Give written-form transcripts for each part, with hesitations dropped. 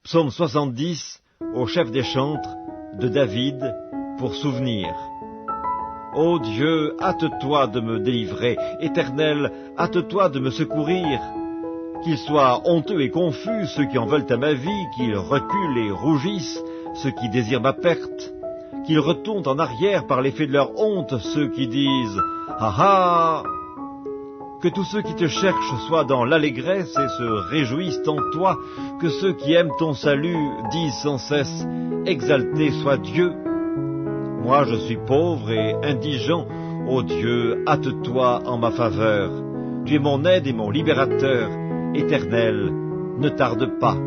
Psaume 70, au chef des chantres, de David, pour souvenir. Ô Dieu, hâte-toi de me délivrer, Éternel, hâte-toi de me secourir. Qu'ils soient honteux et confus ceux qui en veulent à ma vie, qu'ils reculent et rougissent ceux qui désirent ma perte, qu'ils retournent en arrière par l'effet de leur honte ceux qui disent « Ah ah !» Que tous ceux qui te cherchent soient dans l'allégresse et se réjouissent en toi, que ceux qui aiment ton salut disent sans cesse « Exalté soit Dieu !» Moi je suis pauvre et indigent, ô Dieu, hâte-toi en ma faveur. Tu es mon aide et mon libérateur, Éternel, ne tarde pas.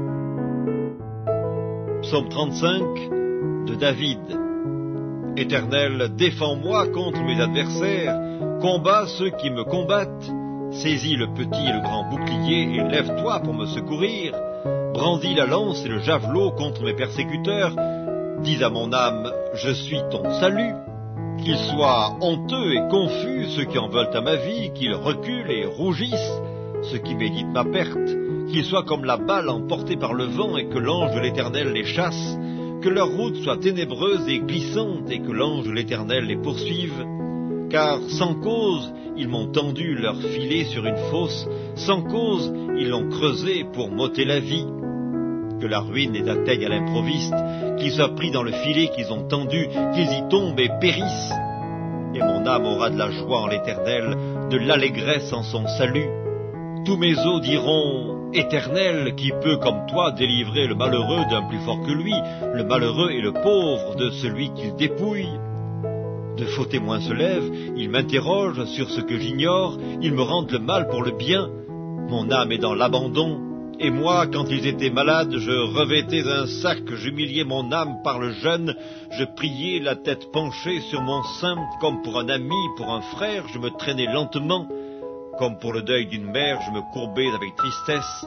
Psaume 35, de David. Éternel, défends-moi contre mes adversaires, combats ceux qui me combattent. Saisis le petit et le grand bouclier et lève-toi pour me secourir. Brandis la lance et le javelot contre mes persécuteurs. Dis à mon âme, je suis ton salut. Qu'ils soient honteux et confus ceux qui en veulent à ma vie, qu'ils reculent et rougissent ceux qui méditent ma perte, qu'ils soient comme la balle emportée par le vent et que l'ange de l'Éternel les chasse, que leur route soit ténébreuse et glissante et que l'ange de l'Éternel les poursuive. Car sans cause, ils m'ont tendu leur filet sur une fosse, sans cause, ils l'ont creusé pour m'ôter la vie. Que la ruine les atteigne à l'improviste, qu'ils soient pris dans le filet qu'ils ont tendu, qu'ils y tombent et périssent. Et mon âme aura de la joie en l'Éternel, de l'allégresse en son salut. Tous mes os diront, Éternel, qui peut comme toi délivrer le malheureux d'un plus fort que lui, le malheureux et le pauvre de celui qu'il dépouille. De faux témoins se lèvent, ils m'interrogent sur ce que j'ignore, ils me rendent le mal pour le bien. Mon âme est dans l'abandon, et moi, quand ils étaient malades, je revêtais un sac, j'humiliais mon âme par le jeûne, je priais la tête penchée sur mon sein, comme pour un ami, pour un frère, je me traînais lentement. Comme pour le deuil d'une mère, je me courbais avec tristesse.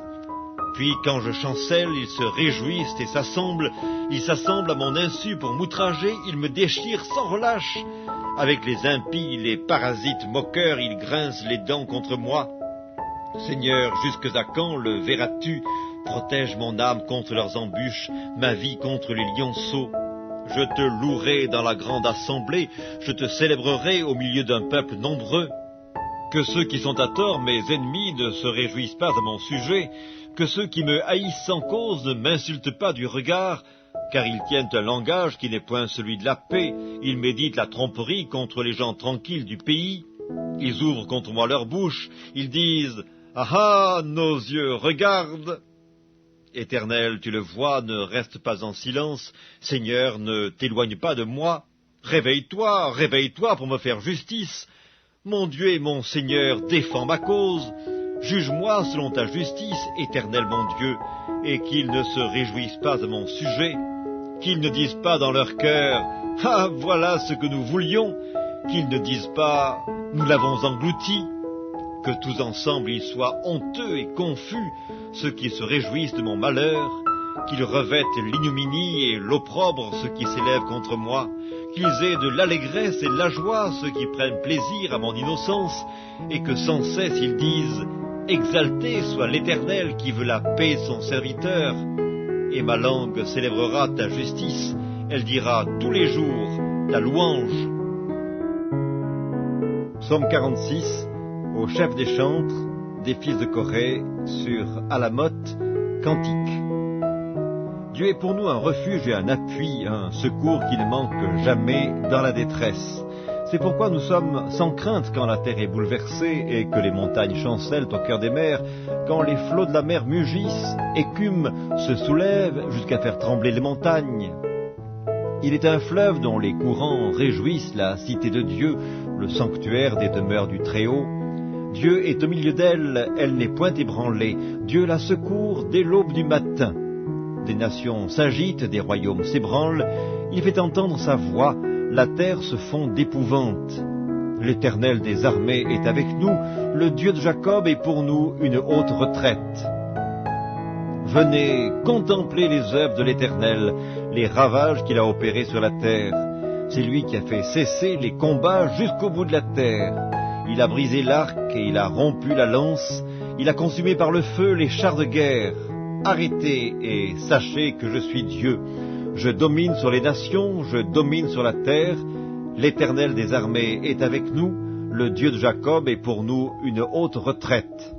Puis, quand je chancelle, ils se réjouissent et s'assemblent. Ils s'assemblent à mon insu pour m'outrager. Ils me déchirent sans relâche. Avec les impies, les parasites moqueurs, ils grincent les dents contre moi. Seigneur, jusque à quand le verras-tu? Protège mon âme contre leurs embûches, ma vie contre les lionceaux. Je te louerai dans la grande assemblée. Je te célébrerai au milieu d'un peuple nombreux. Que ceux qui sont à tort, mes ennemis, ne se réjouissent pas à mon sujet, que ceux qui me haïssent sans cause ne m'insultent pas du regard, car ils tiennent un langage qui n'est point celui de la paix, ils méditent la tromperie contre les gens tranquilles du pays, ils ouvrent contre moi leur bouche, ils disent « Ah ah, nos yeux regardent !» Éternel, tu le vois, ne reste pas en silence, Seigneur, ne t'éloigne pas de moi, réveille-toi, réveille-toi pour me faire justice. Mon Dieu et mon Seigneur, défends ma cause. Juge-moi selon ta justice, Éternel mon Dieu, et qu'ils ne se réjouissent pas à mon sujet, qu'ils ne disent pas dans leur cœur « Ah, voilà ce que nous voulions », qu'ils ne disent pas « Nous l'avons englouti », que tous ensemble ils soient honteux et confus, ceux qui se réjouissent de mon malheur, qu'ils revêtent l'ignominie et l'opprobre ceux qui s'élèvent contre moi, qu'ils aient de l'allégresse et de la joie ceux qui prennent plaisir à mon innocence, et que sans cesse ils disent « Exalté soit l'Éternel qui veut la paix de son serviteur ». Et ma langue célébrera ta justice, elle dira tous les jours ta louange. Psaume 46, au chef des chantres, des fils de Corée, sur Alamoth, cantique. Dieu est pour nous un refuge et un appui, un secours qui ne manque jamais dans la détresse. C'est pourquoi nous sommes sans crainte quand la terre est bouleversée et que les montagnes chancellent au cœur des mers, quand les flots de la mer mugissent, écument, se soulèvent jusqu'à faire trembler les montagnes. Il est un fleuve dont les courants réjouissent la cité de Dieu, le sanctuaire des demeures du Très-Haut. Dieu est au milieu d'elle, elle n'est point ébranlée. Dieu la secourt dès l'aube du matin. Des nations s'agitent, des royaumes s'ébranlent, il fait entendre sa voix, la terre se fond d'épouvante. L'Éternel des armées est avec nous, le Dieu de Jacob est pour nous une haute retraite. Venez contempler les œuvres de l'Éternel, les ravages qu'il a opérés sur la terre. C'est lui qui a fait cesser les combats jusqu'au bout de la terre. Il a brisé l'arc et il a rompu la lance, il a consumé par le feu les chars de guerre. arrêtez et sachez que je suis Dieu. Je domine sur les nations, je domine sur la terre. L'Éternel des armées est avec nous, le Dieu de Jacob est pour nous une haute retraite.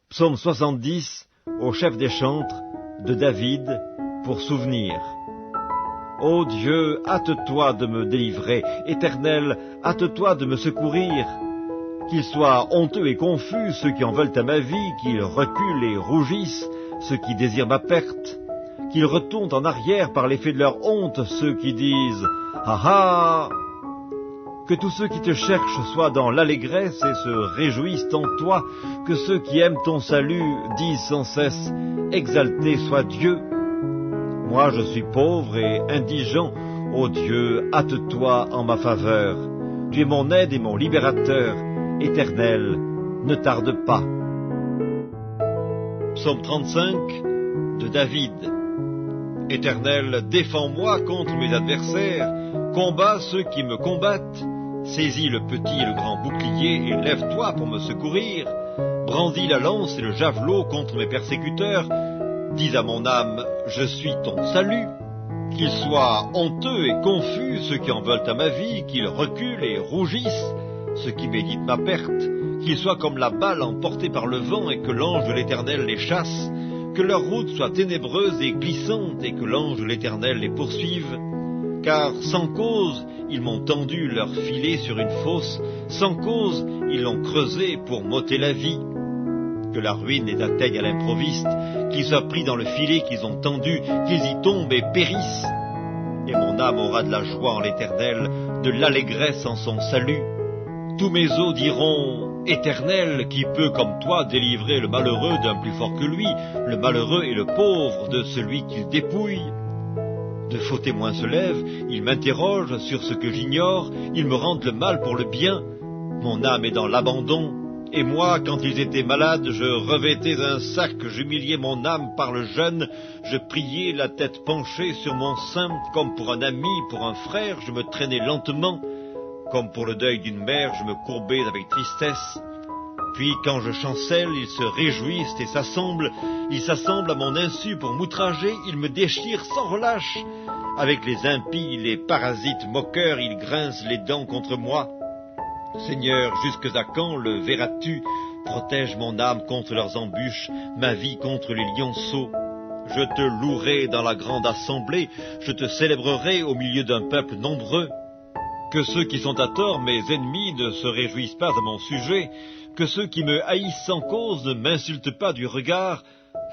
Psaume 70, au chef des chantres, de David, pour souvenir. Ô Dieu, hâte-toi de me délivrer, Éternel, hâte-toi de me secourir. Qu'ils soient honteux et confus ceux qui en veulent à ma vie, qu'ils reculent et rougissent ceux qui désirent ma perte, qu'ils retournent en arrière par l'effet de leur honte ceux qui disent « Ah ah !» Que tous ceux qui te cherchent soient dans l'allégresse et se réjouissent en toi, que ceux qui aiment ton salut disent sans cesse « Exalté soit Dieu !» Moi je suis pauvre et indigent, ô Dieu, hâte-toi en ma faveur. Tu es mon aide et mon libérateur, Éternel, ne tarde pas. Psaume 35, de David. Éternel, défends-moi contre mes adversaires, combats ceux qui me combattent. Saisis le petit et le grand bouclier et lève-toi pour me secourir. Brandis la lance et le javelot contre mes persécuteurs. Dis à mon âme, je suis ton salut. Qu'ils soient honteux et confus ceux qui en veulent à ma vie, qu'ils reculent et rougissent ceux qui méditent ma perte, qu'ils soient comme la balle emportée par le vent et que l'ange de l'Éternel les chasse, que leur route soit ténébreuse et glissante et que l'ange de l'Éternel les poursuive. Car sans cause, ils m'ont tendu leur filet sur une fosse, sans cause, ils l'ont creusé pour m'ôter la vie. Que la ruine les atteigne à l'improviste, qu'ils soient pris dans le filet qu'ils ont tendu, qu'ils y tombent et périssent. Et mon âme aura de la joie en l'Éternel, de l'allégresse en son salut. Tous mes os diront, Éternel, qui peut comme toi délivrer le malheureux d'un plus fort que lui, le malheureux et le pauvre de celui qu'il dépouille. De faux témoins se lèvent, ils m'interrogent sur ce que j'ignore, ils me rendent le mal pour le bien. Mon âme est dans l'abandon, et moi, quand ils étaient malades, je revêtais un sac, j'humiliais mon âme par le jeûne, je priais la tête penchée sur mon sein, comme pour un ami, pour un frère, je me traînais lentement. Comme pour le deuil d'une mère, je me courbais avec tristesse. Puis, quand je chancelle, ils se réjouissent et s'assemblent. Ils s'assemblent à mon insu pour m'outrager. Ils me déchirent sans relâche. Avec les impies, les parasites moqueurs, ils grincent les dents contre moi. Seigneur, jusque à quand le verras-tu? Protège mon âme contre leurs embûches, ma vie contre les lionceaux. Je te louerai dans la grande assemblée. Je te célébrerai au milieu d'un peuple nombreux. Que ceux qui sont à tort, mes ennemis, ne se réjouissent pas à mon sujet, que ceux qui me haïssent sans cause ne m'insultent pas du regard,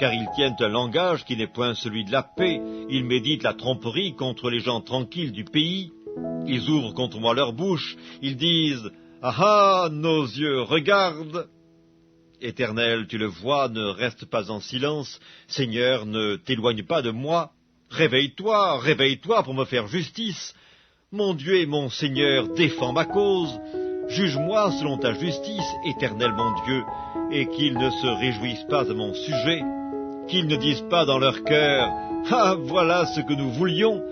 car ils tiennent un langage qui n'est point celui de la paix, ils méditent la tromperie contre les gens tranquilles du pays, ils ouvrent contre moi leur bouche, ils disent « Ah ah, nos yeux regardent !» Éternel, tu le vois, ne reste pas en silence, Seigneur, ne t'éloigne pas de moi, réveille-toi, réveille-toi pour me faire justice. Mon Dieu et mon Seigneur, défends ma cause. Juge-moi selon ta justice, Éternel mon Dieu, et qu'ils ne se réjouissent pas à mon sujet, qu'ils ne disent pas dans leur cœur « Ah, voilà ce que nous voulions »,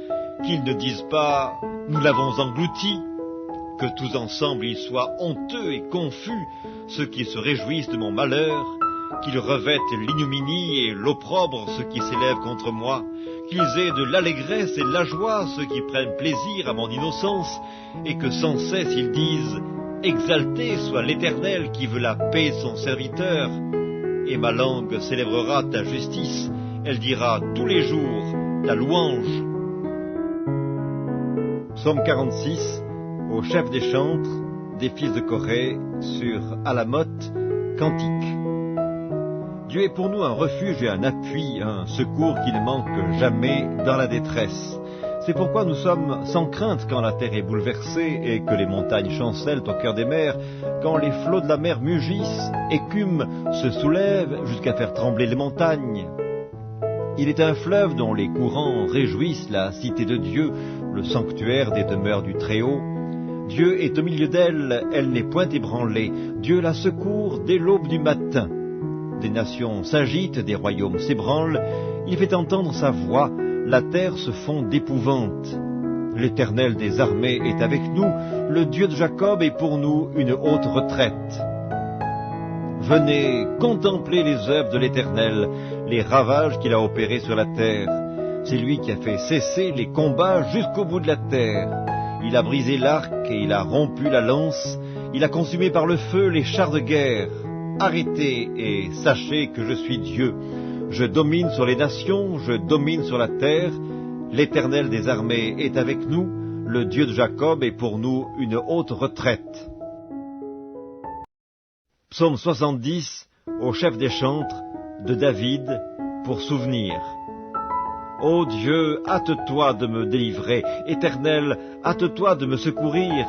qu'ils ne disent pas « Nous l'avons englouti », que tous ensemble ils soient honteux et confus, ceux qui se réjouissent de mon malheur, qu'ils revêtent l'ignominie et l'opprobre ceux qui s'élèvent contre moi, qu'ils aient de l'allégresse et de la joie ceux qui prennent plaisir à mon innocence, et que sans cesse ils disent « Exalté soit l'Éternel qui veut la paix de son serviteur ». Et ma langue célébrera ta justice, elle dira tous les jours ta louange. Psaume 46, au chef des chantres, des fils de Corée, sur Alamoth, cantique. Dieu est pour nous un refuge et un appui, un secours qui ne manque jamais dans la détresse. C'est pourquoi nous sommes sans crainte quand la terre est bouleversée et que les montagnes chancellent au cœur des mers, quand les flots de la mer mugissent, écument, se soulèvent jusqu'à faire trembler les montagnes. Il est un fleuve dont les courants réjouissent la cité de Dieu, le sanctuaire des demeures du Très-Haut. Dieu est au milieu d'elle, elle n'est point ébranlée. Dieu la secourt dès l'aube du matin. Des nations s'agitent, des royaumes s'ébranlent. Il fait entendre sa voix, la terre se fond d'épouvante. L'Éternel des armées est avec nous, le Dieu de Jacob est pour nous une haute retraite. Venez, contemplez les œuvres de l'Éternel, les ravages qu'il a opérés sur la terre. C'est lui qui a fait cesser les combats jusqu'au bout de la terre. Il a brisé l'arc et il a rompu la lance. Il a consumé par le feu les chars de guerre. Arrêtez et sachez que je suis Dieu. Je domine sur les nations, je domine sur la terre. L'Éternel des armées est avec nous. Le Dieu de Jacob est pour nous une haute retraite. Psaume 70, au chef des chantres, de David, pour souvenir. Ô Dieu, hâte-toi de me délivrer, Éternel, hâte-toi de me secourir.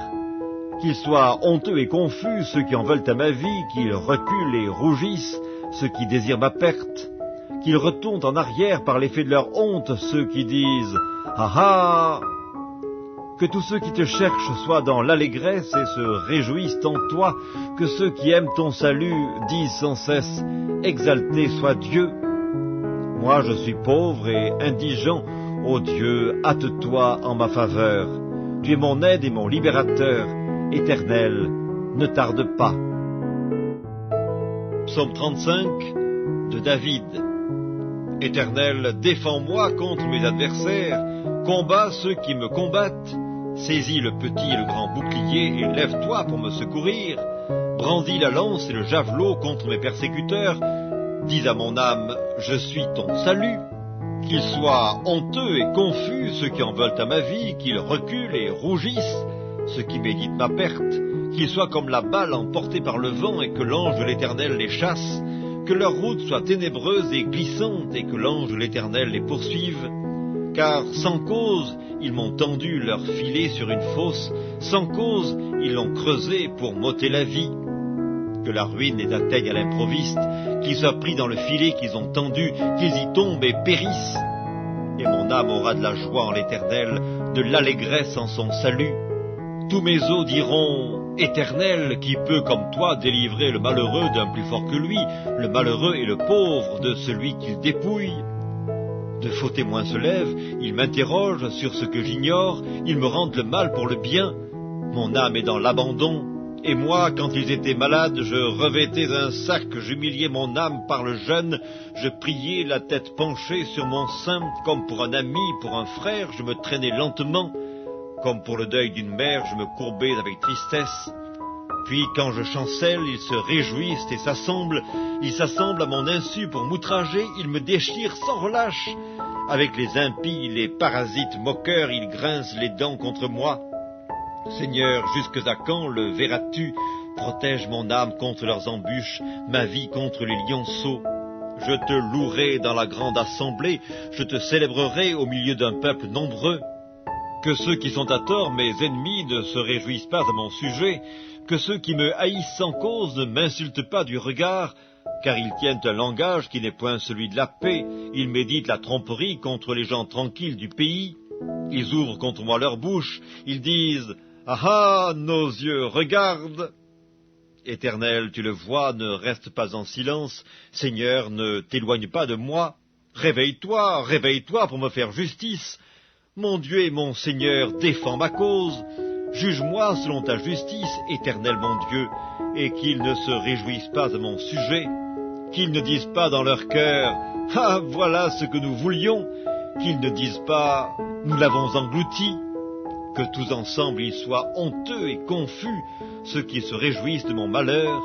Qu'ils soient honteux et confus ceux qui en veulent à ma vie, qu'ils reculent et rougissent ceux qui désirent ma perte, qu'ils retournent en arrière par l'effet de leur honte ceux qui disent « Ah ah !» Que tous ceux qui te cherchent soient dans l'allégresse et se réjouissent en toi, que ceux qui aiment ton salut disent sans cesse « Exalté soit Dieu !» Moi je suis pauvre et indigent, ô Dieu, hâte-toi en ma faveur. Tu es mon aide et mon libérateur, Éternel, ne tarde pas. Psaume 35, de David. Éternel, défends-moi contre mes adversaires, combats ceux qui me combattent. Saisis le petit et le grand bouclier et lève-toi pour me secourir. Brandis la lance et le javelot contre mes persécuteurs. Dis à mon âme, je suis ton salut. Qu'ils soient honteux et confus ceux qui en veulent à ma vie, qu'ils reculent et rougissent ceux qui méditent ma perte, qu'ils soient comme la balle emportée par le vent et que l'ange de l'Éternel les chasse, que leur route soit ténébreuse et glissante et que l'ange de l'Éternel les poursuive. Car sans cause, ils m'ont tendu leur filet sur une fosse, sans cause, ils l'ont creusé pour m'ôter la vie. Que la ruine les atteigne à l'improviste, qu'ils soient pris dans le filet qu'ils ont tendu, qu'ils y tombent et périssent. Et mon âme aura de la joie en l'Éternel, de l'allégresse en son salut. Tous mes os diront, Éternel, qui peut comme toi délivrer le malheureux d'un plus fort que lui, le malheureux et le pauvre de celui qu'il dépouille. De faux témoins se lèvent, ils m'interrogent sur ce que j'ignore, ils me rendent le mal pour le bien. Mon âme est dans l'abandon, et moi, quand ils étaient malades, je revêtais un sac, j'humiliais mon âme par le jeûne, je priais la tête penchée sur mon sein, comme pour un ami, pour un frère, je me traînais lentement, comme pour le deuil d'une mère, je me courbais avec tristesse. Puis, quand je chancelle, ils se réjouissent et s'assemblent. Ils s'assemblent à mon insu pour m'outrager. Ils me déchirent sans relâche. Avec les impies, les parasites moqueurs, ils grincent les dents contre moi. Seigneur, jusque à quand le verras-tu? Protège mon âme contre leurs embûches, ma vie contre les lionceaux. Je te louerai dans la grande assemblée. Je te célébrerai au milieu d'un peuple nombreux. Que ceux qui sont à tort, mes ennemis, ne se réjouissent pas à mon sujet, que ceux qui me haïssent sans cause ne m'insultent pas du regard, car ils tiennent un langage qui n'est point celui de la paix, ils méditent la tromperie contre les gens tranquilles du pays, ils ouvrent contre moi leur bouche, ils disent « Ah ah, nos yeux regardent !» Éternel, tu le vois, ne reste pas en silence, Seigneur, ne t'éloigne pas de moi, réveille-toi, réveille-toi pour me faire justice. Mon Dieu et mon Seigneur, défends ma cause. Juge-moi selon ta justice, Éternel mon Dieu, et qu'ils ne se réjouissent pas à mon sujet, qu'ils ne disent pas dans leur cœur « Ah, voilà ce que nous voulions », qu'ils ne disent pas « Nous l'avons englouti », que tous ensemble ils soient honteux et confus, ceux qui se réjouissent de mon malheur,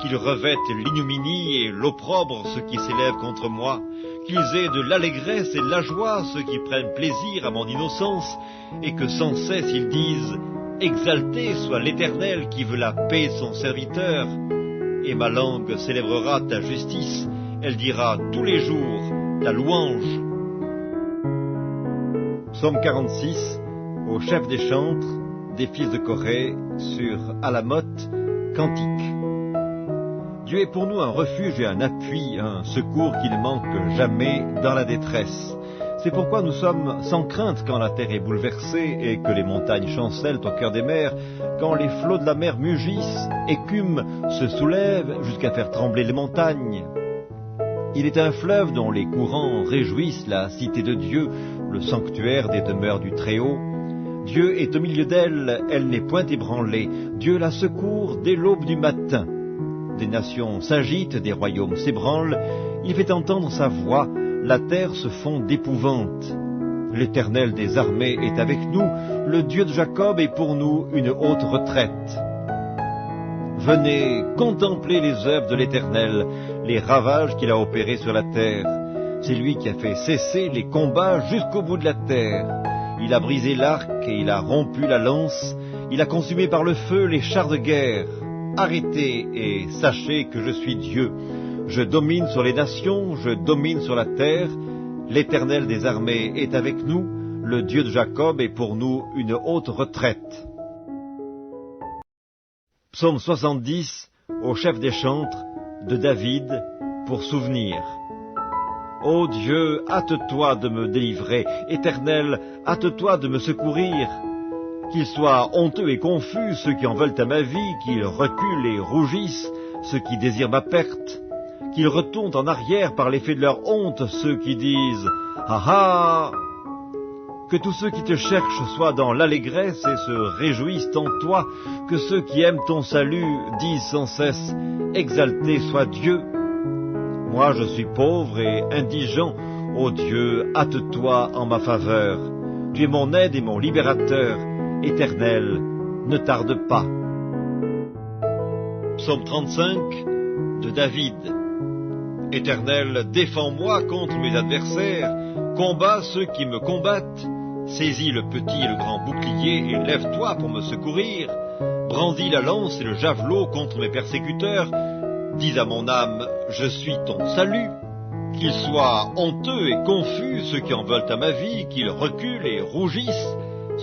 qu'ils revêtent l'ignominie et l'opprobre ceux qui s'élèvent contre moi, qu'ils aient de l'allégresse et de la joie ceux qui prennent plaisir à mon innocence, et que sans cesse ils disent « Exalté soit l'Éternel qui veut la paix de son serviteur », et ma langue célébrera ta justice, elle dira tous les jours ta louange. Psaume 46, au chef des chantres, des fils de Corée, sur Alamoth, cantique. Dieu est pour nous un refuge et un appui, un secours qui ne manque jamais dans la détresse. C'est pourquoi nous sommes sans crainte quand la terre est bouleversée et que les montagnes chancellent au cœur des mers, quand les flots de la mer mugissent, écument, se soulèvent jusqu'à faire trembler les montagnes. Il est un fleuve dont les courants réjouissent la cité de Dieu, le sanctuaire des demeures du Très-Haut. Dieu est au milieu d'elle, elle n'est point ébranlée. Dieu la secourt dès l'aube du matin. Des nations s'agitent, des royaumes s'ébranlent, il fait entendre sa voix, la terre se fond d'épouvante. L'Éternel des armées est avec nous, le Dieu de Jacob est pour nous une haute retraite. Venez contempler les œuvres de l'Éternel, les ravages qu'il a opérés sur la terre. C'est lui qui a fait cesser les combats jusqu'au bout de la terre. Il a brisé l'arc et il a rompu la lance, il a consumé par le feu les chars de guerre. Arrêtez et sachez que je suis Dieu. Je domine sur les nations, je domine sur la terre. L'Éternel des armées est avec nous, le Dieu de Jacob est pour nous une haute retraite. Psaume 70, au chef des chantres, de David, pour souvenir. Ô Dieu, hâte-toi de me délivrer, Éternel, hâte-toi de me secourir. Qu'ils soient honteux et confus ceux qui en veulent à ma vie, qu'ils reculent et rougissent ceux qui désirent ma perte, qu'ils retournent en arrière par l'effet de leur honte ceux qui disent « Ah ah !» Que tous ceux qui te cherchent soient dans l'allégresse et se réjouissent en toi, que ceux qui aiment ton salut disent sans cesse « Exalté soit Dieu !» Moi je suis pauvre et indigent, ô Dieu, hâte-toi en ma faveur. Tu es mon aide et mon libérateur, Éternel, ne tarde pas. Psaume 35, de David. Éternel, défends-moi contre mes adversaires, combats ceux qui me combattent. Saisis le petit et le grand bouclier et lève-toi pour me secourir. Brandis la lance et le javelot contre mes persécuteurs. Dis à mon âme, je suis ton salut. Qu'ils soient honteux et confus ceux qui en veulent à ma vie, qu'ils reculent et rougissent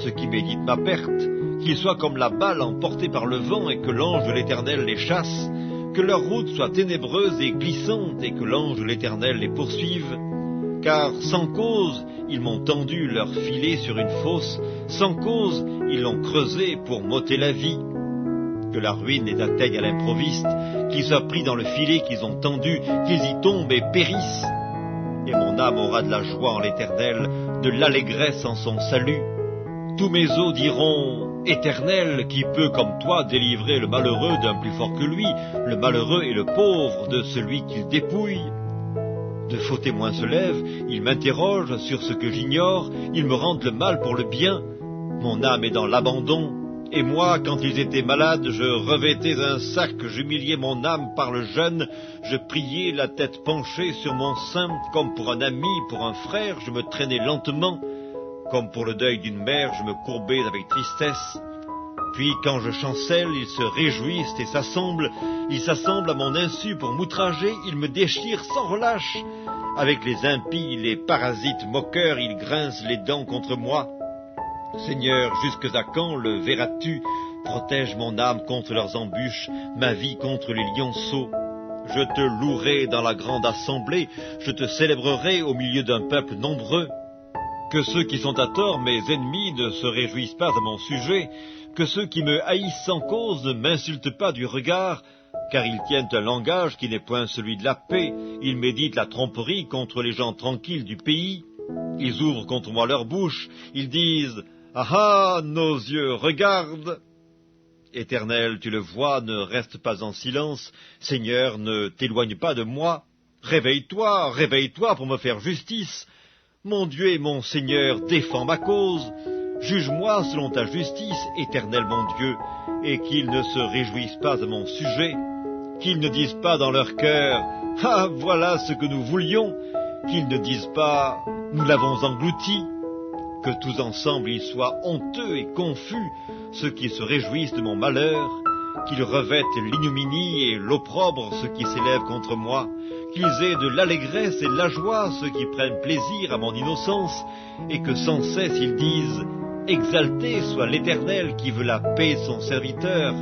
ceux qui méditent ma perte, qu'ils soient comme la balle emportée par le vent et que l'ange de l'Éternel les chasse, que leur route soit ténébreuse et glissante et que l'ange de l'Éternel les poursuive. Car sans cause, ils m'ont tendu leur filet sur une fosse, sans cause, ils l'ont creusé pour m'ôter la vie. Que la ruine les atteigne à l'improviste, qu'ils soient pris dans le filet qu'ils ont tendu, qu'ils y tombent et périssent. Et mon âme aura de la joie en l'Éternel, de l'allégresse en son salut. Tous mes os diront, Éternel, qui peut comme toi délivrer le malheureux d'un plus fort que lui, le malheureux et le pauvre de celui qu'il dépouille. De faux témoins se lèvent, ils m'interrogent sur ce que j'ignore, ils me rendent le mal pour le bien. Mon âme est dans l'abandon, et moi, quand ils étaient malades, je revêtais un sac, j'humiliais mon âme par le jeûne, je priais la tête penchée sur mon sein, comme pour un ami, pour un frère, je me traînais lentement. Comme pour le deuil d'une mère, je me courbais avec tristesse. Puis, quand je chancelle, ils se réjouissent et s'assemblent. Ils s'assemblent à mon insu pour m'outrager. Ils me déchirent sans relâche. Avec les impies, les parasites moqueurs, ils grincent les dents contre moi. Seigneur, jusque à quand le verras-tu? Protège mon âme contre leurs embûches, ma vie contre les lionceaux. Je te louerai dans la grande assemblée. Je te célébrerai au milieu d'un peuple nombreux. Que ceux qui sont à tort, mes ennemis, ne se réjouissent pas à mon sujet, que ceux qui me haïssent sans cause ne m'insultent pas du regard, car ils tiennent un langage qui n'est point celui de la paix, ils méditent la tromperie contre les gens tranquilles du pays, ils ouvrent contre moi leur bouche, ils disent « Ah ah, nos yeux regardent !» Éternel, tu le vois, ne reste pas en silence, Seigneur, ne t'éloigne pas de moi, réveille-toi, réveille-toi pour me faire justice. Mon Dieu et mon Seigneur, défends ma cause. Juge-moi selon ta justice, Éternel mon Dieu, et qu'ils ne se réjouissent pas à mon sujet, qu'ils ne disent pas dans leur cœur « Ah, voilà ce que nous voulions », qu'ils ne disent pas « Nous l'avons englouti », que tous ensemble ils soient honteux et confus, ceux qui se réjouissent de mon malheur, qu'ils revêtent l'ignominie et l'opprobre ceux qui s'élèvent contre moi, qu'ils aient de l'allégresse et de la joie ceux qui prennent plaisir à mon innocence, et que sans cesse ils disent « Exalté soit l'Éternel qui veut la paix de son serviteur ».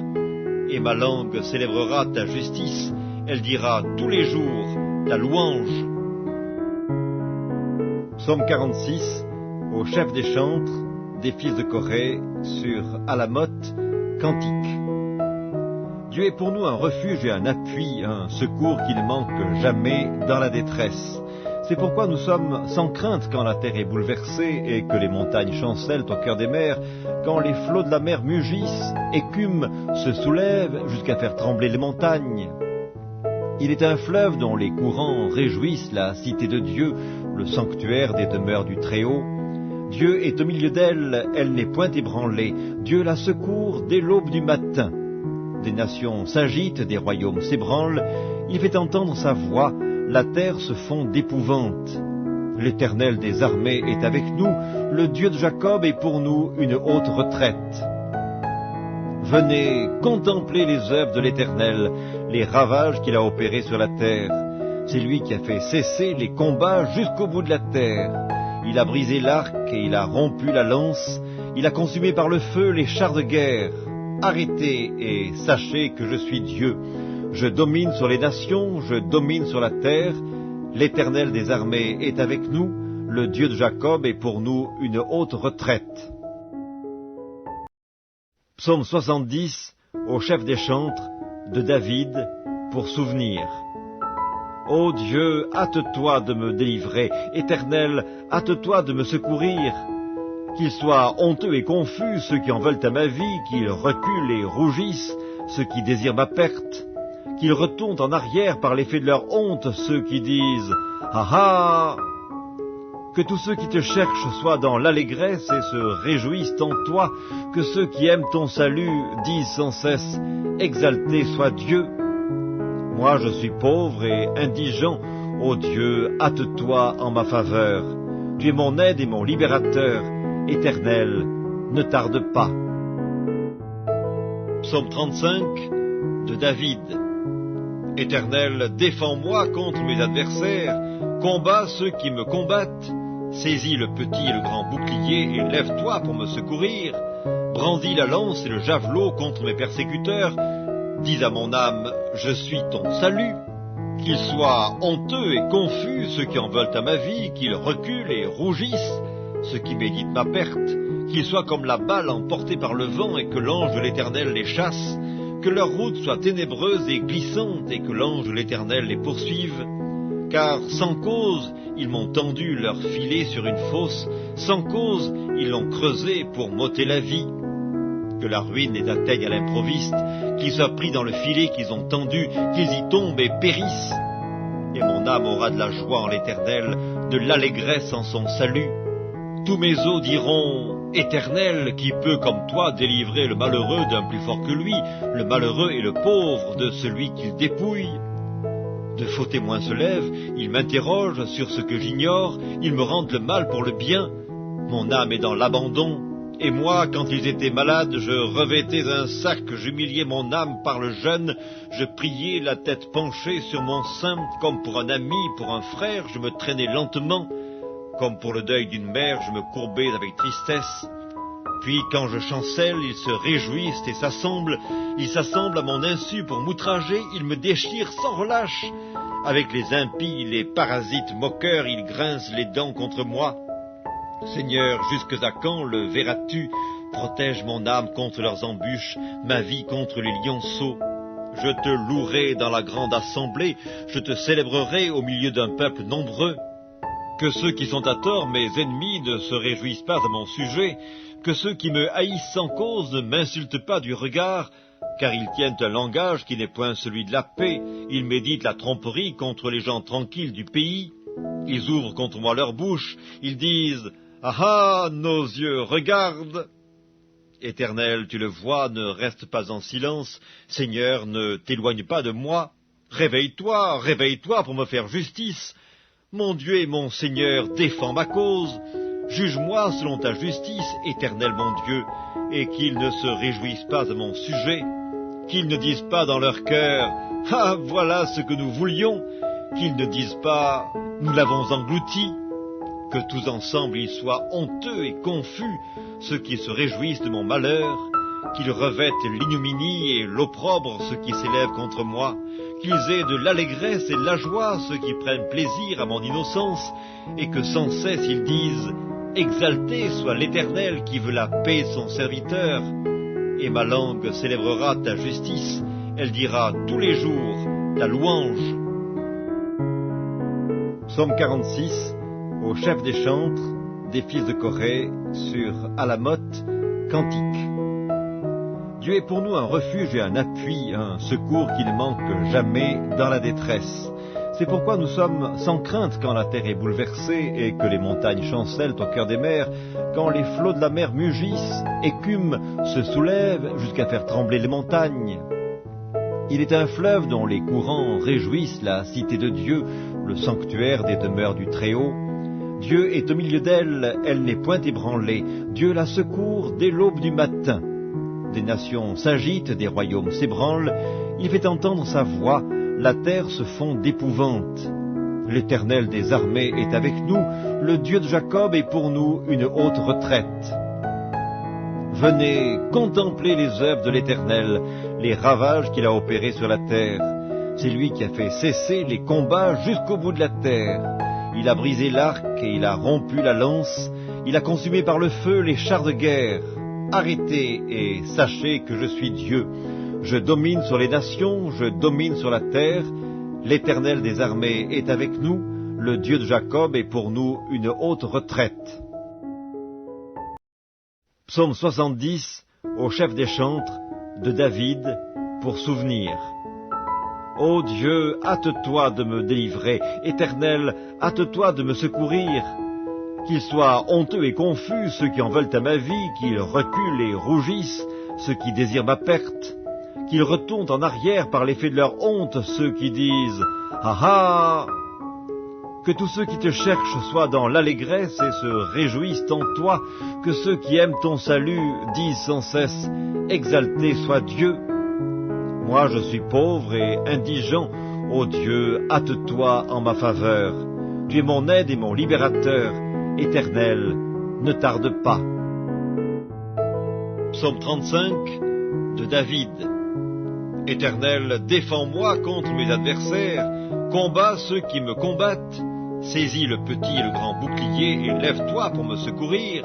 Et ma langue célébrera ta justice, elle dira tous les jours ta louange. Psaume 46, au chef des chantres, des fils de Corée, sur Alamoth, cantique. Dieu est pour nous un refuge et un appui, un secours qui ne manque jamais dans la détresse. C'est pourquoi nous sommes sans crainte quand la terre est bouleversée et que les montagnes chancellent au cœur des mers, quand les flots de la mer mugissent, écument, se soulèvent jusqu'à faire trembler les montagnes. Il est un fleuve dont les courants réjouissent la cité de Dieu, le sanctuaire des demeures du Très-Haut. Dieu est au milieu d'elle, elle n'est point ébranlée. Dieu la secourt dès l'aube du matin. Des nations s'agitent, des royaumes s'ébranlent. Il fait entendre sa voix, la terre se fond d'épouvante. L'Éternel des armées est avec nous, le Dieu de Jacob est pour nous une haute retraite. Venez contempler les œuvres de l'Éternel, les ravages qu'il a opérés sur la terre. C'est lui qui a fait cesser les combats jusqu'au bout de la terre. Il a brisé l'arc et il a rompu la lance. Il a consumé par le feu les chars de guerre. Arrêtez et sachez que je suis Dieu. Je domine sur les nations, je domine sur la terre. L'Éternel des armées est avec nous, le Dieu de Jacob est pour nous une haute retraite. Psaume 70, au chef des chantres, de David, pour souvenir. Ô Dieu, hâte-toi de me délivrer, Éternel, hâte-toi de me secourir. Qu'ils soient honteux et confus ceux qui en veulent à ma vie, qu'ils reculent et rougissent ceux qui désirent ma perte, qu'ils retournent en arrière par l'effet de leur honte ceux qui disent « Ah ah !» Que tous ceux qui te cherchent soient dans l'allégresse et se réjouissent en toi, que ceux qui aiment ton salut disent sans cesse « Exalté soit Dieu !» Moi je suis pauvre et indigent, ô Dieu, hâte-toi en ma faveur. Tu es mon aide et mon libérateur, Éternel, ne tarde pas. Psaume 35, de David. Éternel, défends-moi contre mes adversaires, combats ceux qui me combattent. Saisis le petit et le grand bouclier et lève-toi pour me secourir. Brandis la lance et le javelot contre mes persécuteurs. Dis à mon âme, je suis ton salut. Qu'ils soient honteux et confus ceux qui en veulent à ma vie, qu'ils reculent et rougissent ceux qui méditent ma perte, qu'ils soient comme la balle emportée par le vent et que l'ange de l'Éternel les chasse, que leur route soit ténébreuse et glissante et que l'ange de l'Éternel les poursuive. Car sans cause, ils m'ont tendu leur filet sur une fosse, sans cause, ils l'ont creusé pour m'ôter la vie. Que la ruine les atteigne à l'improviste, qu'ils soient pris dans le filet qu'ils ont tendu, qu'ils y tombent et périssent. Et mon âme aura de la joie en l'Éternel, de l'allégresse en son salut. Tous mes os diront, Éternel, qui peut comme toi délivrer le malheureux d'un plus fort que lui, le malheureux et le pauvre de celui qu'il dépouille. De faux témoins se lèvent, ils m'interrogent sur ce que j'ignore, ils me rendent le mal pour le bien. Mon âme est dans l'abandon, et moi, quand ils étaient malades, je revêtais un sac, j'humiliais mon âme par le jeûne, je priais la tête penchée sur mon sein, comme pour un ami, pour un frère, je me traînais lentement, comme pour le deuil d'une mère, je me courbais avec tristesse. Puis, quand je chancelle, ils se réjouissent et s'assemblent. Ils s'assemblent à mon insu pour m'outrager. Ils me déchirent sans relâche. Avec les impies, les parasites moqueurs, ils grincent les dents contre moi. Seigneur, jusque à quand le verras-tu? Protège mon âme contre leurs embûches, ma vie contre les lionceaux. Je te louerai dans la grande assemblée. Je te célébrerai au milieu d'un peuple nombreux. Que ceux qui sont à tort, mes ennemis, ne se réjouissent pas à mon sujet, que ceux qui me haïssent sans cause ne m'insultent pas du regard, car ils tiennent un langage qui n'est point celui de la paix, ils méditent la tromperie contre les gens tranquilles du pays, ils ouvrent contre moi leur bouche, ils disent « Ah ah, nos yeux regardent !» Éternel, tu le vois, ne reste pas en silence, Seigneur, ne t'éloigne pas de moi, réveille-toi, réveille-toi pour me faire justice. Mon Dieu et mon Seigneur, défends ma cause. Juge-moi selon ta justice, Éternel mon Dieu, et qu'ils ne se réjouissent pas à mon sujet, qu'ils ne disent pas dans leur cœur « Ah, voilà ce que nous voulions », qu'ils ne disent pas « Nous l'avons englouti », que tous ensemble ils soient honteux et confus, ceux qui se réjouissent de mon malheur, qu'ils revêtent l'ignominie et l'opprobre ceux qui s'élèvent contre moi, qu'ils aient de l'allégresse et de la joie ceux qui prennent plaisir à mon innocence, et que sans cesse ils disent « Exalté soit l'Éternel qui veut la paix de son serviteur », et ma langue célébrera ta justice, elle dira tous les jours ta louange. Psaume 46, au chef des chantres, des fils de Corée, sur Alamoth, cantique. Dieu est pour nous un refuge et un appui, un secours qui ne manque jamais dans la détresse. C'est pourquoi nous sommes sans crainte quand la terre est bouleversée et que les montagnes chancellent au cœur des mers, quand les flots de la mer mugissent, écument, se soulèvent jusqu'à faire trembler les montagnes. Il est un fleuve dont les courants réjouissent la cité de Dieu, le sanctuaire des demeures du Très-Haut. Dieu est au milieu d'elle, elle n'est point ébranlée. Dieu la secourt dès l'aube du matin. Des nations s'agitent, des royaumes s'ébranlent. Il fait entendre sa voix, la terre se fond d'épouvante. L'Éternel des armées est avec nous, le Dieu de Jacob est pour nous une haute retraite. Venez contempler les œuvres de l'Éternel, les ravages qu'il a opérés sur la terre. C'est lui qui a fait cesser les combats jusqu'au bout de la terre. Il a brisé l'arc et il a rompu la lance. Il a consumé par le feu les chars de guerre. Arrêtez et sachez que je suis Dieu. Je domine sur les nations, je domine sur la terre. L'Éternel des armées est avec nous. Le Dieu de Jacob est pour nous une haute retraite. Psaume 70, au chef des chantres, de David, pour souvenir. Ô Dieu, hâte-toi de me délivrer, Éternel, hâte-toi de me secourir. Qu'ils soient honteux et confus ceux qui en veulent à ma vie, qu'ils reculent et rougissent ceux qui désirent ma perte, qu'ils retournent en arrière par l'effet de leur honte ceux qui disent « Ah ah !» Que tous ceux qui te cherchent soient dans l'allégresse et se réjouissent en toi, que ceux qui aiment ton salut disent sans cesse « Exalté soit Dieu !» Moi je suis pauvre et indigent, ô Dieu, hâte-toi en ma faveur. Tu es mon aide et mon libérateur, Éternel, ne tarde pas. Psaume 35, de David. Éternel, défends-moi contre mes adversaires, combats ceux qui me combattent. Saisis le petit et le grand bouclier et lève-toi pour me secourir.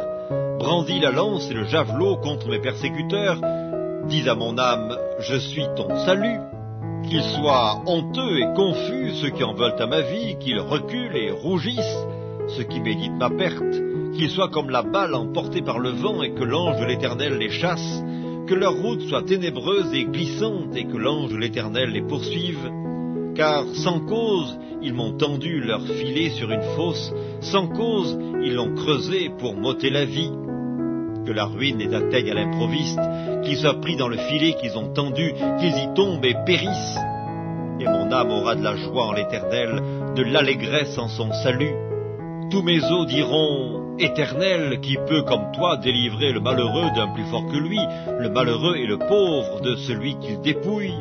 Brandis la lance et le javelot contre mes persécuteurs. Dis à mon âme, je suis ton salut. Qu'ils soient honteux et confus ceux qui en veulent à ma vie, qu'ils reculent et rougissent ceux qui méditent ma perte, qu'ils soient comme la balle emportée par le vent et que l'ange de l'Éternel les chasse, que leur route soit ténébreuse et glissante et que l'ange de l'Éternel les poursuive. Car sans cause, ils m'ont tendu leur filet sur une fosse, sans cause, ils l'ont creusé pour m'ôter la vie. Que la ruine les atteigne à l'improviste, qu'ils soient pris dans le filet qu'ils ont tendu, qu'ils y tombent et périssent. Et mon âme aura de la joie en l'Éternel, de l'allégresse en son salut. Tous mes os diront, Éternel, qui peut comme toi délivrer le malheureux d'un plus fort que lui, le malheureux et le pauvre de celui qu'il dépouille.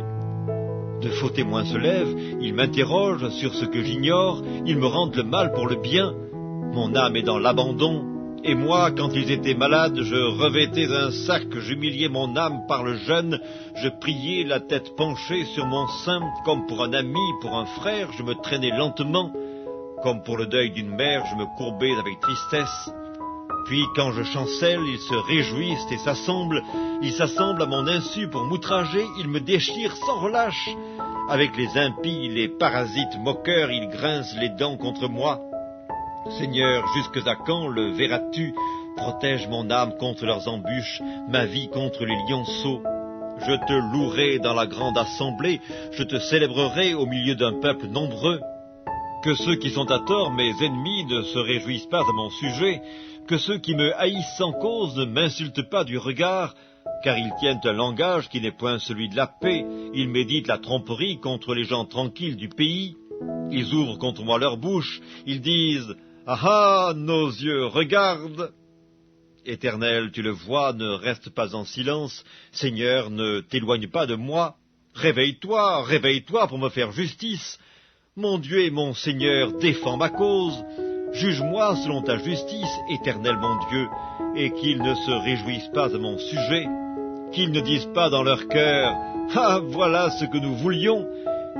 De faux témoins se lèvent, ils m'interrogent sur ce que j'ignore, ils me rendent le mal pour le bien. Mon âme est dans l'abandon, et moi, quand ils étaient malades, je revêtais un sac, j'humiliais mon âme par le jeûne, je priais la tête penchée sur mon sein, comme pour un ami, pour un frère, je me traînais lentement. Comme pour le deuil d'une mère, je me courbais avec tristesse. Puis, quand je chancelle, ils se réjouissent et s'assemblent. Ils s'assemblent à mon insu pour m'outrager. Ils me déchirent sans relâche. Avec les impies, les parasites moqueurs, ils grincent les dents contre moi. Seigneur, jusque à quand le verras-tu? Protège mon âme contre leurs embûches, ma vie contre les lionceaux. Je te louerai dans la grande assemblée. Je te célébrerai au milieu d'un peuple nombreux. Que ceux qui sont à tort, mes ennemis, ne se réjouissent pas à mon sujet, que ceux qui me haïssent sans cause ne m'insultent pas du regard, car ils tiennent un langage qui n'est point celui de la paix, ils méditent la tromperie contre les gens tranquilles du pays, ils ouvrent contre moi leur bouche, ils disent « Ah ah, nos yeux regardent !» Éternel, tu le vois, ne reste pas en silence, Seigneur, ne t'éloigne pas de moi, réveille-toi, réveille-toi pour me faire justice. Mon Dieu et mon Seigneur, défends ma cause. Juge-moi selon ta justice, Éternel mon Dieu, et qu'ils ne se réjouissent pas à mon sujet, qu'ils ne disent pas dans leur cœur « Ah, voilà ce que nous voulions »,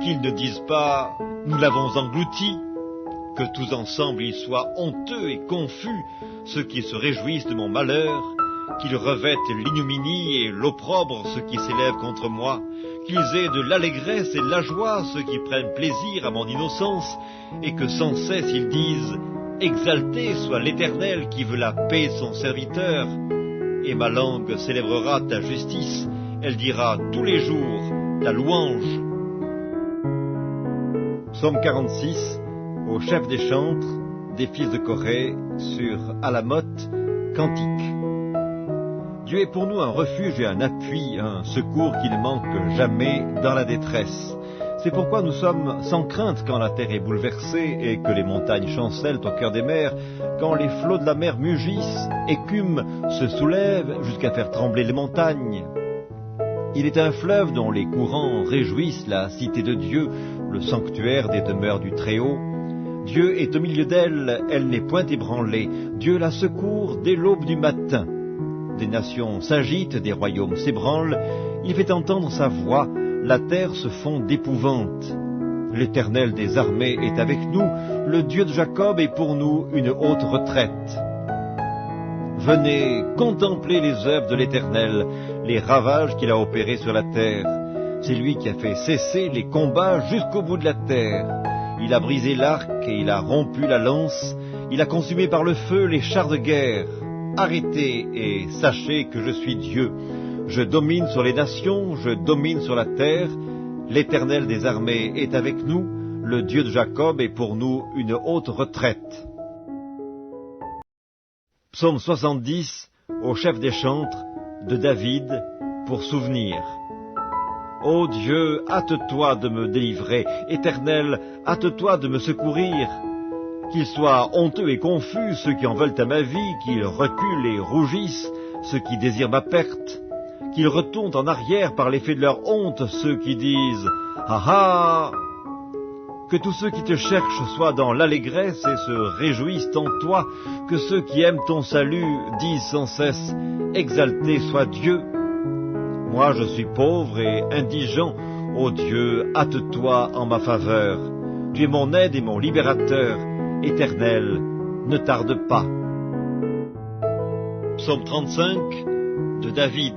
qu'ils ne disent pas « Nous l'avons englouti », que tous ensemble ils soient honteux et confus, ceux qui se réjouissent de mon malheur, qu'ils revêtent l'ignominie et l'opprobre ceux qui s'élèvent contre moi, qu'ils aient de l'allégresse et de la joie ceux qui prennent plaisir à mon innocence, et que sans cesse ils disent « Exalté soit l'Éternel qui veut la paix de son serviteur », et ma langue célébrera ta justice, elle dira tous les jours ta louange. Psaume 46, au chef des chantres, des fils de Corée, sur Alamoth, cantique. Dieu est pour nous un refuge et un appui, un secours qui ne manque jamais dans la détresse. C'est pourquoi nous sommes sans crainte quand la terre est bouleversée et que les montagnes chancellent au cœur des mers, quand les flots de la mer mugissent, écument, se soulèvent jusqu'à faire trembler les montagnes. Il est un fleuve dont les courants réjouissent la cité de Dieu, le sanctuaire des demeures du Très-Haut. Dieu est au milieu d'elle, elle n'est point ébranlée. Dieu la secourt dès l'aube du matin. Des nations s'agitent, des royaumes s'ébranlent. Il fait entendre sa voix, la terre se fond d'épouvante. L'Éternel des armées est avec nous, le Dieu de Jacob est pour nous une haute retraite. Venez contempler les œuvres de l'Éternel, les ravages qu'il a opérés sur la terre. C'est lui qui a fait cesser les combats jusqu'au bout de la terre. Il a brisé l'arc et il a rompu la lance. Il a consumé par le feu les chars de guerre. Arrêtez et sachez que je suis Dieu. Je domine sur les nations, je domine sur la terre. L'Éternel des armées est avec nous. Le Dieu de Jacob est pour nous une haute retraite. Psaume 70, au chef des chantres, de David, pour souvenir. Ô Dieu, hâte-toi de me délivrer, Éternel, hâte-toi de me secourir. Qu'ils soient honteux et confus ceux qui en veulent à ma vie, qu'ils reculent et rougissent ceux qui désirent ma perte, qu'ils retournent en arrière par l'effet de leur honte ceux qui disent « Ah ah !» Que tous ceux qui te cherchent soient dans l'allégresse et se réjouissent en toi, que ceux qui aiment ton salut disent sans cesse « Exalté soit Dieu !» Moi je suis pauvre et indigent, ô Dieu, hâte-toi en ma faveur. Tu es mon aide et mon libérateur, Éternel, ne tarde pas. Psaume 35, de David.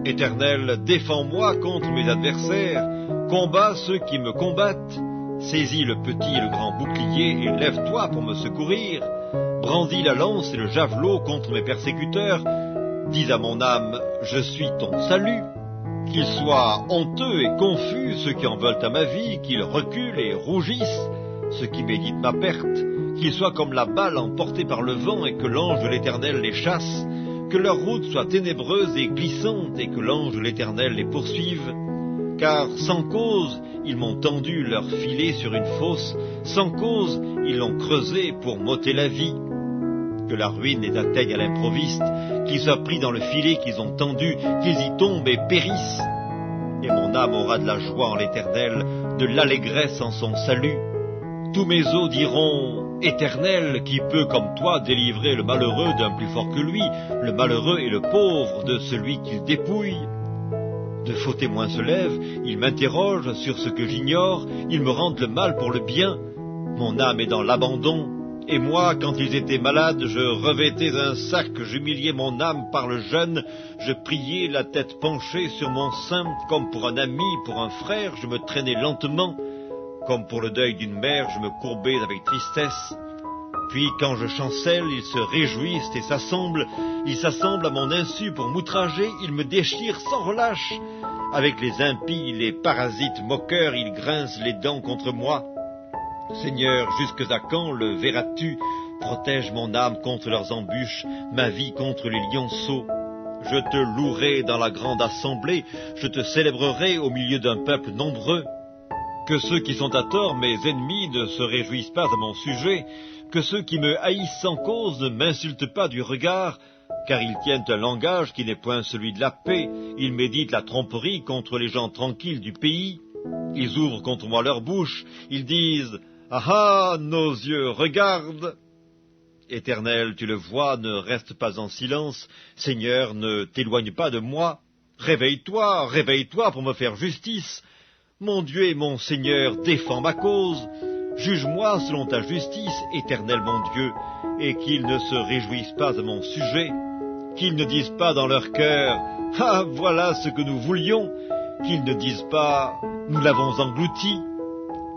Éternel, défends-moi contre mes adversaires, combats ceux qui me combattent. Saisis le petit et le grand bouclier et lève-toi pour me secourir. Brandis la lance et le javelot contre mes persécuteurs. Dis à mon âme, je suis ton salut. Qu'ils soient honteux et confus ceux qui en veulent à ma vie, qu'ils reculent et rougissent ceux qui méditent ma perte, qu'ils soient comme la balle emportée par le vent et que l'ange de l'Éternel les chasse, que leur route soit ténébreuse et glissante et que l'ange de l'Éternel les poursuive. Car sans cause, ils m'ont tendu leur filet sur une fosse, sans cause, ils l'ont creusé pour m'ôter la vie. Que la ruine les atteigne à l'improviste, qu'ils soient pris dans le filet qu'ils ont tendu, qu'ils y tombent et périssent. Et mon âme aura de la joie en l'Éternel, de l'allégresse en son salut. Tous mes os diront, Éternel, qui peut comme toi délivrer le malheureux d'un plus fort que lui, le malheureux et le pauvre de celui qu'il dépouille. De faux témoins se lèvent, ils m'interrogent sur ce que j'ignore, ils me rendent le mal pour le bien. Mon âme est dans l'abandon, et moi, quand ils étaient malades, je revêtais un sac, j'humiliais mon âme par le jeûne, je priais la tête penchée sur mon sein, comme pour un ami, pour un frère, je me traînais lentement. Comme pour le deuil d'une mère, je me courbais avec tristesse. Puis, quand je chancelle, ils se réjouissent et s'assemblent. Ils s'assemblent à mon insu pour m'outrager. Ils me déchirent sans relâche. Avec les impies, les parasites moqueurs, ils grincent les dents contre moi. Seigneur, jusque à quand le verras-tu? Protège mon âme contre leurs embûches, ma vie contre les lionceaux. Je te louerai dans la grande assemblée. Je te célébrerai au milieu d'un peuple nombreux. Que ceux qui sont à tort, mes ennemis, ne se réjouissent pas à mon sujet, que ceux qui me haïssent sans cause ne m'insultent pas du regard, car ils tiennent un langage qui n'est point celui de la paix, ils méditent la tromperie contre les gens tranquilles du pays, ils ouvrent contre moi leur bouche, ils disent « Ah ah, nos yeux regardent !» Éternel, tu le vois, ne reste pas en silence, Seigneur, ne t'éloigne pas de moi, réveille-toi, réveille-toi pour me faire justice. Mon Dieu et mon Seigneur, défends ma cause. Juge-moi selon ta justice, Éternel mon Dieu, et qu'ils ne se réjouissent pas à mon sujet, qu'ils ne disent pas dans leur cœur « Ah, voilà ce que nous voulions », qu'ils ne disent pas « Nous l'avons englouti »,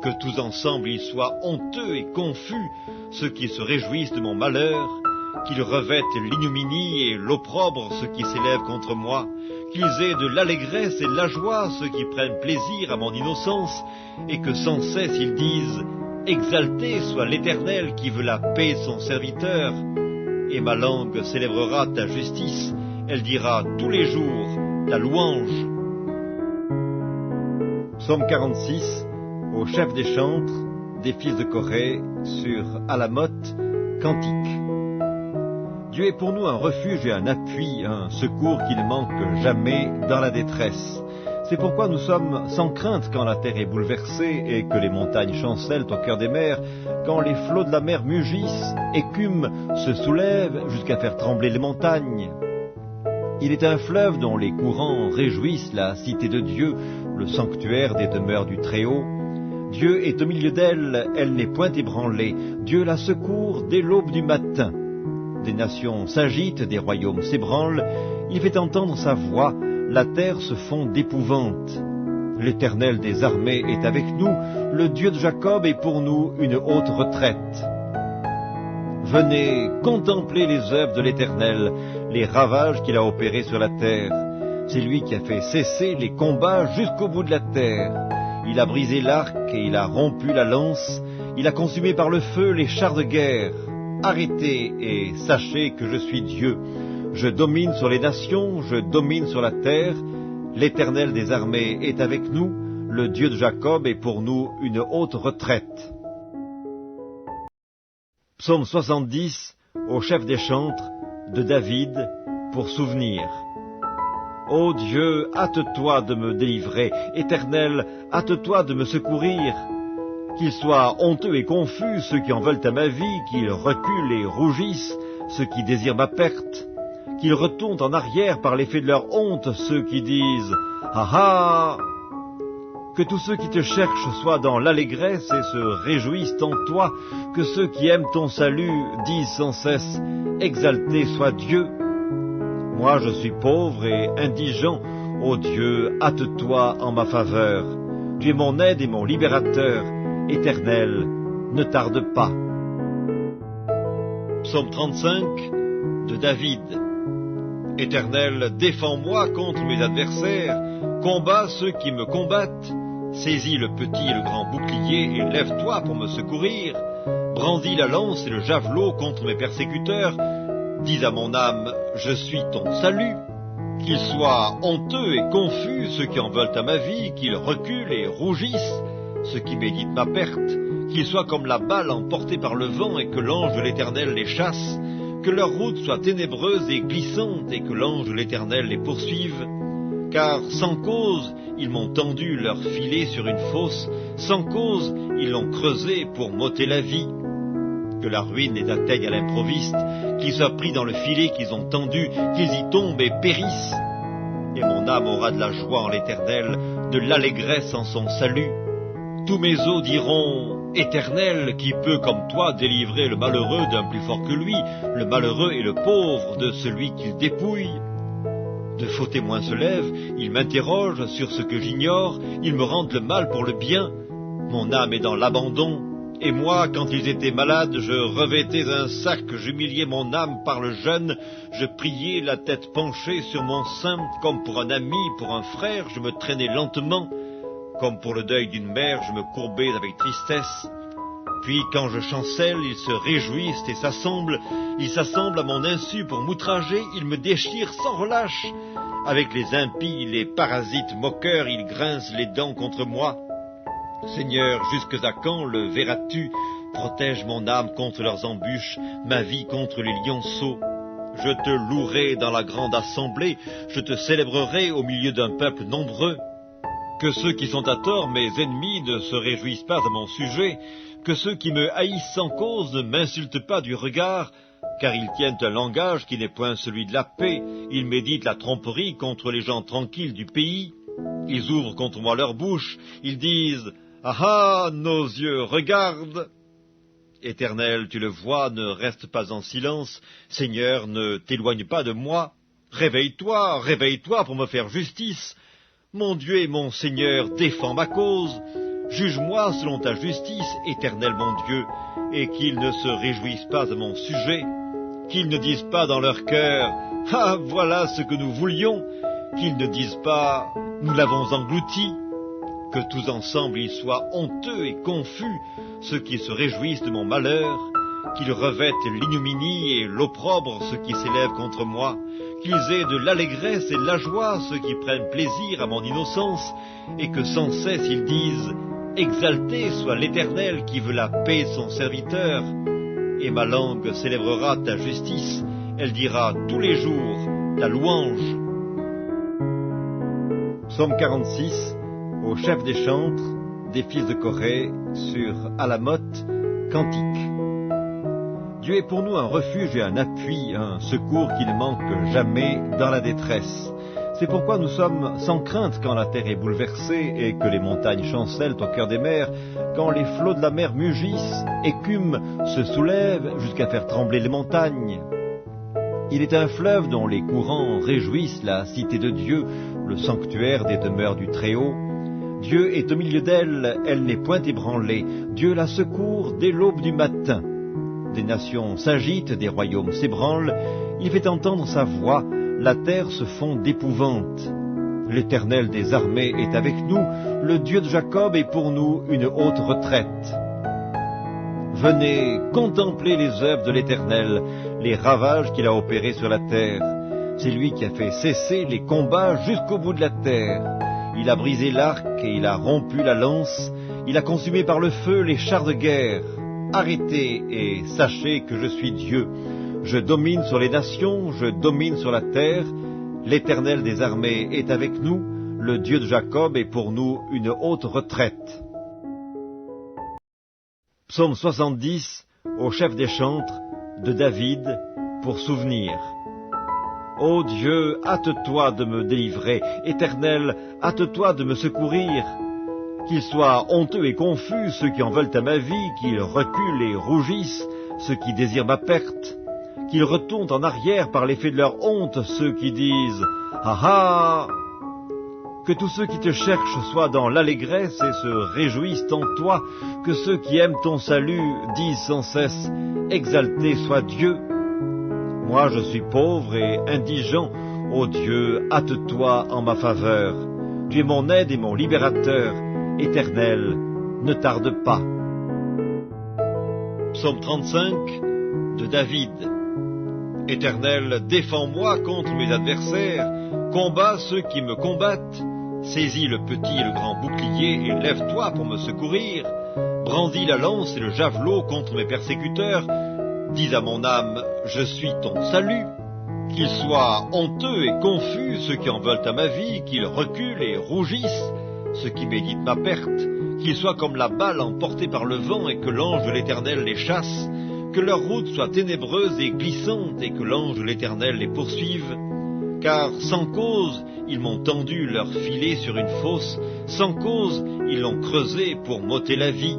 que tous ensemble ils soient honteux et confus, ceux qui se réjouissent de mon malheur, qu'ils revêtent l'ignominie et l'opprobre ceux qui s'élèvent contre moi, qu'ils aient de l'allégresse et de la joie ceux qui prennent plaisir à mon innocence, et que sans cesse ils disent « Exalté soit l'Éternel qui veut la paix de son serviteur », et ma langue célébrera ta justice, elle dira tous les jours ta louange. Psaume 46, au chef des chantres, des fils de Corée, sur Alamoth, cantique. Dieu est pour nous un refuge et un appui, un secours qui ne manque jamais dans la détresse. C'est pourquoi nous sommes sans crainte quand la terre est bouleversée et que les montagnes chancellent au cœur des mers, quand les flots de la mer mugissent, écument, se soulèvent jusqu'à faire trembler les montagnes. Il est un fleuve dont les courants réjouissent la cité de Dieu, le sanctuaire des demeures du Très-Haut. Dieu est au milieu d'elle, elle n'est point ébranlée. Dieu la secourt dès l'aube du matin. Des nations s'agitent, des royaumes s'ébranlent. Il fait entendre sa voix, la terre se fond d'épouvante. L'Éternel des armées est avec nous, le Dieu de Jacob est pour nous une haute retraite. Venez contempler les œuvres de l'Éternel, les ravages qu'il a opérés sur la terre. C'est lui qui a fait cesser les combats jusqu'au bout de la terre. Il a brisé l'arc et il a rompu la lance. Il a consumé par le feu les chars de guerre. Arrêtez et sachez que je suis Dieu. Je domine sur les nations, je domine sur la terre. L'Éternel des armées est avec nous. Le Dieu de Jacob est pour nous une haute retraite. Psaume 70, au chef des chantres, de David, pour souvenir. Ô Dieu, hâte-toi de me délivrer, Éternel, hâte-toi de me secourir. Qu'ils soient honteux et confus ceux qui en veulent à ma vie, qu'ils reculent et rougissent ceux qui désirent ma perte, qu'ils retournent en arrière par l'effet de leur honte ceux qui disent « Ah ah !» Que tous ceux qui te cherchent soient dans l'allégresse et se réjouissent en toi, que ceux qui aiment ton salut disent sans cesse « Exalté soit Dieu !» Moi je suis pauvre et indigent, ô Dieu, hâte-toi en ma faveur. Tu es mon aide et mon libérateur, Éternel, ne tarde pas. Psaume 35, de David. Éternel, défends-moi contre mes adversaires, combats ceux qui me combattent. Saisis le petit et le grand bouclier et lève-toi pour me secourir. Brandis la lance et le javelot contre mes persécuteurs. Dis à mon âme, je suis ton salut. Qu'ils soient honteux et confus ceux qui en veulent à ma vie, qu'ils reculent et rougissent ceux qui méditent ma perte, qu'ils soient comme la balle emportée par le vent et que l'ange de l'Éternel les chasse, que leur route soit ténébreuse et glissante et que l'ange de l'Éternel les poursuive. Car sans cause, ils m'ont tendu leur filet sur une fosse, sans cause, ils l'ont creusé pour m'ôter la vie. Que la ruine les atteigne à l'improviste, qu'ils soient pris dans le filet qu'ils ont tendu, qu'ils y tombent et périssent. Et mon âme aura de la joie en l'Éternel, de l'allégresse en son salut. Tous mes os diront, Éternel, qui peut comme toi délivrer le malheureux d'un plus fort que lui, le malheureux et le pauvre de celui qu'il dépouille. De faux témoins se lèvent, ils m'interrogent sur ce que j'ignore, ils me rendent le mal pour le bien. Mon âme est dans l'abandon, et moi, quand ils étaient malades, je revêtais un sac, j'humiliais mon âme par le jeûne, je priais la tête penchée sur mon sein, comme pour un ami, pour un frère, je me traînais lentement. Comme pour le deuil d'une mère, je me courbais avec tristesse. Puis, quand je chancelle, ils se réjouissent et s'assemblent. Ils s'assemblent à mon insu pour m'outrager. Ils me déchirent sans relâche. Avec les impies, les parasites moqueurs, ils grincent les dents contre moi. Seigneur, jusque à quand le verras-tu? Protège mon âme contre leurs embûches, ma vie contre les lionceaux. Je te louerai dans la grande assemblée. Je te célébrerai au milieu d'un peuple nombreux. Que ceux qui sont à tort, mes ennemis, ne se réjouissent pas à mon sujet, que ceux qui me haïssent sans cause ne m'insultent pas du regard, car ils tiennent un langage qui n'est point celui de la paix, ils méditent la tromperie contre les gens tranquilles du pays, ils ouvrent contre moi leur bouche, ils disent « Ah ah, nos yeux regardent !» Éternel, tu le vois, ne reste pas en silence, Seigneur, ne t'éloigne pas de moi, réveille-toi, réveille-toi pour me faire justice. Mon Dieu et mon Seigneur, défends ma cause. Juge-moi selon ta justice, Éternel mon Dieu, et qu'ils ne se réjouissent pas à mon sujet. qu'ils ne disent pas dans leur cœur « Ah, voilà ce que nous voulions », qu'ils ne disent pas « Nous l'avons englouti », que tous ensemble ils soient honteux et confus, ceux qui se réjouissent de mon malheur, qu'ils revêtent l'ignominie et l'opprobre ceux qui s'élèvent contre moi, qu'ils aient de l'allégresse et de la joie ceux qui prennent plaisir à mon innocence, et que sans cesse ils disent « Exalté soit l'Éternel qui veut la paix de son serviteur », et ma langue célébrera ta justice, elle dira tous les jours ta louange. Psaume 46, au chef des chantres, des fils de Corée, sur Alamoth, cantique. Dieu est pour nous un refuge et un appui, un secours qui ne manque jamais dans la détresse. C'est pourquoi nous sommes sans crainte quand la terre est bouleversée et que les montagnes chancellent au cœur des mers, quand les flots de la mer mugissent, écument, se soulèvent jusqu'à faire trembler les montagnes. Il est un fleuve dont les courants réjouissent la cité de Dieu, le sanctuaire des demeures du Très-Haut. Dieu est au milieu d'elle, elle n'est point ébranlée. Dieu la secourt dès l'aube du matin. Des nations s'agitent, des royaumes s'ébranlent, il fait entendre sa voix, la terre se fond d'épouvante. L'Éternel des armées est avec nous, le Dieu de Jacob est pour nous une haute retraite. Venez contempler les œuvres de l'Éternel, les ravages qu'il a opérés sur la terre. C'est lui qui a fait cesser les combats jusqu'au bout de la terre. Il a brisé l'arc et il a rompu la lance, il a consumé par le feu les chars de guerre. Arrêtez et sachez que je suis Dieu. Je domine sur les nations, je domine sur la terre. L'Éternel des armées est avec nous, le Dieu de Jacob est pour nous une haute retraite. Psaume 70, au chef des chantres, de David, pour souvenir. Ô Dieu, hâte-toi de me délivrer, Éternel, hâte-toi de me secourir. Qu'ils soient honteux et confus ceux qui en veulent à ma vie, qu'ils reculent et rougissent ceux qui désirent ma perte, qu'ils retournent en arrière par l'effet de leur honte ceux qui disent « Ah ah !» Que tous ceux qui te cherchent soient dans l'allégresse et se réjouissent en toi, que ceux qui aiment ton salut disent sans cesse « Exalté soit Dieu !» Moi je suis pauvre et indigent, ô Dieu, hâte-toi en ma faveur. Tu es mon aide et mon libérateur. Éternel, ne tarde pas. Psaume 35, de David. Éternel, défends-moi contre mes adversaires, combats ceux qui me combattent, saisis le petit et le grand bouclier et lève-toi pour me secourir, brandis la lance et le javelot contre mes persécuteurs, dis à mon âme, je suis ton salut. Qu'ils soient honteux et confus ceux qui en veulent à ma vie, qu'ils reculent et rougissent ceux qui méditent ma perte, qu'ils soient comme la balle emportée par le vent et que l'ange de l'Éternel les chasse, que leur route soit ténébreuse et glissante et que l'ange de l'Éternel les poursuive. Car sans cause, ils m'ont tendu leur filet sur une fosse, sans cause, ils l'ont creusé pour m'ôter la vie.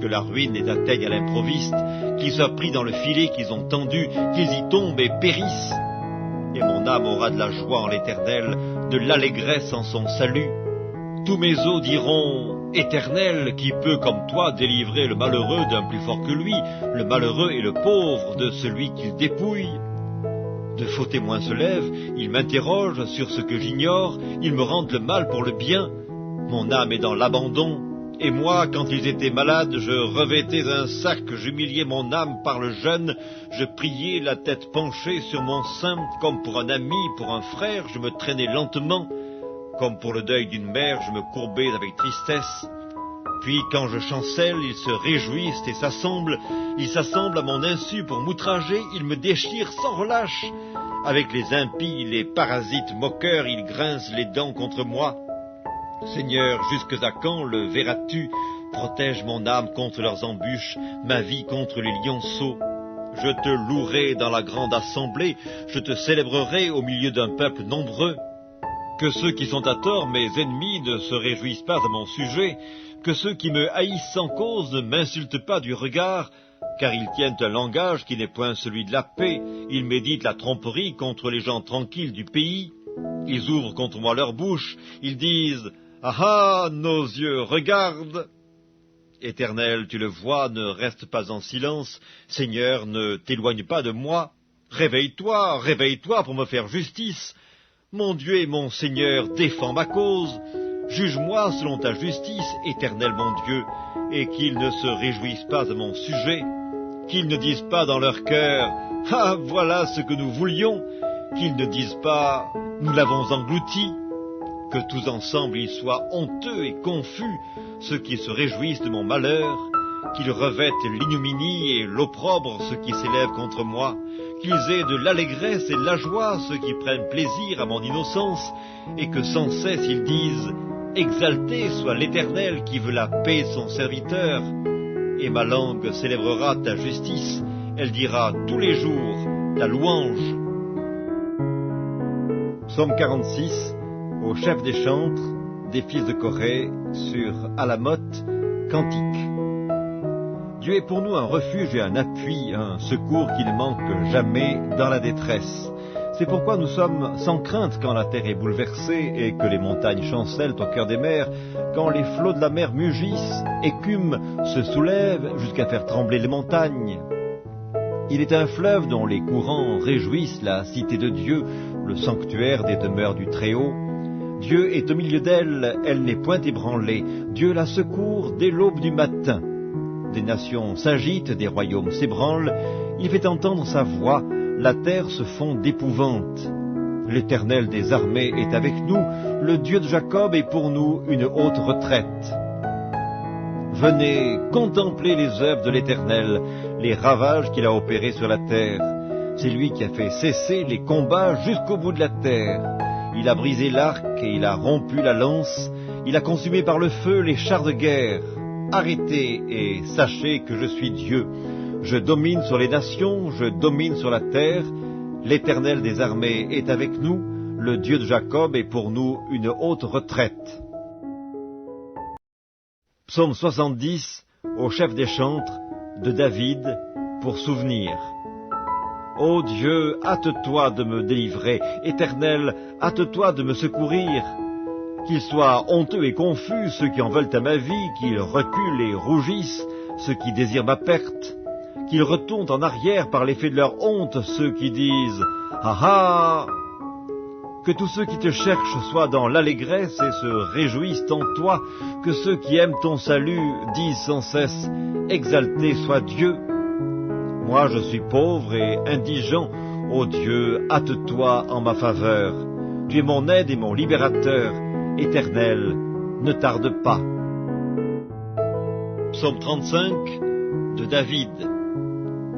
Que la ruine les atteigne à l'improviste, qu'ils soient pris dans le filet qu'ils ont tendu, qu'ils y tombent et périssent. Et mon âme aura de la joie en l'Éternel, de l'allégresse en son salut. Tous mes os diront, Éternel, qui peut comme toi délivrer le malheureux d'un plus fort que lui, le malheureux et le pauvre de celui qu'il dépouille. De faux témoins se lèvent, ils m'interrogent sur ce que j'ignore, ils me rendent le mal pour le bien. Mon âme est dans l'abandon, et moi, quand ils étaient malades, je revêtais un sac, j'humiliais mon âme par le jeûne, je priais la tête penchée sur mon sein, comme pour un ami, pour un frère, je me traînais lentement. Comme pour le deuil d'une mère, je me courbais avec tristesse. Puis, quand je chancelle, ils se réjouissent et s'assemblent. Ils s'assemblent à mon insu pour m'outrager. Ils me déchirent sans relâche. Avec les impies, les parasites moqueurs, ils grincent les dents contre moi. Seigneur, jusque à quand le verras-tu? Protège mon âme contre leurs embûches, ma vie contre les lionceaux. Je te louerai dans la grande assemblée. Je te célébrerai au milieu d'un peuple nombreux. Que ceux qui sont à tort, mes ennemis, ne se réjouissent pas à mon sujet, que ceux qui me haïssent sans cause ne m'insultent pas du regard, car ils tiennent un langage qui n'est point celui de la paix, ils méditent la tromperie contre les gens tranquilles du pays, ils ouvrent contre moi leur bouche, ils disent « Ah ah, nos yeux regardent !» Éternel, tu le vois, ne reste pas en silence. Seigneur, ne t'éloigne pas de moi. Réveille-toi, réveille-toi pour me faire justice. Mon Dieu et mon Seigneur, défends ma cause. Juge-moi selon ta justice, Éternel mon Dieu, et qu'ils ne se réjouissent pas à mon sujet, qu'ils ne disent pas dans leur cœur « Ah, voilà ce que nous voulions », qu'ils ne disent pas « Nous l'avons englouti », que tous ensemble ils soient honteux et confus, ceux qui se réjouissent de mon malheur, qu'ils revêtent l'ignominie et l'opprobre ceux qui s'élèvent contre moi, qu'ils aient de l'allégresse et de la joie ceux qui prennent plaisir à mon innocence, et que sans cesse ils disent « Exalté soit l'Éternel qui veut la paix de son serviteur », et ma langue célébrera ta justice, elle dira tous les jours ta louange. Psaume 46, au chef des chantres, des fils de Corée, sur Alamoth, cantique. Dieu est pour nous un refuge et un appui, un secours qui ne manque jamais dans la détresse. C'est pourquoi nous sommes sans crainte quand la terre est bouleversée et que les montagnes chancellent au cœur des mers, quand les flots de la mer mugissent, écument, se soulèvent jusqu'à faire trembler les montagnes. Il est un fleuve dont les courants réjouissent la cité de Dieu, le sanctuaire des demeures du Très-Haut. Dieu est au milieu d'elle, elle n'est point ébranlée. Dieu la secourt dès l'aube du matin. Des nations s'agitent, des royaumes s'ébranlent. Il fait entendre sa voix, la terre se fond d'épouvante. L'Éternel des armées est avec nous, le Dieu de Jacob est pour nous une haute retraite. Venez contempler les œuvres de l'Éternel, les ravages qu'il a opérés sur la terre. C'est lui qui a fait cesser les combats jusqu'au bout de la terre. Il a brisé l'arc et il a rompu la lance. Il a consumé par le feu les chars de guerre. Arrêtez et sachez que je suis Dieu. Je domine sur les nations, je domine sur la terre. L'Éternel des armées est avec nous. Le Dieu de Jacob est pour nous une haute retraite. Psaume 70, au chef des chantres, de David, pour souvenir. Ô Dieu, hâte-toi de me délivrer, Éternel, hâte-toi de me secourir. Qu'ils soient honteux et confus ceux qui en veulent à ma vie, qu'ils reculent et rougissent ceux qui désirent ma perte, qu'ils retournent en arrière par l'effet de leur honte ceux qui disent « Ah ah !» Que tous ceux qui te cherchent soient dans l'allégresse et se réjouissent en toi, que ceux qui aiment ton salut disent sans cesse « Exalté soit Dieu !» Moi je suis pauvre et indigent, ô Dieu, hâte-toi en ma faveur. Tu es mon aide et mon libérateur, Éternel, ne tarde pas. Psaume 35, de David.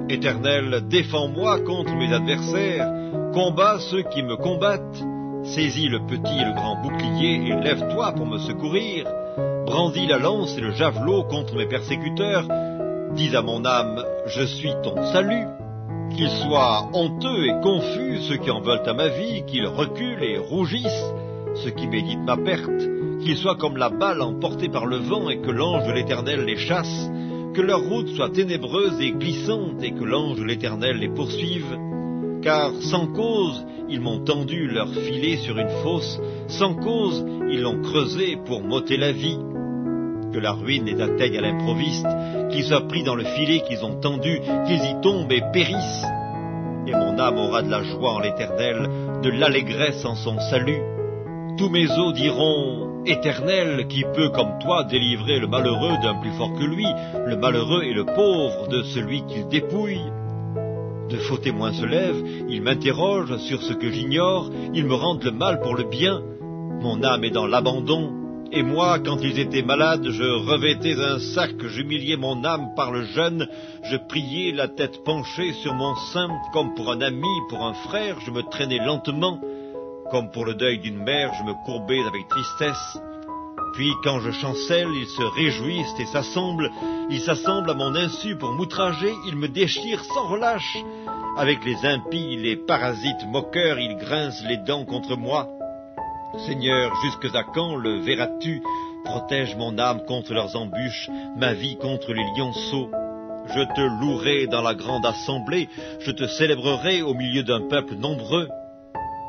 Éternel, défends-moi contre mes adversaires, combats ceux qui me combattent. Saisis le petit et le grand bouclier et lève-toi pour me secourir. Brandis la lance et le javelot contre mes persécuteurs. Dis à mon âme, je suis ton salut. Qu'ils soient honteux et confus ceux qui en veulent à ma vie, qu'ils reculent et rougissent ceux qui méditent ma perte, qu'ils soient comme la balle emportée par le vent et que l'ange de l'Éternel les chasse, que leur route soit ténébreuse et glissante et que l'ange de l'Éternel les poursuive. Car sans cause, ils m'ont tendu leur filet sur une fosse, sans cause, ils l'ont creusé pour m'ôter la vie. Que la ruine les atteigne à l'improviste, qu'ils soient pris dans le filet qu'ils ont tendu, qu'ils y tombent et périssent. Et mon âme aura de la joie en l'Éternel, de l'allégresse en son salut. Tous mes os diront, Éternel, qui peut comme toi délivrer le malheureux d'un plus fort que lui, le malheureux et le pauvre de celui qu'il dépouille. De faux témoins se lèvent, ils m'interrogent sur ce que j'ignore, ils me rendent le mal pour le bien. Mon âme est dans l'abandon, et moi, quand ils étaient malades, je revêtais un sac, j'humiliais mon âme par le jeûne, je priais la tête penchée sur mon sein, comme pour un ami, pour un frère, je me traînais lentement. Comme pour le deuil d'une mère, je me courbais avec tristesse. Puis, quand je chancelle, ils se réjouissent et s'assemblent. Ils s'assemblent à mon insu pour m'outrager. Ils me déchirent sans relâche. Avec les impies, les parasites moqueurs, ils grincent les dents contre moi. Seigneur, jusque à quand le verras-tu? Protège mon âme contre leurs embûches, ma vie contre les lionceaux. Je te louerai dans la grande assemblée. Je te célébrerai au milieu d'un peuple nombreux.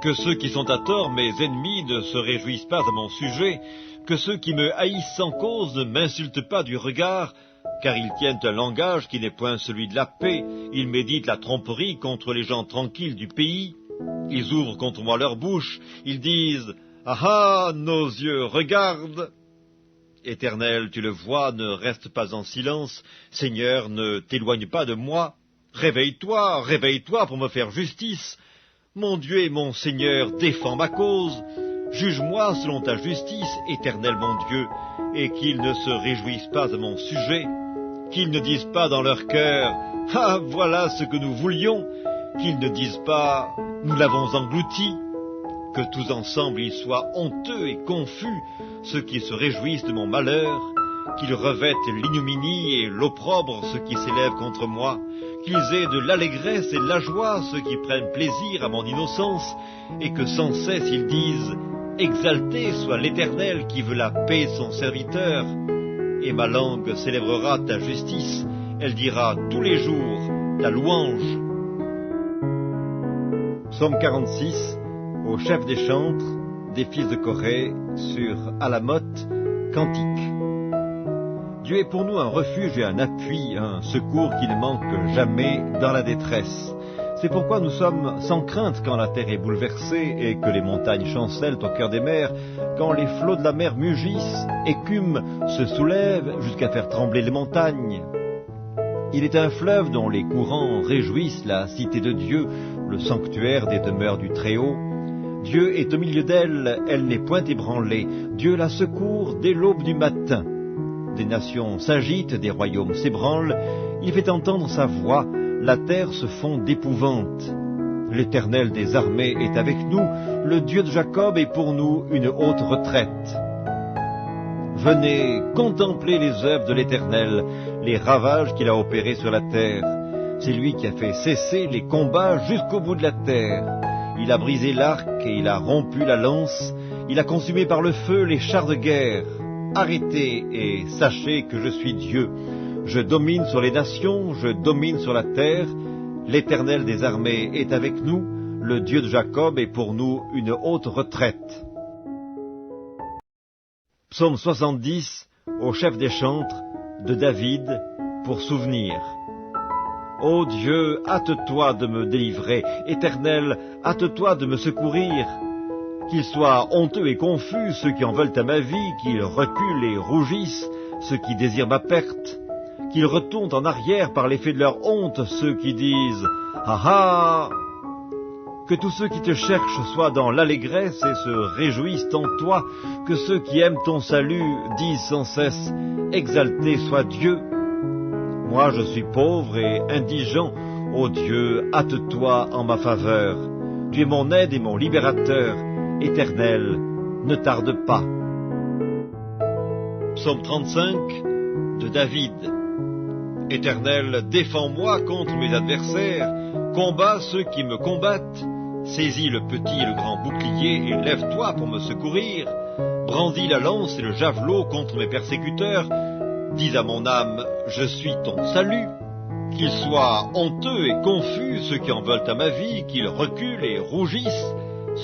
Que ceux qui sont à tort, mes ennemis, ne se réjouissent pas à mon sujet, Que ceux qui me haïssent sans cause ne m'insultent pas du regard, car ils tiennent un langage qui n'est point celui de la paix. Ils méditent la tromperie contre les gens tranquilles du pays. Ils ouvrent contre moi leur bouche, ils disent « Ah ah, nos yeux regardent !» Éternel, tu le vois, ne reste pas en silence. Seigneur, ne t'éloigne pas de moi. Réveille-toi, réveille-toi pour me faire justice. Mon Dieu et mon Seigneur, défends ma cause. Juge-moi selon ta justice, Éternel mon Dieu, et qu'ils ne se réjouissent pas à mon sujet, qu'ils ne disent pas dans leur cœur « Ah, voilà ce que nous voulions !» qu'ils ne disent pas « Nous l'avons englouti !» Que tous ensemble ils soient honteux et confus, ceux qui se réjouissent de mon malheur, qu'ils revêtent l'ignominie et l'opprobre ceux qui s'élèvent contre moi, qu'ils aient de l'allégresse et de la joie ceux qui prennent plaisir à mon innocence, et que sans cesse ils disent « Exalté soit l'Éternel qui veut la paix de son serviteur !» Et ma langue célébrera ta justice, elle dira tous les jours ta louange. Psaume 46, au chef des chantres, des fils de Corée, sur Alamoth, cantique. Dieu est pour nous un refuge et un appui, un secours qui ne manque jamais dans la détresse. C'est pourquoi nous sommes sans crainte quand la terre est bouleversée et que les montagnes chancellent au cœur des mers, quand les flots de la mer mugissent, écument, se soulèvent jusqu'à faire trembler les montagnes. Il est un fleuve dont les courants réjouissent la cité de Dieu, le sanctuaire des demeures du Très-Haut. Dieu est au milieu d'elle, elle n'est point ébranlée. Dieu la secourt dès l'aube du matin. Des nations s'agitent, des royaumes s'ébranlent. Il fait entendre sa voix, la terre se fond d'épouvante. L'Éternel des armées est avec nous, le Dieu de Jacob est pour nous une haute retraite. Venez contempler les œuvres de l'Éternel, les ravages qu'il a opérés sur la terre. C'est lui qui a fait cesser les combats jusqu'au bout de la terre. Il a brisé l'arc et il a rompu la lance. Il a consumé par le feu les chars de guerre. Arrêtez et sachez que je suis Dieu. Je domine sur les nations, je domine sur la terre. L'Éternel des armées est avec nous. Le Dieu de Jacob est pour nous une haute retraite. Psaume 70, au chef des chantres, de David, pour souvenir. Ô Dieu, hâte-toi de me délivrer, Éternel, hâte-toi de me secourir. Qu'ils soient honteux et confus ceux qui en veulent à ma vie, qu'ils reculent et rougissent ceux qui désirent ma perte, qu'ils retournent en arrière par l'effet de leur honte ceux qui disent « Ah ah !» Que tous ceux qui te cherchent soient dans l'allégresse et se réjouissent en toi, que ceux qui aiment ton salut disent sans cesse « Exalté soit Dieu !» Moi je suis pauvre et indigent, ô Dieu, hâte-toi en ma faveur. Tu es mon aide et mon libérateur, Éternel, ne tarde pas. Psaume 35, de David. Éternel, défends-moi contre mes adversaires, combats ceux qui me combattent. Saisis le petit et le grand bouclier et lève-toi pour me secourir. Brandis la lance et le javelot contre mes persécuteurs. Dis à mon âme, je suis ton salut. Qu'ils soient honteux et confus ceux qui en veulent à ma vie, qu'ils reculent et rougissent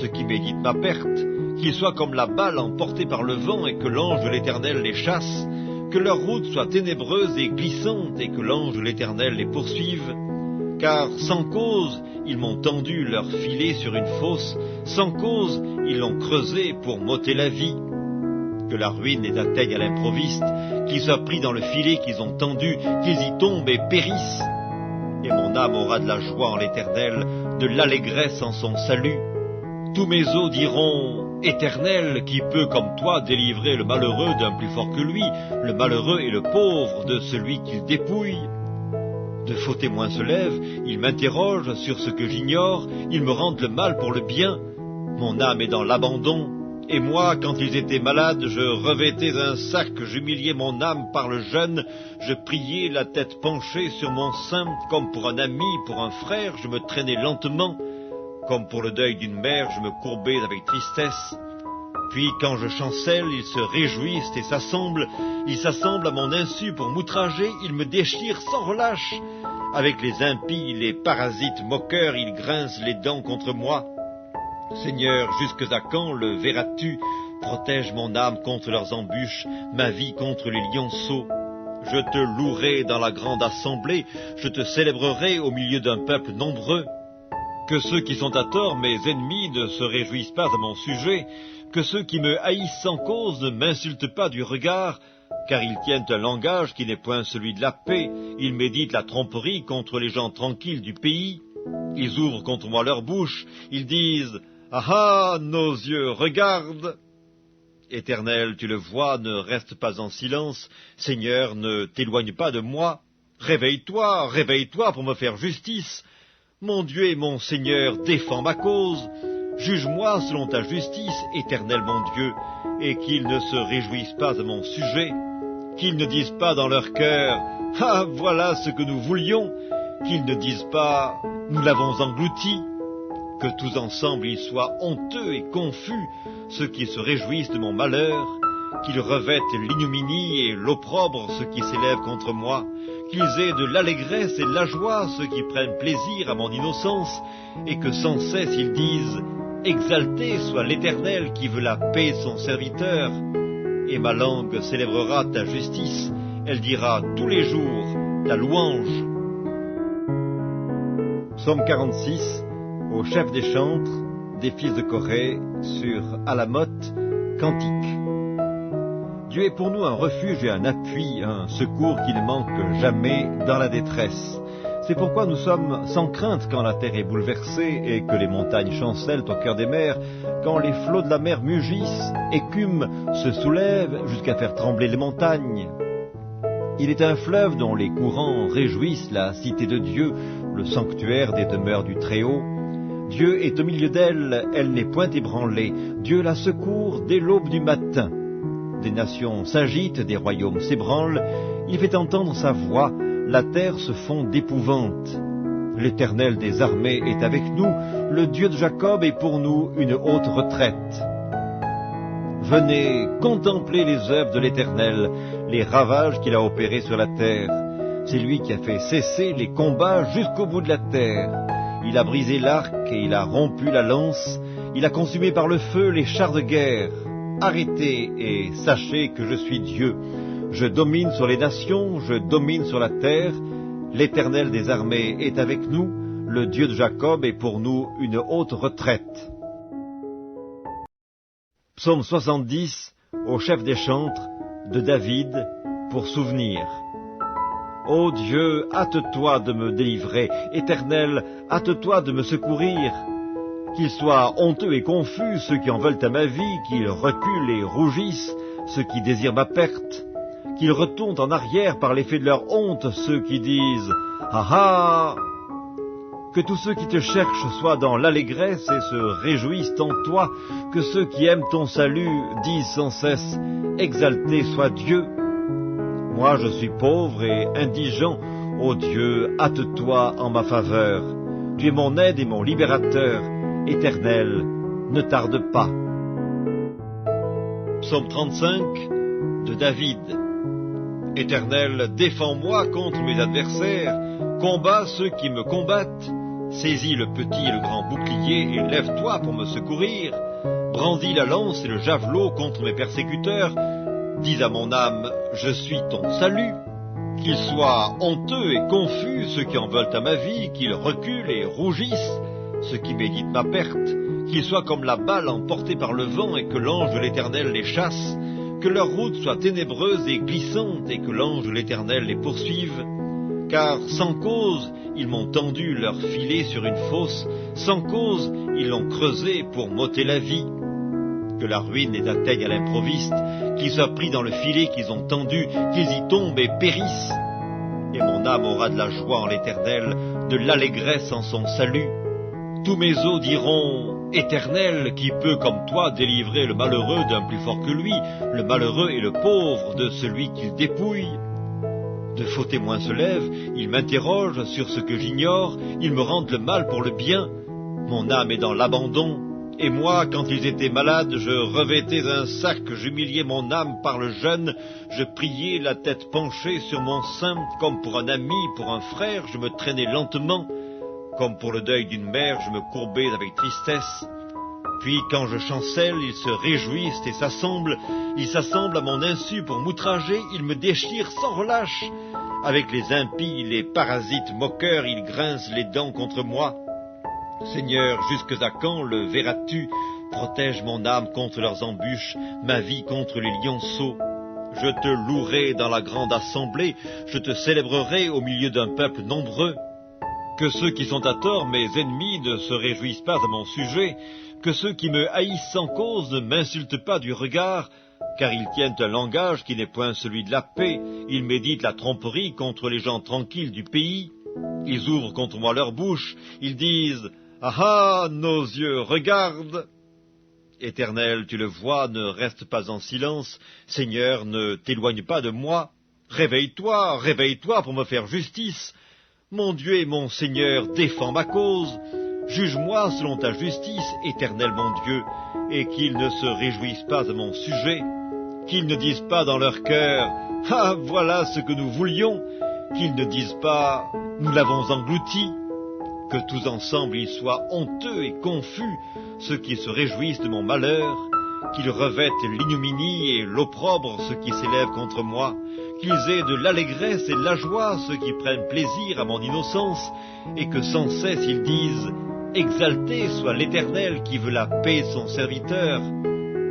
ceux qui méditent ma perte, qu'ils soient comme la balle emportée par le vent et que l'ange de l'Éternel les chasse, que leur route soit ténébreuse et glissante et que l'ange de l'Éternel les poursuive. Car sans cause, ils m'ont tendu leur filet sur une fosse, sans cause, ils l'ont creusé pour m'ôter la vie. Que la ruine les atteigne à l'improviste, qu'ils soient pris dans le filet qu'ils ont tendu, qu'ils y tombent et périssent. Et mon âme aura de la joie en l'Éternel, de l'allégresse en son salut. Tous mes os diront, Éternel, qui peut comme toi délivrer le malheureux d'un plus fort que lui, le malheureux et le pauvre de celui qu'il dépouille. De faux témoins se lèvent, ils m'interrogent sur ce que j'ignore, ils me rendent le mal pour le bien. Mon âme est dans l'abandon, et moi, quand ils étaient malades, je revêtais un sac, j'humiliais mon âme par le jeûne, je priais la tête penchée sur mon sein, comme pour un ami, pour un frère, je me traînais lentement. Comme pour le deuil d'une mère, je me courbais avec tristesse. Puis, quand je chancelle, ils se réjouissent et s'assemblent. Ils s'assemblent à mon insu pour m'outrager. Ils me déchirent sans relâche. Avec les impies, les parasites moqueurs, ils grincent les dents contre moi. Seigneur, jusque à quand le verras-tu? Protège mon âme contre leurs embûches, ma vie contre les lionceaux. Je te louerai dans la grande assemblée, je te célébrerai au milieu d'un peuple nombreux. Que ceux qui sont à tort, mes ennemis, ne se réjouissent pas à mon sujet, que ceux qui me haïssent sans cause ne m'insultent pas du regard, car ils tiennent un langage qui n'est point celui de la paix, ils méditent la tromperie contre les gens tranquilles du pays. Ils ouvrent contre moi leur bouche, ils disent « Ah ah, nos yeux regardent !» Éternel, tu le vois, ne reste pas en silence. Seigneur, ne t'éloigne pas de moi. Réveille-toi, réveille-toi pour me faire justice. Mon Dieu et mon Seigneur, défends ma cause. Juge-moi selon ta justice, Éternel mon Dieu, et qu'ils ne se réjouissent pas à mon sujet. Qu'ils ne disent pas dans leur cœur « Ah, voilà ce que nous voulions !» Qu'ils ne disent pas « Nous l'avons englouti !» Que tous ensemble ils soient honteux et confus, ceux qui se réjouissent de mon malheur, qu'ils revêtent l'ignominie et l'opprobre ceux qui s'élèvent contre moi, qu'ils aient de l'allégresse et de la joie ceux qui prennent plaisir à mon innocence, et que sans cesse ils disent « Exalté soit l'Éternel qui veut la paix de son serviteur !» Et ma langue célébrera ta justice, elle dira tous les jours ta louange. Psaume 46, au chef des chantres, des fils de Corée, sur Alamoth, cantique. Dieu est pour nous un refuge et un appui, un secours qui ne manque jamais dans la détresse. C'est pourquoi nous sommes sans crainte quand la terre est bouleversée et que les montagnes chancellent au cœur des mers, quand les flots de la mer mugissent, écument, se soulèvent jusqu'à faire trembler les montagnes. Il est un fleuve dont les courants réjouissent la cité de Dieu, le sanctuaire des demeures du Très-Haut. Dieu est au milieu d'elle, elle n'est point ébranlée. Dieu la secourt dès l'aube du matin. Des nations s'agitent, des royaumes s'ébranlent. Il fait entendre sa voix, la terre se fond d'épouvante. L'Éternel des armées est avec nous, le Dieu de Jacob est pour nous une haute retraite. Venez contempler les œuvres de l'Éternel, les ravages qu'il a opérés sur la terre. C'est lui qui a fait cesser les combats jusqu'au bout de la terre. Il a brisé l'arc et il a rompu la lance. Il a consumé par le feu les chars de guerre. Arrêtez et sachez que je suis Dieu. Je domine sur les nations, je domine sur la terre. L'Éternel des armées est avec nous. Le Dieu de Jacob est pour nous une haute retraite. Psaume 70, au chef des chantres, de David, pour souvenir. Ô Dieu, hâte-toi de me délivrer, Éternel, hâte-toi de me secourir. Qu'ils soient honteux et confus ceux qui en veulent à ma vie, qu'ils reculent et rougissent ceux qui désirent ma perte, qu'ils retournent en arrière par l'effet de leur honte ceux qui disent « Ah ah !» Que tous ceux qui te cherchent soient dans l'allégresse et se réjouissent en toi, que ceux qui aiment ton salut disent sans cesse « Exalté soit Dieu !» Moi je suis pauvre et indigent, ô Dieu, hâte-toi en ma faveur. Tu es mon aide et mon libérateur, Éternel, ne tarde pas. Psaume 35, de David. Éternel, défends-moi contre mes adversaires, combats ceux qui me combattent. Saisis le petit et le grand bouclier et lève-toi pour me secourir. Brandis la lance et le javelot contre mes persécuteurs. Dis à mon âme, je suis ton salut. Qu'ils soient honteux et confus ceux qui en veulent à ma vie, qu'ils reculent et rougissent ceux qui méditent ma perte, qu'ils soient comme la balle emportée par le vent et que l'ange de l'Éternel les chasse, que leur route soit ténébreuse et glissante et que l'ange de l'Éternel les poursuive. Car sans cause, ils m'ont tendu leur filet sur une fosse, sans cause, ils l'ont creusé pour m'ôter la vie. Que la ruine les atteigne à l'improviste, qu'ils soient pris dans le filet qu'ils ont tendu, qu'ils y tombent et périssent. Et mon âme aura de la joie en l'Éternel, de l'allégresse en son salut. Tous mes os diront, Éternel, qui peut comme toi délivrer le malheureux d'un plus fort que lui, le malheureux et le pauvre de celui qu'il dépouille. De faux témoins se lèvent, ils m'interrogent sur ce que j'ignore, ils me rendent le mal pour le bien. Mon âme est dans l'abandon, et moi, quand ils étaient malades, je revêtais un sac, j'humiliais mon âme par le jeûne, je priais la tête penchée sur mon sein, comme pour un ami, pour un frère, je me traînais lentement. Comme pour le deuil d'une mère, je me courbais avec tristesse. Puis quand je chancelle, ils se réjouissent et s'assemblent. Ils s'assemblent à mon insu pour m'outrager, ils me déchirent sans relâche. Avec les impies, les parasites moqueurs, ils grincent les dents contre moi. Seigneur, jusque à quand le verras-tu? Protège mon âme contre leurs embûches, ma vie contre les lionceaux. Je te louerai dans la grande assemblée, je te célébrerai au milieu d'un peuple nombreux. Que ceux qui sont à tort, mes ennemis, ne se réjouissent pas à mon sujet, que ceux qui me haïssent sans cause ne m'insultent pas du regard, car ils tiennent un langage qui n'est point celui de la paix, ils méditent la tromperie contre les gens tranquilles du pays. Ils ouvrent contre moi leur bouche, ils disent « Ah ah, nos yeux regardent !» Éternel, tu le vois, ne reste pas en silence. Seigneur, ne t'éloigne pas de moi. Réveille-toi, réveille-toi pour me faire justice. Mon Dieu et mon Seigneur, défends ma cause. Juge-moi selon ta justice, Éternel mon Dieu, et qu'ils ne se réjouissent pas à mon sujet. Qu'ils ne disent pas dans leur cœur « Ah, voilà ce que nous voulions !» Qu'ils ne disent pas « Nous l'avons englouti !» Que tous ensemble ils soient honteux et confus, ceux qui se réjouissent de mon malheur, qu'ils revêtent l'ignominie et l'opprobre ceux qui s'élèvent contre moi, qu'ils aient de l'allégresse et de la joie ceux qui prennent plaisir à mon innocence, et que sans cesse ils disent « Exalté soit l'Éternel qui veut la paix de son serviteur !»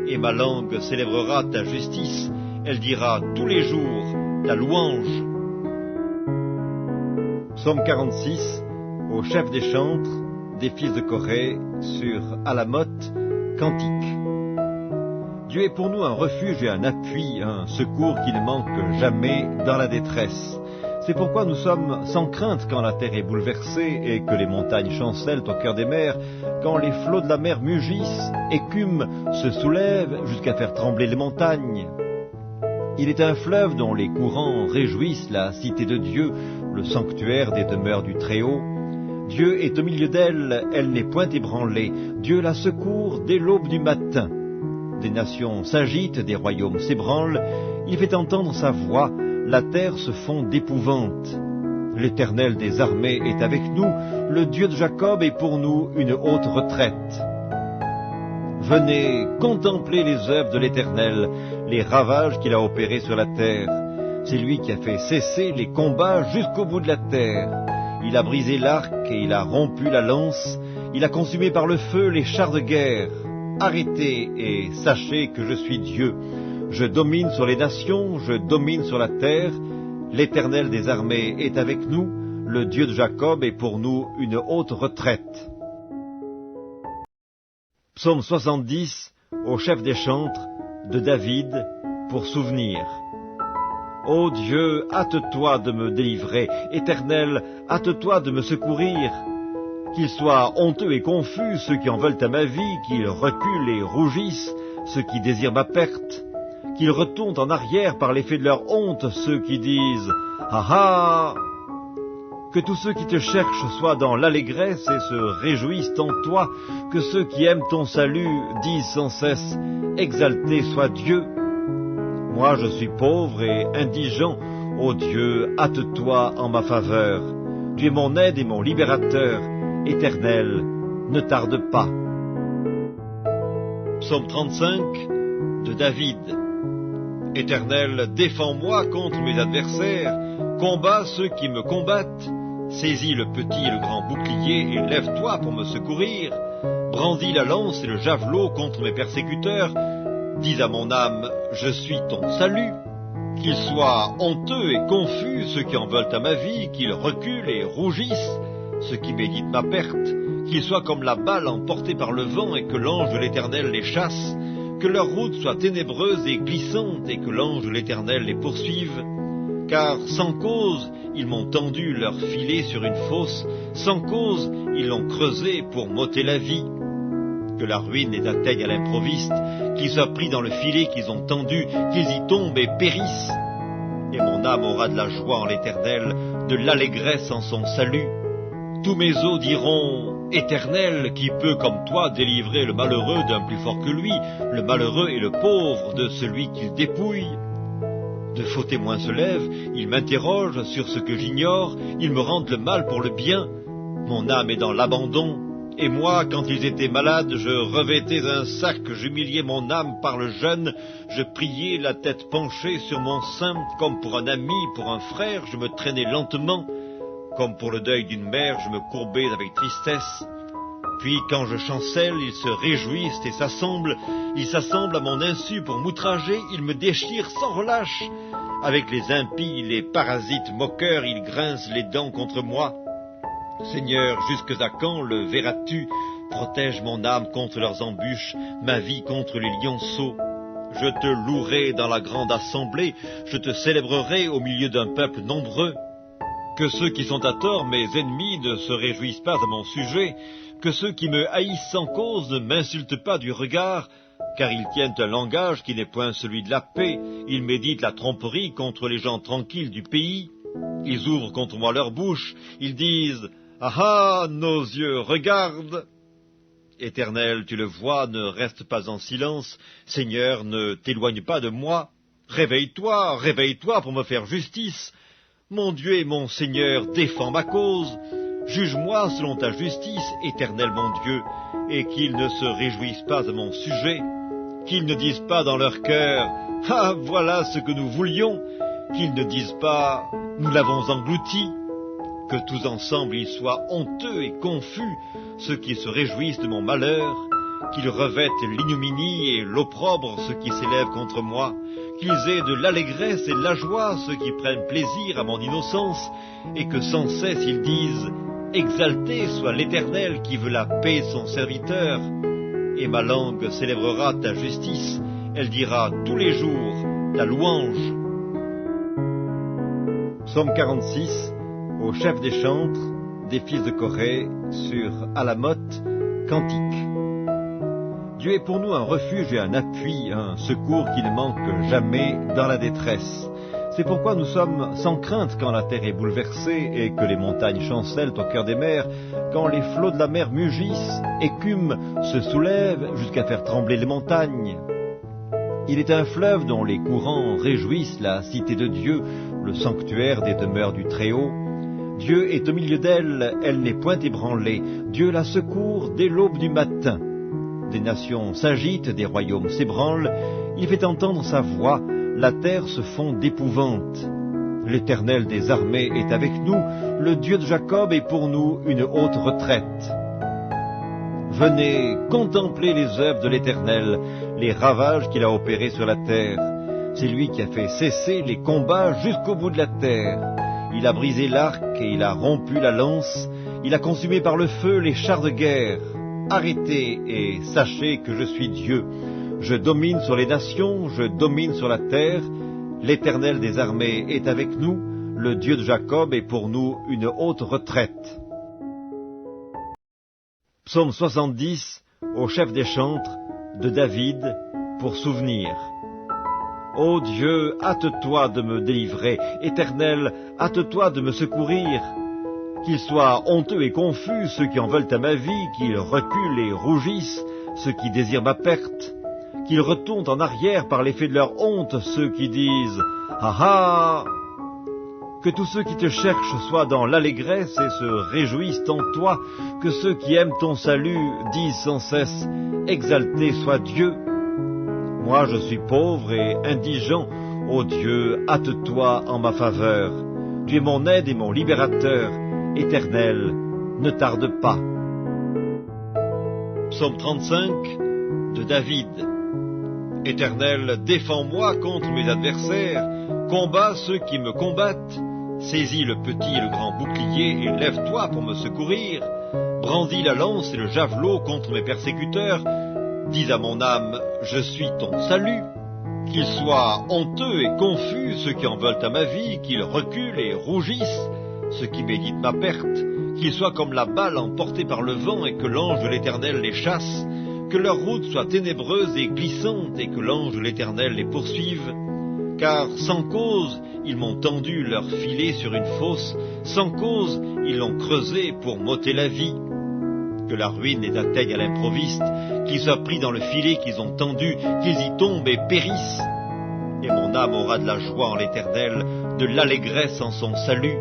Et ma langue célébrera ta justice, elle dira tous les jours ta louange. Psaume 46, au chef des chantres, des fils de Corée, sur Alamoth, cantique. Dieu est pour nous un refuge et un appui, un secours qui ne manque jamais dans la détresse. C'est pourquoi nous sommes sans crainte quand la terre est bouleversée et que les montagnes chancellent au cœur des mers, quand les flots de la mer mugissent, écument, se soulèvent jusqu'à faire trembler les montagnes. Il est un fleuve dont les courants réjouissent la cité de Dieu, le sanctuaire des demeures du Très-Haut. Dieu est au milieu d'elle, elle n'est point ébranlée. Dieu la secourt dès l'aube du matin. Des nations s'agitent, des royaumes s'ébranlent. Il fait entendre sa voix, la terre se fond d'épouvante. L'Éternel des armées est avec nous, le Dieu de Jacob est pour nous une haute retraite. Venez contempler les œuvres de l'Éternel, les ravages qu'il a opérés sur la terre. C'est lui qui a fait cesser les combats jusqu'au bout de la terre. Il a brisé l'arc et il a rompu la lance. Il a consumé par le feu les chars de guerre. Arrêtez et sachez que je suis Dieu. Je domine sur les nations, je domine sur la terre. L'Éternel des armées est avec nous. Le Dieu de Jacob est pour nous une haute retraite. Psaume 70, au chef des chantres, de David, pour souvenir. Ô Dieu, hâte-toi de me délivrer, Éternel, hâte-toi de me secourir. Qu'ils soient honteux et confus ceux qui en veulent à ma vie, qu'ils reculent et rougissent ceux qui désirent ma perte, qu'ils retournent en arrière par l'effet de leur honte ceux qui disent « Ah ah !» Que tous ceux qui te cherchent soient dans l'allégresse et se réjouissent en toi, que ceux qui aiment ton salut disent sans cesse « Exalté soit Dieu !» Moi je suis pauvre et indigent, ô Dieu, hâte-toi en ma faveur. Tu es mon aide et mon libérateur, Éternel, ne tarde pas. Psaume 35, de David. Éternel, défends-moi contre mes adversaires, combats ceux qui me combattent. Saisis le petit et le grand bouclier et lève-toi pour me secourir. Brandis la lance et le javelot contre mes persécuteurs. Dis à mon âme, je suis ton salut. Qu'ils soient honteux et confus ceux qui en veulent à ma vie, qu'ils reculent et rougissent ceux qui méditent ma perte, qu'ils soient comme la balle emportée par le vent et que l'ange de l'Éternel les chasse, que leur route soit ténébreuse et glissante et que l'ange de l'Éternel les poursuive. Car sans cause, ils m'ont tendu leur filet sur une fosse, sans cause, ils l'ont creusé pour m'ôter la vie. Que la ruine les atteigne à l'improviste, qu'ils soient pris dans le filet qu'ils ont tendu, qu'ils y tombent et périssent. Et mon âme aura de la joie en l'Éternel, de l'allégresse en son salut. Tous mes os diront, Éternel, qui peut comme toi délivrer le malheureux d'un plus fort que lui, le malheureux et le pauvre de celui qu'il dépouille. De faux témoins se lèvent, ils m'interrogent sur ce que j'ignore, ils me rendent le mal pour le bien. Mon âme est dans l'abandon, Et moi, quand ils étaient malades, je revêtais un sac, j'humiliais mon âme par le jeûne, je priais la tête penchée sur mon sein, comme pour un ami, pour un frère, je me traînais lentement, comme pour le deuil d'une mère, je me courbais avec tristesse. Puis quand je chancelle, ils se réjouissent et s'assemblent, ils s'assemblent à mon insu pour m'outrager, ils me déchirent sans relâche. Avec les impies, les parasites moqueurs, ils grincent les dents contre moi. Seigneur, jusque à quand le verras-tu? Protège mon âme contre leurs embûches, ma vie contre les lionceaux. Je te louerai dans la grande assemblée, je te célébrerai au milieu d'un peuple nombreux. Que ceux qui sont à tort, mes ennemis, ne se réjouissent pas à mon sujet, que ceux qui me haïssent sans cause ne m'insultent pas du regard, car ils tiennent un langage qui n'est point celui de la paix, ils méditent la tromperie contre les gens tranquilles du pays, ils ouvrent contre moi leur bouche, ils disent « Ah ah, nos yeux regardent !» Éternel, tu le vois, ne reste pas en silence, Seigneur, ne t'éloigne pas de moi, réveille-toi, réveille-toi pour me faire justice. Mon Dieu et mon Seigneur, défends ma cause. Juge-moi selon ta justice, Éternel mon Dieu, et qu'ils ne se réjouissent pas à mon sujet, qu'ils ne disent pas dans leur cœur « Ah, voilà ce que nous voulions », qu'ils ne disent pas « Nous l'avons englouti », que tous ensemble ils soient honteux et confus, ceux qui se réjouissent de mon malheur, qu'ils revêtent l'ignominie et l'opprobre ceux qui s'élèvent contre moi, qu'ils aient de l'allégresse et de la joie ceux qui prennent plaisir à mon innocence, et que sans cesse ils disent « Exalté soit l'Éternel qui veut la paix de son serviteur », et ma langue célébrera ta justice, elle dira tous les jours ta louange. Psaume 46, au chef des chantres, des fils de Corée, sur Alamoth, cantique. Dieu est pour nous un refuge et un appui, un secours qui ne manque jamais dans la détresse. C'est pourquoi nous sommes sans crainte quand la terre est bouleversée et que les montagnes chancellent au cœur des mers, quand les flots de la mer mugissent, écument, se soulèvent jusqu'à faire trembler les montagnes. Il est un fleuve dont les courants réjouissent la cité de Dieu, le sanctuaire des demeures du Très-Haut. Dieu est au milieu d'elle, elle n'est point ébranlée. Dieu la secourt dès l'aube du matin. Des nations s'agitent, des royaumes s'ébranlent, il fait entendre sa voix, la terre se fond d'épouvante. L'Éternel des armées est avec nous, le Dieu de Jacob est pour nous une haute retraite. Venez contempler les œuvres de l'Éternel, les ravages qu'il a opérés sur la terre. C'est lui qui a fait cesser les combats jusqu'au bout de la terre. Il a brisé l'arc et il a rompu la lance, il a consumé par le feu les chars de guerre. Arrêtez et sachez que je suis Dieu. Je domine sur les nations, je domine sur la terre. L'Éternel des armées est avec nous, le Dieu de Jacob est pour nous une haute retraite. Psaume 70, au chef des chantres, de David, pour souvenir. Ô Dieu, hâte-toi de me délivrer, Éternel, hâte-toi de me secourir. Qu'ils soient honteux et confus ceux qui en veulent à ma vie, qu'ils reculent et rougissent ceux qui désirent ma perte, qu'ils retournent en arrière par l'effet de leur honte ceux qui disent « Ah ah !» Que tous ceux qui te cherchent soient dans l'allégresse et se réjouissent en toi, que ceux qui aiment ton salut disent sans cesse « Exalté soit Dieu !» Moi je suis pauvre et indigent, ô Dieu, hâte-toi en ma faveur. Tu es mon aide et mon libérateur. Éternel, ne tarde pas. Psaume 35, de David. Éternel, défends-moi contre mes adversaires, combats ceux qui me combattent, saisis le petit et le grand bouclier et lève-toi pour me secourir, brandis la lance et le javelot contre mes persécuteurs, dis à mon âme, je suis ton salut. Qu'ils soient honteux et confus ceux qui en veulent à ma vie, qu'ils reculent et rougissent ceux qui méditent ma perte, qu'ils soient comme la balle emportée par le vent et que l'ange de l'Éternel les chasse, que leur route soit ténébreuse et glissante et que l'ange de l'Éternel les poursuive. Car sans cause, ils m'ont tendu leur filet sur une fosse, sans cause, ils l'ont creusé pour m'ôter la vie. Que la ruine les atteigne à l'improviste, qu'ils soient pris dans le filet qu'ils ont tendu, qu'ils y tombent et périssent. Et mon âme aura de la joie en l'Éternel, de l'allégresse en son salut.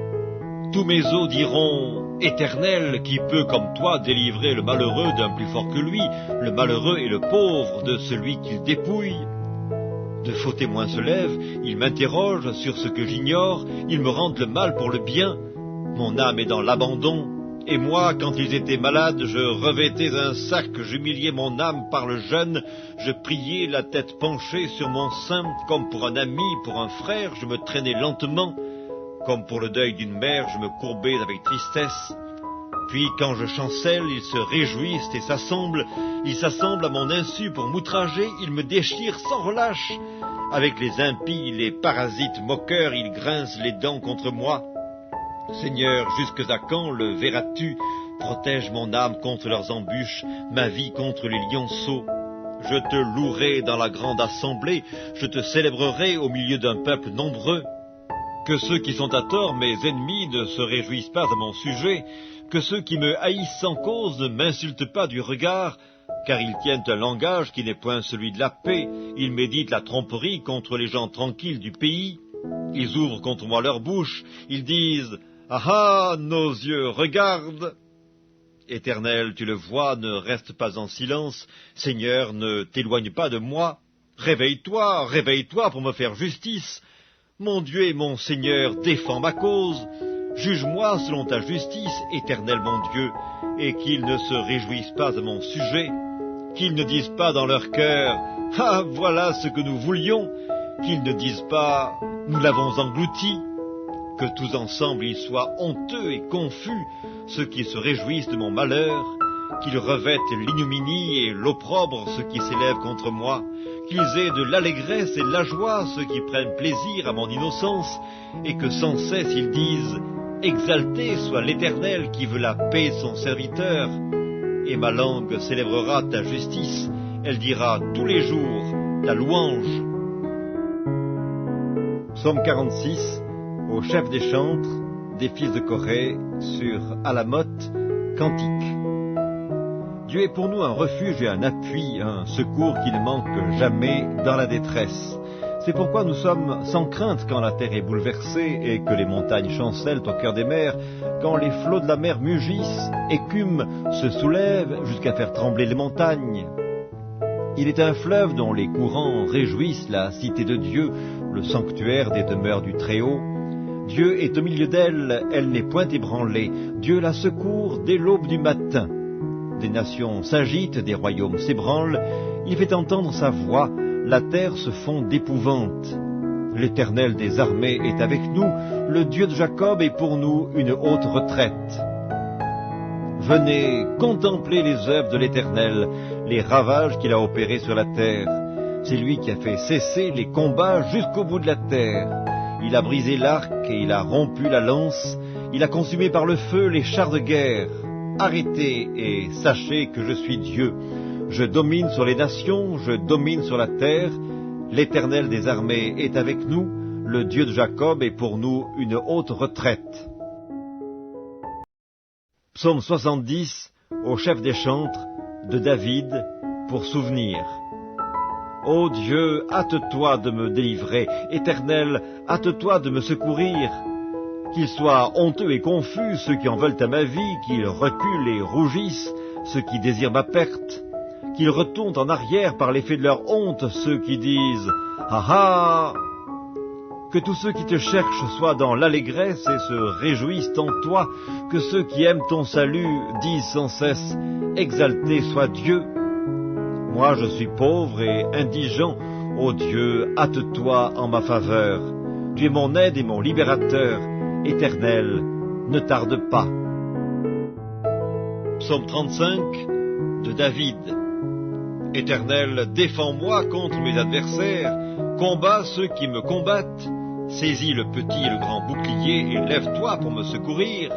Tous mes os diront Éternel, qui peut comme toi délivrer le malheureux d'un plus fort que lui, le malheureux et le pauvre de celui qu'il dépouille? De faux témoins se lèvent, ils m'interrogent sur ce que j'ignore, ils me rendent le mal pour le bien. Mon âme est dans l'abandon, et moi, quand ils étaient malades, je revêtais un sac, j'humiliais mon âme par le jeûne, je priais la tête penchée sur mon sein, comme pour un ami, pour un frère, je me traînais lentement, comme pour le deuil d'une mère, je me courbais avec tristesse. Puis, quand je chancelle, ils se réjouissent et s'assemblent. Ils s'assemblent à mon insu pour m'outrager. Ils me déchirent sans relâche. Avec les impies, les parasites moqueurs, ils grincent les dents contre moi. Seigneur, jusque à quand le verras-tu? Protège mon âme contre leurs embûches, ma vie contre les lionceaux. Je te louerai dans la grande assemblée. Je te célébrerai au milieu d'un peuple nombreux. Que ceux qui sont à tort, mes ennemis, ne se réjouissent pas à mon sujet, que ceux qui me haïssent sans cause ne m'insultent pas du regard, car ils tiennent un langage qui n'est point celui de la paix, ils méditent la tromperie contre les gens tranquilles du pays, ils ouvrent contre moi leur bouche, ils disent « Ah ah, nos yeux regardent !» Éternel, tu le vois, ne reste pas en silence, Seigneur, ne t'éloigne pas de moi, réveille-toi, réveille-toi pour me faire justice. Mon Dieu et mon Seigneur, défends ma cause. Juge-moi selon ta justice, Éternel mon Dieu, et qu'ils ne se réjouissent pas à mon sujet, qu'ils ne disent pas dans leur cœur « Ah, voilà ce que nous voulions », qu'ils ne disent pas « Nous l'avons englouti », que tous ensemble ils soient honteux et confus, ceux qui se réjouissent de mon malheur, qu'ils revêtent l'ignominie et l'opprobre ceux qui s'élèvent contre moi, qu'ils aient de l'allégresse et de la joie ceux qui prennent plaisir à mon innocence, et que sans cesse ils disent « Exalté soit l'Éternel qui veut la paix de son serviteur », et ma langue célébrera ta justice, elle dira tous les jours ta louange. Psaume 46, au chef des chantres, des fils de Corée, sur Alamoth, cantique. Dieu est pour nous un refuge et un appui, un secours qui ne manque jamais dans la détresse. C'est pourquoi nous sommes sans crainte quand la terre est bouleversée et que les montagnes chancellent au cœur des mers, quand les flots de la mer mugissent, écument, se soulèvent jusqu'à faire trembler les montagnes. Il est un fleuve dont les courants réjouissent la cité de Dieu, le sanctuaire des demeures du Très-Haut. Dieu est au milieu d'elle, elle n'est point ébranlée. Dieu la secourt dès l'aube du matin. Des nations s'agitent, des royaumes s'ébranlent, il fait entendre sa voix, la terre se fond d'épouvante. L'Éternel des armées est avec nous, le Dieu de Jacob est pour nous une haute retraite. Venez contempler les œuvres de l'Éternel, les ravages qu'il a opérés sur la terre. C'est lui qui a fait cesser les combats jusqu'au bout de la terre. Il a brisé l'arc et il a rompu la lance, il a consumé par le feu les chars de guerre. Arrêtez et sachez que je suis Dieu. Je domine sur les nations, je domine sur la terre. L'Éternel des armées est avec nous, le Dieu de Jacob est pour nous une haute retraite. Psaume 70, au chef des chantres, de David, pour souvenir. Ô Dieu, hâte-toi de me délivrer, Éternel, hâte-toi de me secourir. Qu'ils soient honteux et confus, ceux qui en veulent à ma vie, qu'ils reculent et rougissent, ceux qui désirent ma perte, qu'ils retournent en arrière par l'effet de leur honte, ceux qui disent « Ah ah !» Que tous ceux qui te cherchent soient dans l'allégresse et se réjouissent en toi, que ceux qui aiment ton salut disent sans cesse « Exalté soit Dieu !» Moi je suis pauvre et indigent, ô Dieu, hâte-toi en ma faveur. Tu es mon aide et mon libérateur. Éternel, ne tarde pas. Psaume 35, de David. Éternel, défends-moi contre mes adversaires, combats ceux qui me combattent, saisis le petit et le grand bouclier et lève-toi pour me secourir,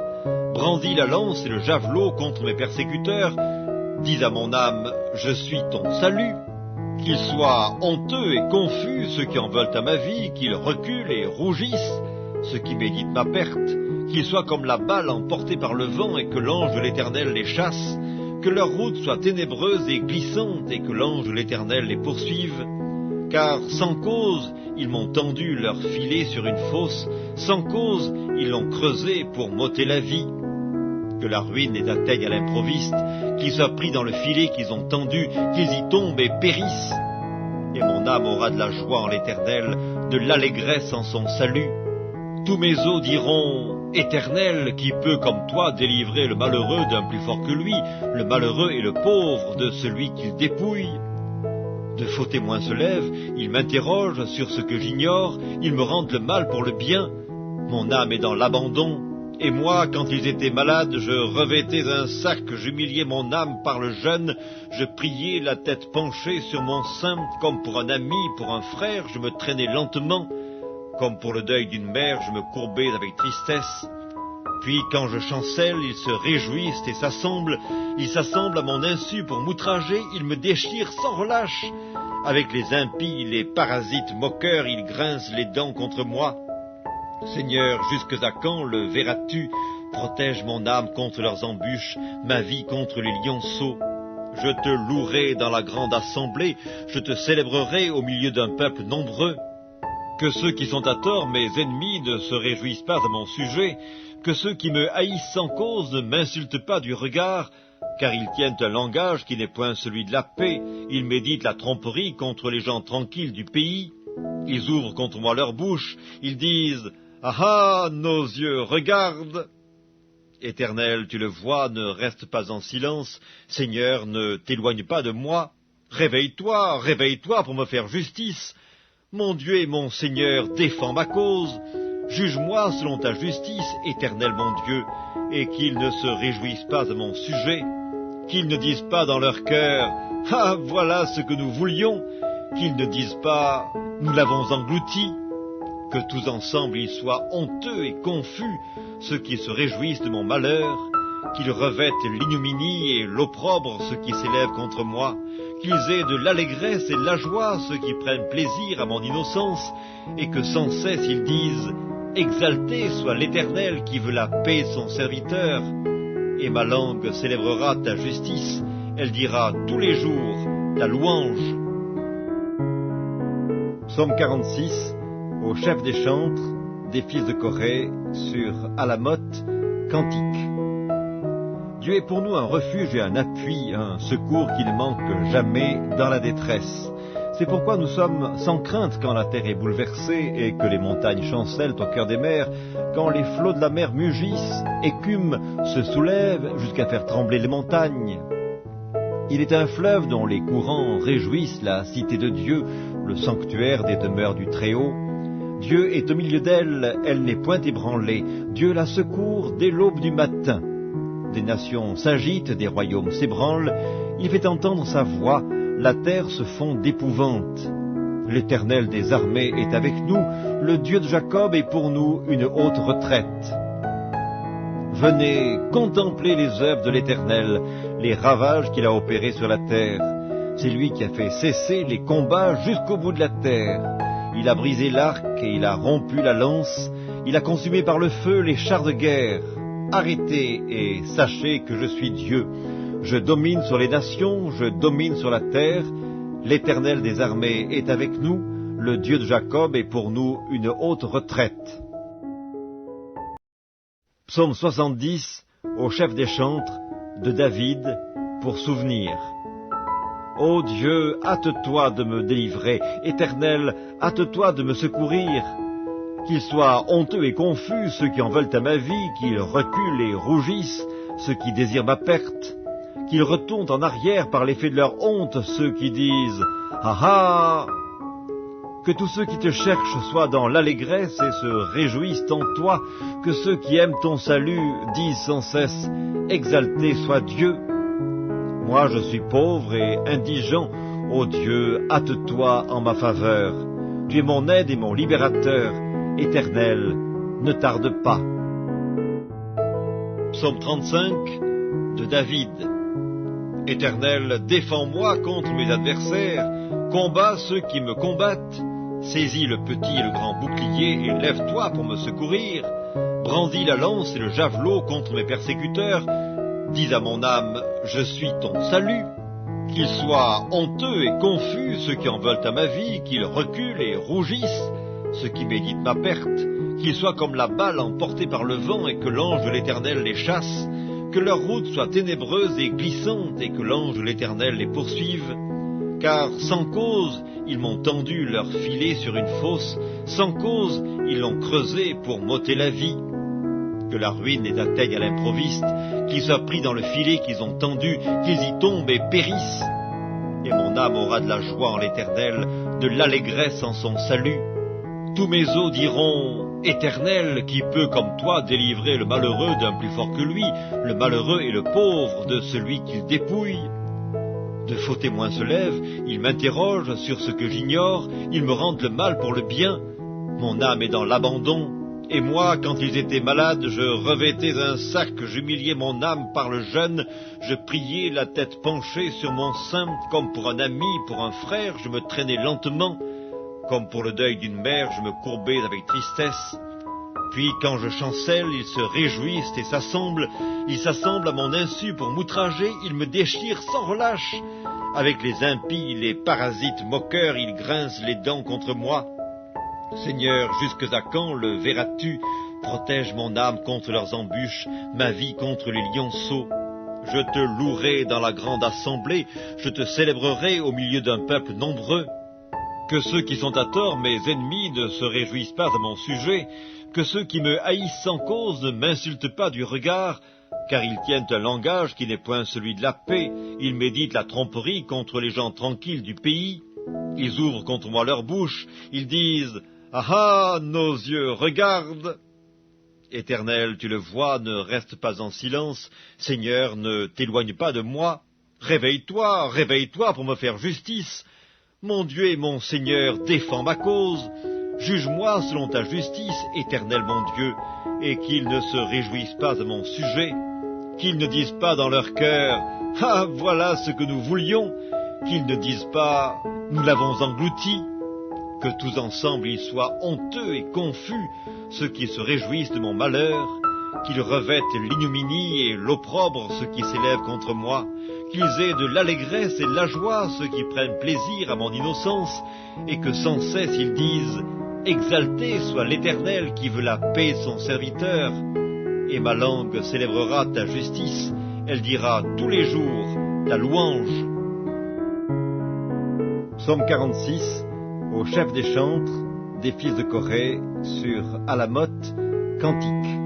brandis la lance et le javelot contre mes persécuteurs, dis à mon âme, je suis ton salut. Qu'ils soient honteux et confus ceux qui en veulent à ma vie, qu'ils reculent et rougissent, ceux qui méditent ma perte, qu'ils soient comme la balle emportée par le vent et que l'ange de l'Éternel les chasse, que leur route soit ténébreuse et glissante et que l'ange de l'Éternel les poursuive. Car sans cause, ils m'ont tendu leur filet sur une fosse, sans cause, ils l'ont creusé pour m'ôter la vie. que la ruine les atteigne à l'improviste, qu'ils soient pris dans le filet qu'ils ont tendu, qu'ils y tombent et périssent. Et mon âme aura de la joie en l'Éternel, de l'allégresse en son salut. Tous mes os diront, Éternel, qui peut comme toi délivrer le malheureux d'un plus fort que lui, le malheureux et le pauvre de celui qu'il dépouille. De faux témoins se lèvent, ils m'interrogent sur ce que j'ignore, ils me rendent le mal pour le bien. Mon âme est dans l'abandon, et moi, quand ils étaient malades, je revêtais un sac, j'humiliais mon âme par le jeûne, je priais la tête penchée sur mon sein, comme pour un ami, pour un frère, je me traînais lentement, comme pour le deuil d'une mère, je me courbais avec tristesse. Puis, quand je chancelle, ils se réjouissent et s'assemblent. Ils s'assemblent à mon insu pour m'outrager. Ils me déchirent sans relâche. Avec les impies, les parasites moqueurs, ils grincent les dents contre moi. Seigneur, jusque à quand le verras-tu? Protège mon âme contre leurs embûches, ma vie contre les lionceaux. Je te louerai dans la grande assemblée. Je te célébrerai au milieu d'un peuple nombreux. Que ceux qui sont à tort, mes ennemis, ne se réjouissent pas à mon sujet, que ceux qui me haïssent sans cause ne m'insultent pas du regard, car ils tiennent un langage qui n'est point celui de la paix, ils méditent la tromperie contre les gens tranquilles du pays, ils ouvrent contre moi leur bouche, ils disent « Ah ah, nos yeux regardent !» Éternel, tu le vois, ne reste pas en silence, Seigneur, ne t'éloigne pas de moi, réveille-toi, réveille-toi pour me faire justice. Mon Dieu et mon Seigneur, défends ma cause. Juge-moi selon ta justice, Éternel mon Dieu, et qu'ils ne se réjouissent pas à mon sujet, qu'ils ne disent pas dans leur cœur « Ah, voilà ce que nous voulions », qu'ils ne disent pas « Nous l'avons englouti », que tous ensemble ils soient honteux et confus, ceux qui se réjouissent de mon malheur, qu'ils revêtent l'ignominie et l'opprobre ceux qui s'élèvent contre moi, qu'ils aient de l'allégresse et de la joie ceux qui prennent plaisir à mon innocence, et que sans cesse ils disent « Exalté soit l'Éternel qui veut la paix de son serviteur », et ma langue célébrera ta justice, elle dira tous les jours ta louange. Psaume 46, au chef des chantres, des fils de Corée, sur Alamoth, cantique. Dieu est pour nous un refuge et un appui, un secours qui ne manque jamais dans la détresse. C'est pourquoi nous sommes sans crainte quand la terre est bouleversée et que les montagnes chancellent au cœur des mers, quand les flots de la mer mugissent, écument, se soulèvent jusqu'à faire trembler les montagnes. Il est un fleuve dont les courants réjouissent la cité de Dieu, le sanctuaire des demeures du Très-Haut. Dieu est au milieu d'elle, elle n'est point ébranlée. Dieu la secourt dès l'aube du matin. Des nations s'agitent, des royaumes s'ébranlent, il fait entendre sa voix, la terre se fond d'épouvante. L'Éternel des armées est avec nous, le Dieu de Jacob est pour nous une haute retraite. Venez contempler les œuvres de l'Éternel, les ravages qu'il a opérés sur la terre. C'est lui qui a fait cesser les combats jusqu'au bout de la terre. Il a brisé l'arc et il a rompu la lance, il a consumé par le feu les chars de guerre. Arrêtez et sachez que je suis Dieu. Je domine sur les nations, je domine sur la terre. L'Éternel des armées est avec nous, le Dieu de Jacob est pour nous une haute retraite. Psaume 70, au chef des chantres, de David, pour souvenir. Ô Dieu, hâte-toi de me délivrer, Éternel, hâte-toi de me secourir. Qu'ils soient honteux et confus, ceux qui en veulent à ma vie, qu'ils reculent et rougissent, ceux qui désirent ma perte, qu'ils retournent en arrière par l'effet de leur honte, ceux qui disent « Ah ah !» Que tous ceux qui te cherchent soient dans l'allégresse et se réjouissent en toi, que ceux qui aiment ton salut disent sans cesse « Exalté soit Dieu !» Moi je suis pauvre et indigent, ô Dieu, hâte-toi en ma faveur. Tu es mon aide et mon libérateur. Éternel, ne tarde pas. Psaume 35, de David. Éternel, défends-moi contre mes adversaires, combats ceux qui me combattent, saisis le petit et le grand bouclier et lève-toi pour me secourir, brandis la lance et le javelot contre mes persécuteurs, dis à mon âme, je suis ton salut. Qu'ils soient honteux et confus ceux qui en veulent à ma vie, qu'ils reculent et rougissent, ceux qui méditent ma perte, qu'ils soient comme la balle emportée par le vent et que l'ange de l'Éternel les chasse, que leur route soit ténébreuse et glissante, et que l'ange de l'Éternel les poursuive. Car sans cause, ils m'ont tendu leur filet sur une fosse, sans cause, ils l'ont creusé pour m'ôter la vie. Que la ruine les atteigne à l'improviste, qu'ils soient pris dans le filet qu'ils ont tendu, qu'ils y tombent et périssent. Et mon âme aura de la joie en l'Éternel, de l'allégresse en son salut. Tous mes os diront, Éternel, qui peut comme toi délivrer le malheureux d'un plus fort que lui, le malheureux et le pauvre de celui qu'il dépouille. De faux témoins se lèvent, ils m'interrogent sur ce que j'ignore, ils me rendent le mal pour le bien. Mon âme est dans l'abandon, et moi, quand ils étaient malades, je revêtais un sac, j'humiliais mon âme par le jeûne, je priais la tête penchée sur mon sein, comme pour un ami, pour un frère, je me traînais lentement, comme pour le deuil d'une mère, je me courbais avec tristesse. Puis, quand je chancelle, ils se réjouissent et s'assemblent. Ils s'assemblent à mon insu pour m'outrager. Ils me déchirent sans relâche. Avec les impies, les parasites moqueurs, ils grincent les dents contre moi. Seigneur, jusque à quand le verras-tu? Protège mon âme contre leurs embûches, ma vie contre les lionceaux. Je te louerai dans la grande assemblée. Je te célébrerai au milieu d'un peuple nombreux. Que ceux qui sont à tort, mes ennemis, ne se réjouissent pas à mon sujet, que ceux qui me haïssent sans cause ne m'insultent pas du regard, car ils tiennent un langage qui n'est point celui de la paix, ils méditent la tromperie contre les gens tranquilles du pays, ils ouvrent contre moi leur bouche, ils disent « Ah ah, nos yeux regardent !» Éternel, tu le vois, ne reste pas en silence, Seigneur, ne t'éloigne pas de moi, réveille-toi, réveille-toi pour me faire justice. Mon Dieu et mon Seigneur, défends ma cause. Juge-moi selon ta justice, Éternel mon Dieu, et qu'ils ne se réjouissent pas à mon sujet, qu'ils ne disent pas dans leur cœur « Ah, voilà ce que nous voulions », qu'ils ne disent pas « Nous l'avons englouti », que tous ensemble ils soient honteux et confus, ceux qui se réjouissent de mon malheur, qu'ils revêtent l'ignominie et l'opprobre ceux qui s'élèvent contre moi, qu'ils aient de l'allégresse et de la joie ceux qui prennent plaisir à mon innocence, et que sans cesse ils disent « Exalté soit l'Éternel qui veut la paix de son serviteur », et ma langue célébrera ta justice, elle dira tous les jours ta louange. Psaume 46, au chef des chantres, des fils de Corée, sur Alamoth, cantique.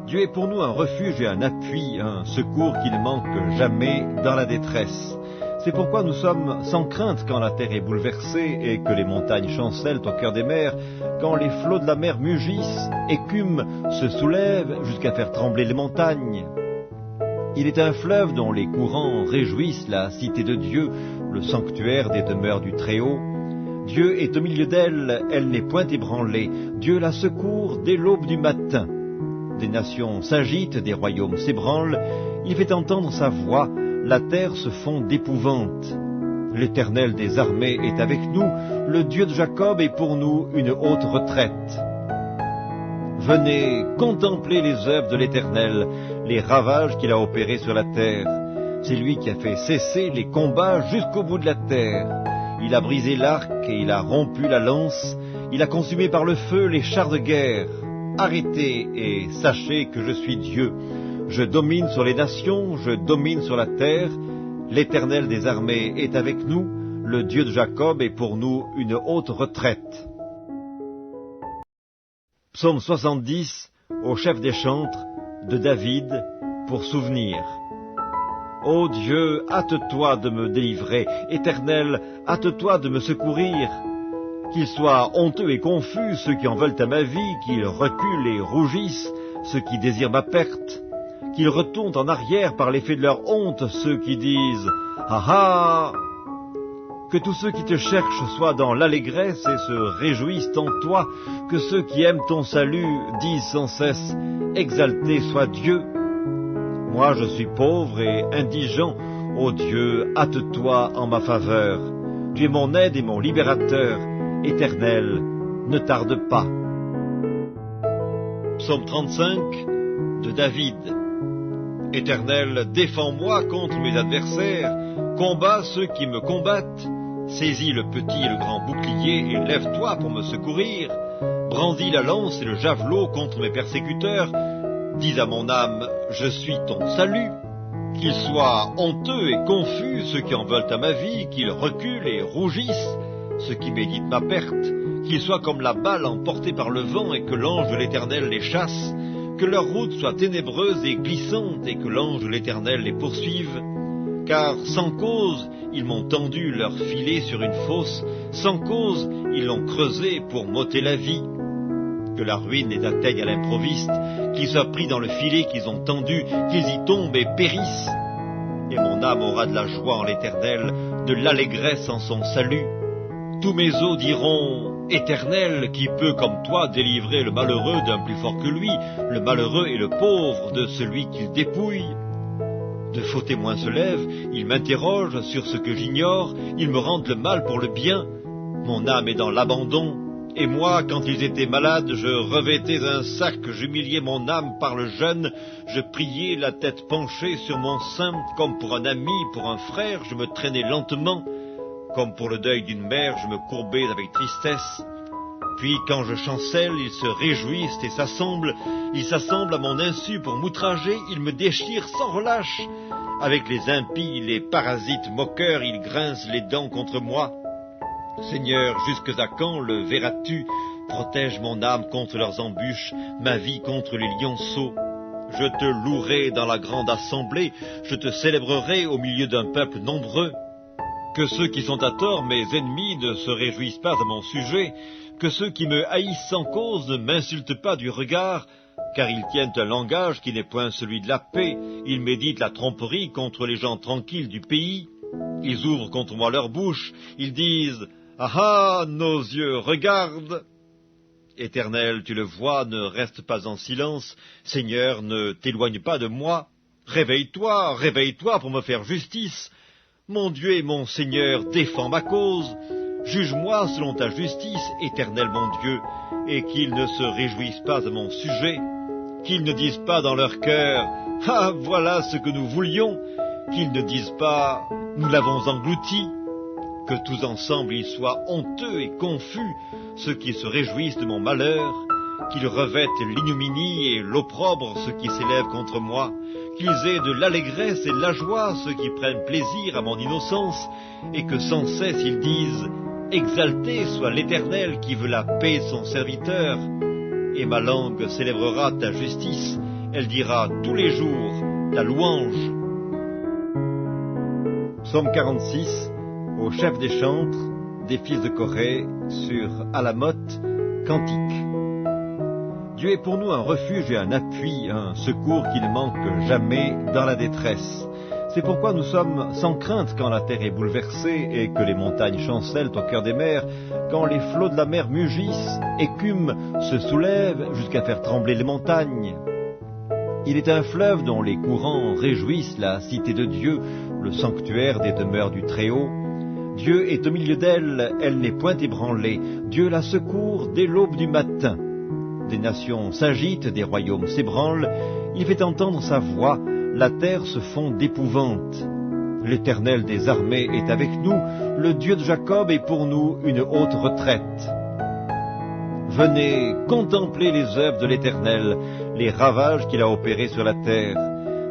Dieu est pour nous un refuge et un appui, un secours qui ne manque jamais dans la détresse. C'est pourquoi nous sommes sans crainte quand la terre est bouleversée et que les montagnes chancellent au cœur des mers, quand les flots de la mer mugissent, écument, se soulèvent jusqu'à faire trembler les montagnes. Il est un fleuve dont les courants réjouissent la cité de Dieu, le sanctuaire des demeures du Très-Haut. Dieu est au milieu d'elle, elle n'est point ébranlée. Dieu la secourt dès l'aube du matin. Des nations s'agitent, des royaumes s'ébranlent, il fait entendre sa voix, la terre se fond d'épouvante. L'Éternel des armées est avec nous, le Dieu de Jacob est pour nous une haute retraite. Venez contempler les œuvres de l'Éternel, les ravages qu'il a opérés sur la terre. C'est lui qui a fait cesser les combats jusqu'au bout de la terre. Il a brisé l'arc et il a rompu la lance, il a consumé par le feu les chars de guerre. Arrêtez et sachez que je suis Dieu. Je domine sur les nations, je domine sur la terre. L'Éternel des armées est avec nous, le Dieu de Jacob est pour nous une haute retraite. Psaume 70, au chef des chantres, de David, pour souvenir. Ô Dieu, hâte-toi de me délivrer, Éternel, hâte-toi de me secourir. Qu'ils soient honteux et confus, ceux qui en veulent à ma vie, qu'ils reculent et rougissent, ceux qui désirent ma perte, qu'ils retournent en arrière par l'effet de leur honte, ceux qui disent « Ah ah !» Que tous ceux qui te cherchent soient dans l'allégresse et se réjouissent en toi, que ceux qui aiment ton salut disent sans cesse « Exalté soit Dieu !» Moi je suis pauvre et indigent, ô Dieu, hâte-toi en ma faveur. Tu es mon aide et mon libérateur. Éternel, ne tarde pas. Psaume 35, de David. Éternel, défends-moi contre mes adversaires, combats ceux qui me combattent, saisis le petit et le grand bouclier et lève-toi pour me secourir, brandis la lance et le javelot contre mes persécuteurs, Dis à mon âme, je suis ton salut. Qu'ils soient honteux et confus ceux qui en veulent à ma vie, qu'ils reculent et rougissent ceux qui méditent ma perte, qu'ils soient comme la balle emportée par le vent et que l'ange de l'Éternel les chasse, que leur route soit ténébreuse et glissante et que l'ange de l'Éternel les poursuive. Car sans cause, ils m'ont tendu leur filet sur une fosse, sans cause, ils l'ont creusé pour m'ôter la vie. Que la ruine les atteigne à l'improviste, qu'ils soient pris dans le filet qu'ils ont tendu, qu'ils y tombent et périssent. Et mon âme aura de la joie en l'Éternel, de l'allégresse en son salut. Tous mes os diront, Éternel, qui peut comme toi délivrer le malheureux d'un plus fort que lui, le malheureux et le pauvre de celui qu'il dépouille. De faux témoins se lèvent, ils m'interrogent sur ce que j'ignore, ils me rendent le mal pour le bien. Mon âme est dans l'abandon. Et moi, quand ils étaient malades, je revêtais un sac, j'humiliais mon âme par le jeûne, je priais la tête penchée sur mon sein, comme pour un ami, pour un frère, je me traînais lentement, comme pour le deuil d'une mère, je me courbais avec tristesse. Puis, quand je chancelle, ils se réjouissent et s'assemblent, ils s'assemblent à mon insu pour m'outrager, ils me déchirent sans relâche. Avec les impies, les parasites moqueurs, ils grincent les dents contre moi. Seigneur, jusque à quand le verras-tu? Protège mon âme contre leurs embûches, ma vie contre les lionceaux. Je te louerai dans la grande assemblée, je te célébrerai au milieu d'un peuple nombreux. Que ceux qui sont à tort, mes ennemis, ne se réjouissent pas à mon sujet, que ceux qui me haïssent sans cause ne m'insultent pas du regard, car ils tiennent un langage qui n'est point celui de la paix, ils méditent la tromperie contre les gens tranquilles du pays. Ils ouvrent contre moi leur bouche, ils disent « Ah ah, nos yeux regardent !» Éternel, tu le vois, ne reste pas en silence. Seigneur, ne t'éloigne pas de moi. Réveille-toi, réveille-toi pour me faire justice. Mon Dieu et mon Seigneur, défends ma cause. Juge-moi selon ta justice, Éternel mon Dieu, et qu'ils ne se réjouissent pas à mon sujet. Qu'ils ne disent pas dans leur cœur « Ah, voilà ce que nous voulions !» Qu'ils ne disent pas « Nous l'avons englouti !» Que tous ensemble ils soient honteux et confus, ceux qui se réjouissent de mon malheur, qu'ils revêtent l'ignominie et l'opprobre ceux qui s'élèvent contre moi, qu'ils aient de l'allégresse et de la joie ceux qui prennent plaisir à mon innocence, et que sans cesse ils disent « Exalté soit l'Éternel qui veut la paix de son serviteur !» Et ma langue célébrera ta justice, elle dira tous les jours ta louange. Psaume 46, au chef des chantres, des fils de Corée, sur Alamoth, cantique. Dieu est pour nous un refuge et un appui, un secours qui ne manque jamais dans la détresse. C'est pourquoi nous sommes sans crainte quand la terre est bouleversée et que les montagnes chancellent au cœur des mers, quand les flots de la mer mugissent, écument, se soulèvent jusqu'à faire trembler les montagnes. Il est un fleuve dont les courants réjouissent la cité de Dieu, le sanctuaire des demeures du Très-Haut. Dieu est au milieu d'elle, elle n'est point ébranlée. Dieu la secourt dès l'aube du matin. Des nations s'agitent, des royaumes s'ébranlent. Il fait entendre sa voix, la terre se fond d'épouvante. L'Éternel des armées est avec nous, le Dieu de Jacob est pour nous une haute retraite. Venez contempler les œuvres de l'Éternel, les ravages qu'il a opérés sur la terre.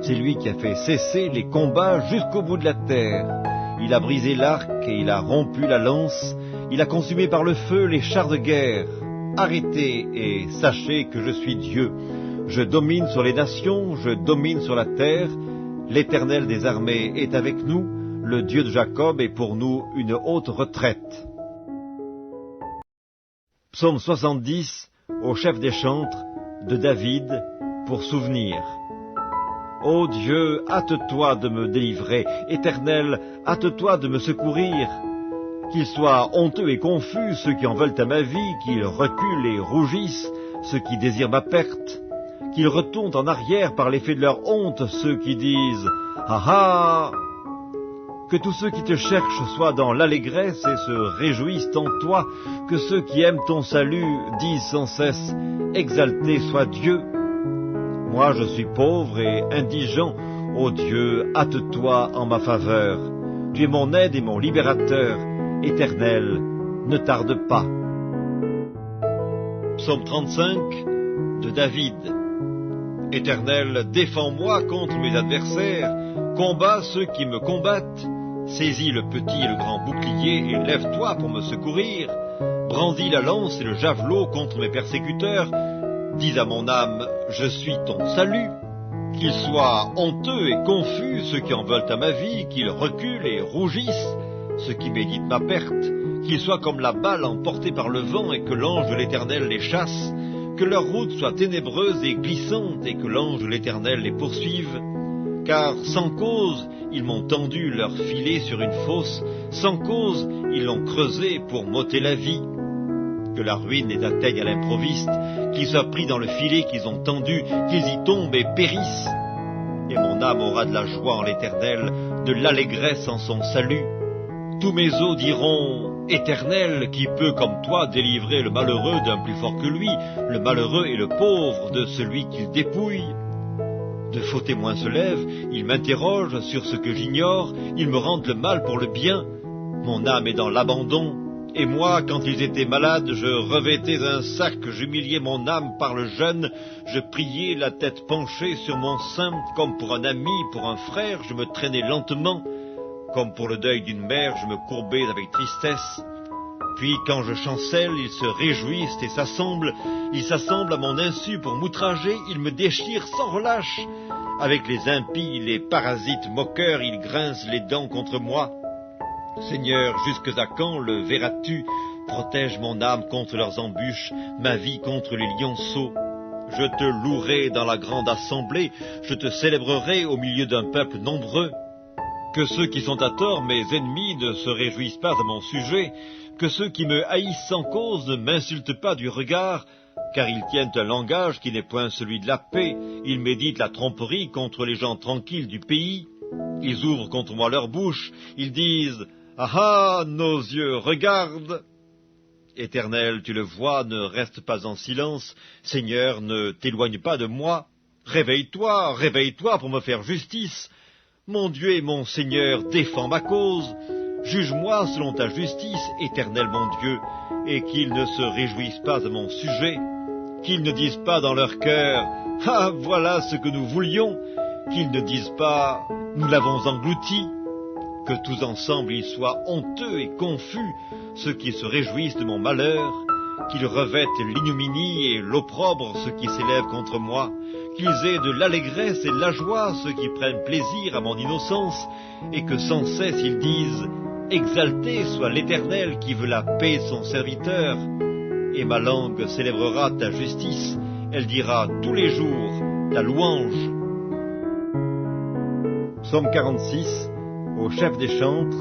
C'est lui qui a fait cesser les combats jusqu'au bout de la terre. Il a brisé l'arc et il a rompu la lance. Il a consumé par le feu les chars de guerre. Arrêtez et sachez que je suis Dieu. Je domine sur les nations, je domine sur la terre. L'Éternel des armées est avec nous. Le Dieu de Jacob est pour nous une haute retraite. Psaume 70, au chef des chantres, de David, pour souvenir. Ô Dieu, hâte-toi de me délivrer, Éternel, hâte-toi de me secourir. Qu'ils soient honteux et confus ceux qui en veulent à ma vie, qu'ils reculent et rougissent ceux qui désirent ma perte, qu'ils retournent en arrière par l'effet de leur honte ceux qui disent « Ah ah !» Que tous ceux qui te cherchent soient dans l'allégresse et se réjouissent en toi, que ceux qui aiment ton salut disent sans cesse « Exalté soit Dieu !» Moi je suis pauvre et indigent, ô Dieu, hâte-toi en ma faveur. Tu es mon aide et mon libérateur, Éternel, ne tarde pas. Psaume 35, de David. Éternel, défends-moi contre mes adversaires, combats ceux qui me combattent. Saisis le petit et le grand bouclier et lève-toi pour me secourir. Brandis la lance et le javelot contre mes persécuteurs. Dis à mon âme, je suis ton salut. Qu'ils soient honteux et confus ceux qui en veulent à ma vie, qu'ils reculent et rougissent ceux qui méditent ma perte, qu'ils soient comme la balle emportée par le vent et que l'ange de l'Éternel les chasse, que leur route soit ténébreuse et glissante et que l'ange de l'Éternel les poursuive. Car sans cause, ils m'ont tendu leur filet sur une fosse, sans cause, ils l'ont creusé pour m'ôter la vie. Que la ruine les atteigne à l'improviste, qu'ils soient pris dans le filet qu'ils ont tendu, qu'ils y tombent et périssent. Et mon âme aura de la joie en l'Éternel, de l'allégresse en son salut. Tous mes os diront, Éternel, qui peut comme toi délivrer le malheureux d'un plus fort que lui, le malheureux et le pauvre de celui qu'il dépouille. De faux témoins se lèvent, ils m'interrogent sur ce que j'ignore, ils me rendent le mal pour le bien. Mon âme est dans l'abandon, et moi, quand ils étaient malades, je revêtais un sac, j'humiliais mon âme par le jeûne, je priais la tête penchée sur mon sein, comme pour un ami, pour un frère, je me traînais lentement. Comme pour le deuil d'une mère, je me courbais avec tristesse. Puis, quand je chancelle, ils se réjouissent et s'assemblent. Ils s'assemblent à mon insu pour m'outrager. Ils me déchirent sans relâche. Avec les impies, les parasites moqueurs, ils grincent les dents contre moi. Seigneur, jusque à quand le verras-tu? Protège mon âme contre leurs embûches, ma vie contre les lionceaux. Je te louerai dans la grande assemblée. Je te célébrerai au milieu d'un peuple nombreux. Que ceux qui sont à tort, mes ennemis, ne se réjouissent pas à mon sujet, que ceux qui me haïssent sans cause ne m'insultent pas du regard, car ils tiennent un langage qui n'est point celui de la paix, ils méditent la tromperie contre les gens tranquilles du pays, ils ouvrent contre moi leur bouche, ils disent « Ah ah, nos yeux regardent !» Éternel, tu le vois, ne reste pas en silence, Seigneur, ne t'éloigne pas de moi, réveille-toi, réveille-toi pour me faire justice. Mon Dieu et mon Seigneur, défends ma cause. Juge-moi selon ta justice, Éternel mon Dieu, et qu'ils ne se réjouissent pas à mon sujet, qu'ils ne disent pas dans leur cœur « Ah, voilà ce que nous voulions », qu'ils ne disent pas « Nous l'avons englouti », que tous ensemble ils soient honteux et confus, ceux qui se réjouissent de mon malheur, qu'ils revêtent l'ignominie et l'opprobre ceux qui s'élèvent contre moi, qu'ils aient de l'allégresse et de la joie ceux qui prennent plaisir à mon innocence, et que sans cesse ils disent « Exalté soit l'Éternel qui veut la paix de son serviteur », et ma langue célébrera ta justice, elle dira tous les jours ta louange. Psaume 46, au chef des chantres,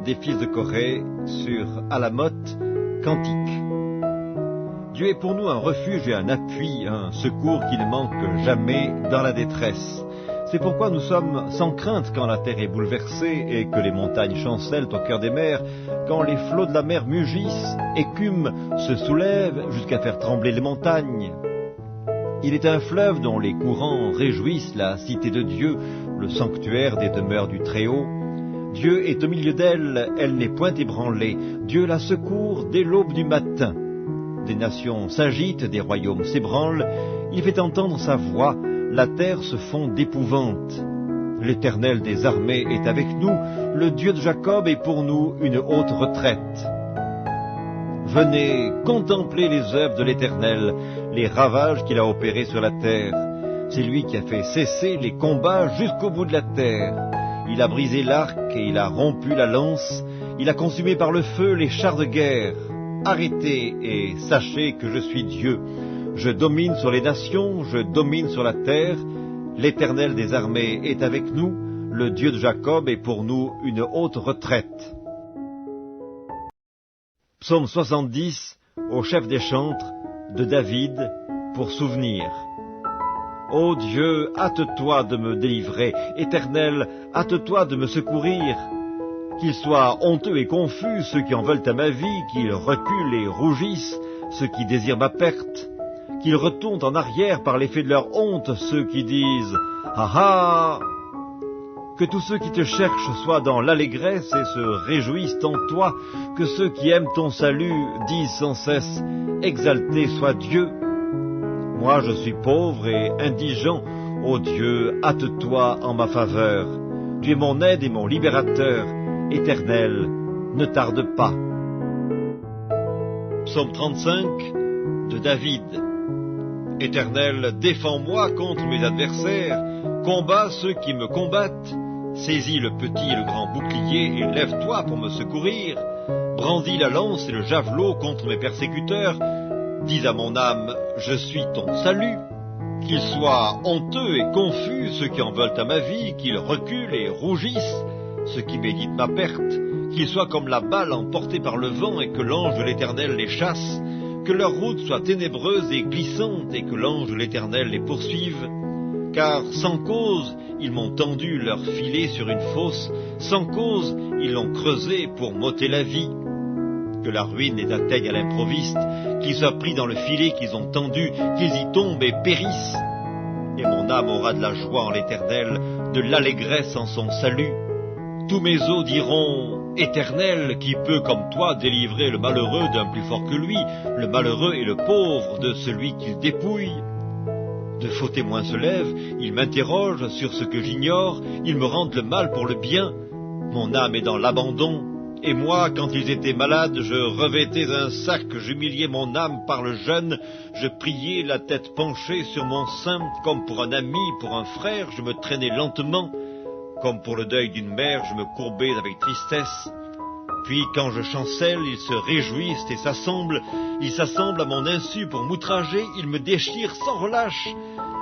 des fils de Corée, sur Alamoth, cantique. Dieu est pour nous un refuge et un appui, un secours qui ne manque jamais dans la détresse. C'est pourquoi nous sommes sans crainte quand la terre est bouleversée et que les montagnes chancellent au cœur des mers, quand les flots de la mer mugissent, écument, se soulèvent jusqu'à faire trembler les montagnes. Il est un fleuve dont les courants réjouissent la cité de Dieu, le sanctuaire des demeures du Très-Haut. Dieu est au milieu d'elle, elle n'est point ébranlée. Dieu la secourt dès l'aube du matin. Des nations s'agitent, des royaumes s'ébranlent, il fait entendre sa voix, la terre se fond d'épouvante. L'Éternel des armées est avec nous, le Dieu de Jacob est pour nous une haute retraite. Venez contempler les œuvres de l'Éternel, les ravages qu'il a opérés sur la terre. C'est lui qui a fait cesser les combats jusqu'au bout de la terre. Il a brisé l'arc et il a rompu la lance, il a consumé par le feu les chars de guerre. Arrêtez et sachez que je suis Dieu. Je domine sur les nations, je domine sur la terre. L'Éternel des armées est avec nous, le Dieu de Jacob est pour nous une haute retraite. Psaume 70, au chef des chantres, de David, pour souvenir. Ô Dieu, hâte-toi de me délivrer, Éternel, hâte-toi de me secourir. Qu'ils soient honteux et confus ceux qui en veulent à ma vie, qu'ils reculent et rougissent ceux qui désirent ma perte, qu'ils retournent en arrière par l'effet de leur honte ceux qui disent « Ah ah !» Que tous ceux qui te cherchent soient dans l'allégresse et se réjouissent en toi, que ceux qui aiment ton salut disent sans cesse « Exalté soit Dieu !» Moi je suis pauvre et indigent. Ô Dieu, hâte-toi en ma faveur. Tu es mon aide et mon libérateur. Éternel, ne tarde pas. Psaume 35 de David. Éternel, défends-moi contre mes adversaires. Combats ceux qui me combattent. Saisis le petit et le grand bouclier et lève-toi pour me secourir. Brandis la lance et le javelot contre mes persécuteurs. Dis à mon âme, je suis ton salut. Qu'ils soient honteux et confus ceux qui en veulent à ma vie, qu'ils reculent et rougissent ceux qui méditent ma perte, qu'ils soient comme la balle emportée par le vent et que l'ange de l'Éternel les chasse, que leur route soit ténébreuse et glissante et que l'ange de l'Éternel les poursuive. Car sans cause, ils m'ont tendu leur filet sur une fosse, sans cause, ils l'ont creusé pour m'ôter la vie. Que la ruine les atteigne à l'improviste, qu'ils soient pris dans le filet qu'ils ont tendu, qu'ils y tombent et périssent. Et mon âme aura de la joie en l'Éternel, de l'allégresse en son salut. Tous mes os diront, Éternel, qui peut comme toi délivrer le malheureux d'un plus fort que lui, le malheureux et le pauvre de celui qu'il dépouille. De faux témoins se lèvent, ils m'interrogent sur ce que j'ignore, ils me rendent le mal pour le bien. Mon âme est dans l'abandon. Et moi, quand ils étaient malades, je revêtais un sac, j'humiliais mon âme par le jeûne, je priais la tête penchée sur mon sein, comme pour un ami, pour un frère, je me traînais lentement, comme pour le deuil d'une mère, je me courbais avec tristesse. Puis quand je chancelle, ils se réjouissent et s'assemblent, ils s'assemblent à mon insu pour m'outrager, ils me déchirent sans relâche.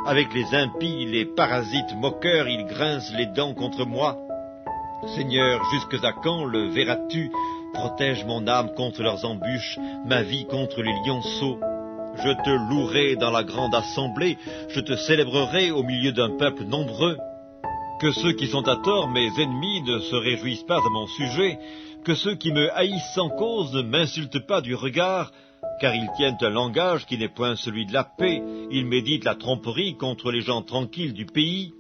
Avec les impies, les parasites moqueurs, ils grincent les dents contre moi. Seigneur, jusque à quand le verras-tu? Protège mon âme contre leurs embûches, ma vie contre les lionceaux. Je te louerai dans la grande assemblée, je te célébrerai au milieu d'un peuple nombreux. Que ceux qui sont à tort, mes ennemis, ne se réjouissent pas à mon sujet, que ceux qui me haïssent sans cause ne m'insultent pas du regard, car ils tiennent un langage qui n'est point celui de la paix, ils méditent la tromperie contre les gens tranquilles du pays.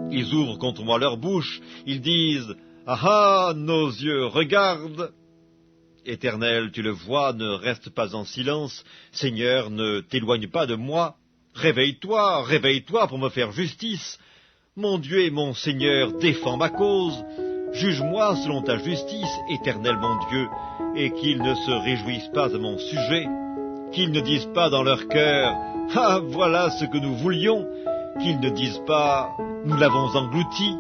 Ils ouvrent contre moi leur bouche, ils disent « Ah ah, nos yeux regardent !» Éternel, tu le vois, ne reste pas en silence. Seigneur, ne t'éloigne pas de moi. Réveille-toi, réveille-toi pour me faire justice. Mon Dieu et mon Seigneur, défends ma cause. Juge-moi selon ta justice, Éternel mon Dieu, et qu'ils ne se réjouissent pas à mon sujet. Qu'ils ne disent pas dans leur cœur « Ah, voilà ce que nous voulions !» Qu'ils ne disent pas « Nous l'avons englouti !»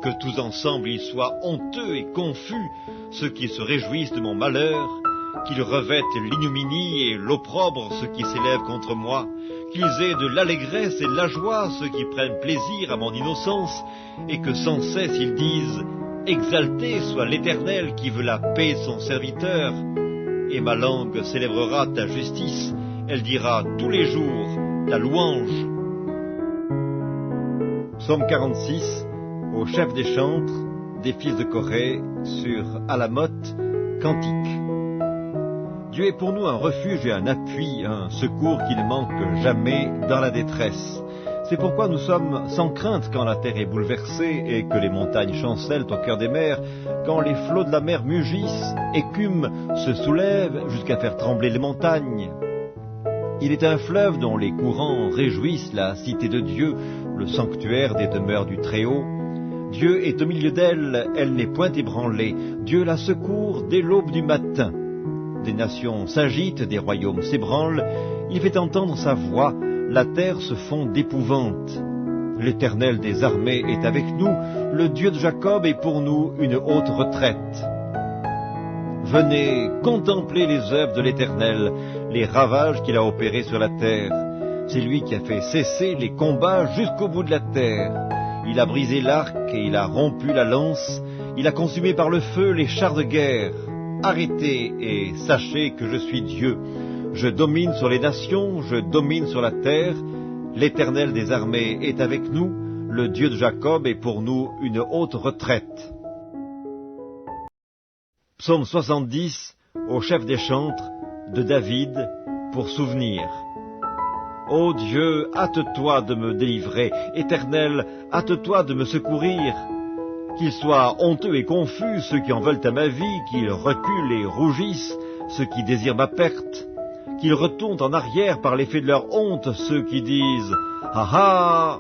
Que tous ensemble ils soient honteux et confus, ceux qui se réjouissent de mon malheur, qu'ils revêtent l'ignominie et l'opprobre ceux qui s'élèvent contre moi, qu'ils aient de l'allégresse et de la joie ceux qui prennent plaisir à mon innocence, et que sans cesse ils disent « Exalté soit l'Éternel qui veut la paix de son serviteur !» Et ma langue célébrera ta justice, elle dira tous les jours ta louange. Psaume 46, au chef des chantres, des fils de Corée, sur Alamoth, cantique. Dieu est pour nous un refuge et un appui, un secours qui ne manque jamais dans la détresse. C'est pourquoi nous sommes sans crainte quand la terre est bouleversée et que les montagnes chancellent au cœur des mers, quand les flots de la mer mugissent, écument, se soulèvent jusqu'à faire trembler les montagnes. Il est un fleuve dont les courants réjouissent la cité de Dieu, le sanctuaire des demeures du Très-Haut. Dieu est au milieu d'elle, elle n'est point ébranlée. Dieu la secourt dès l'aube du matin. Des nations s'agitent, des royaumes s'ébranlent. Il fait entendre sa voix, la terre se fond d'épouvante. L'Éternel des armées est avec nous, le Dieu de Jacob est pour nous une haute retraite. Venez contempler les œuvres de l'Éternel, les ravages qu'il a opérés sur la terre. C'est lui qui a fait cesser les combats jusqu'au bout de la terre. Il a brisé l'arc et il a rompu la lance. Il a consumé par le feu les chars de guerre. Arrêtez et sachez que je suis Dieu. Je domine sur les nations, je domine sur la terre. L'Éternel des armées est avec nous. Le Dieu de Jacob est pour nous une haute retraite. Psaume 70, au chef des chantres, de David, pour souvenir. Ô Dieu, hâte-toi de me délivrer, Éternel, hâte-toi de me secourir. Qu'ils soient honteux et confus ceux qui en veulent à ma vie, qu'ils reculent et rougissent ceux qui désirent ma perte. qu'ils retournent en arrière par l'effet de leur honte, ceux qui disent « Ah ah !»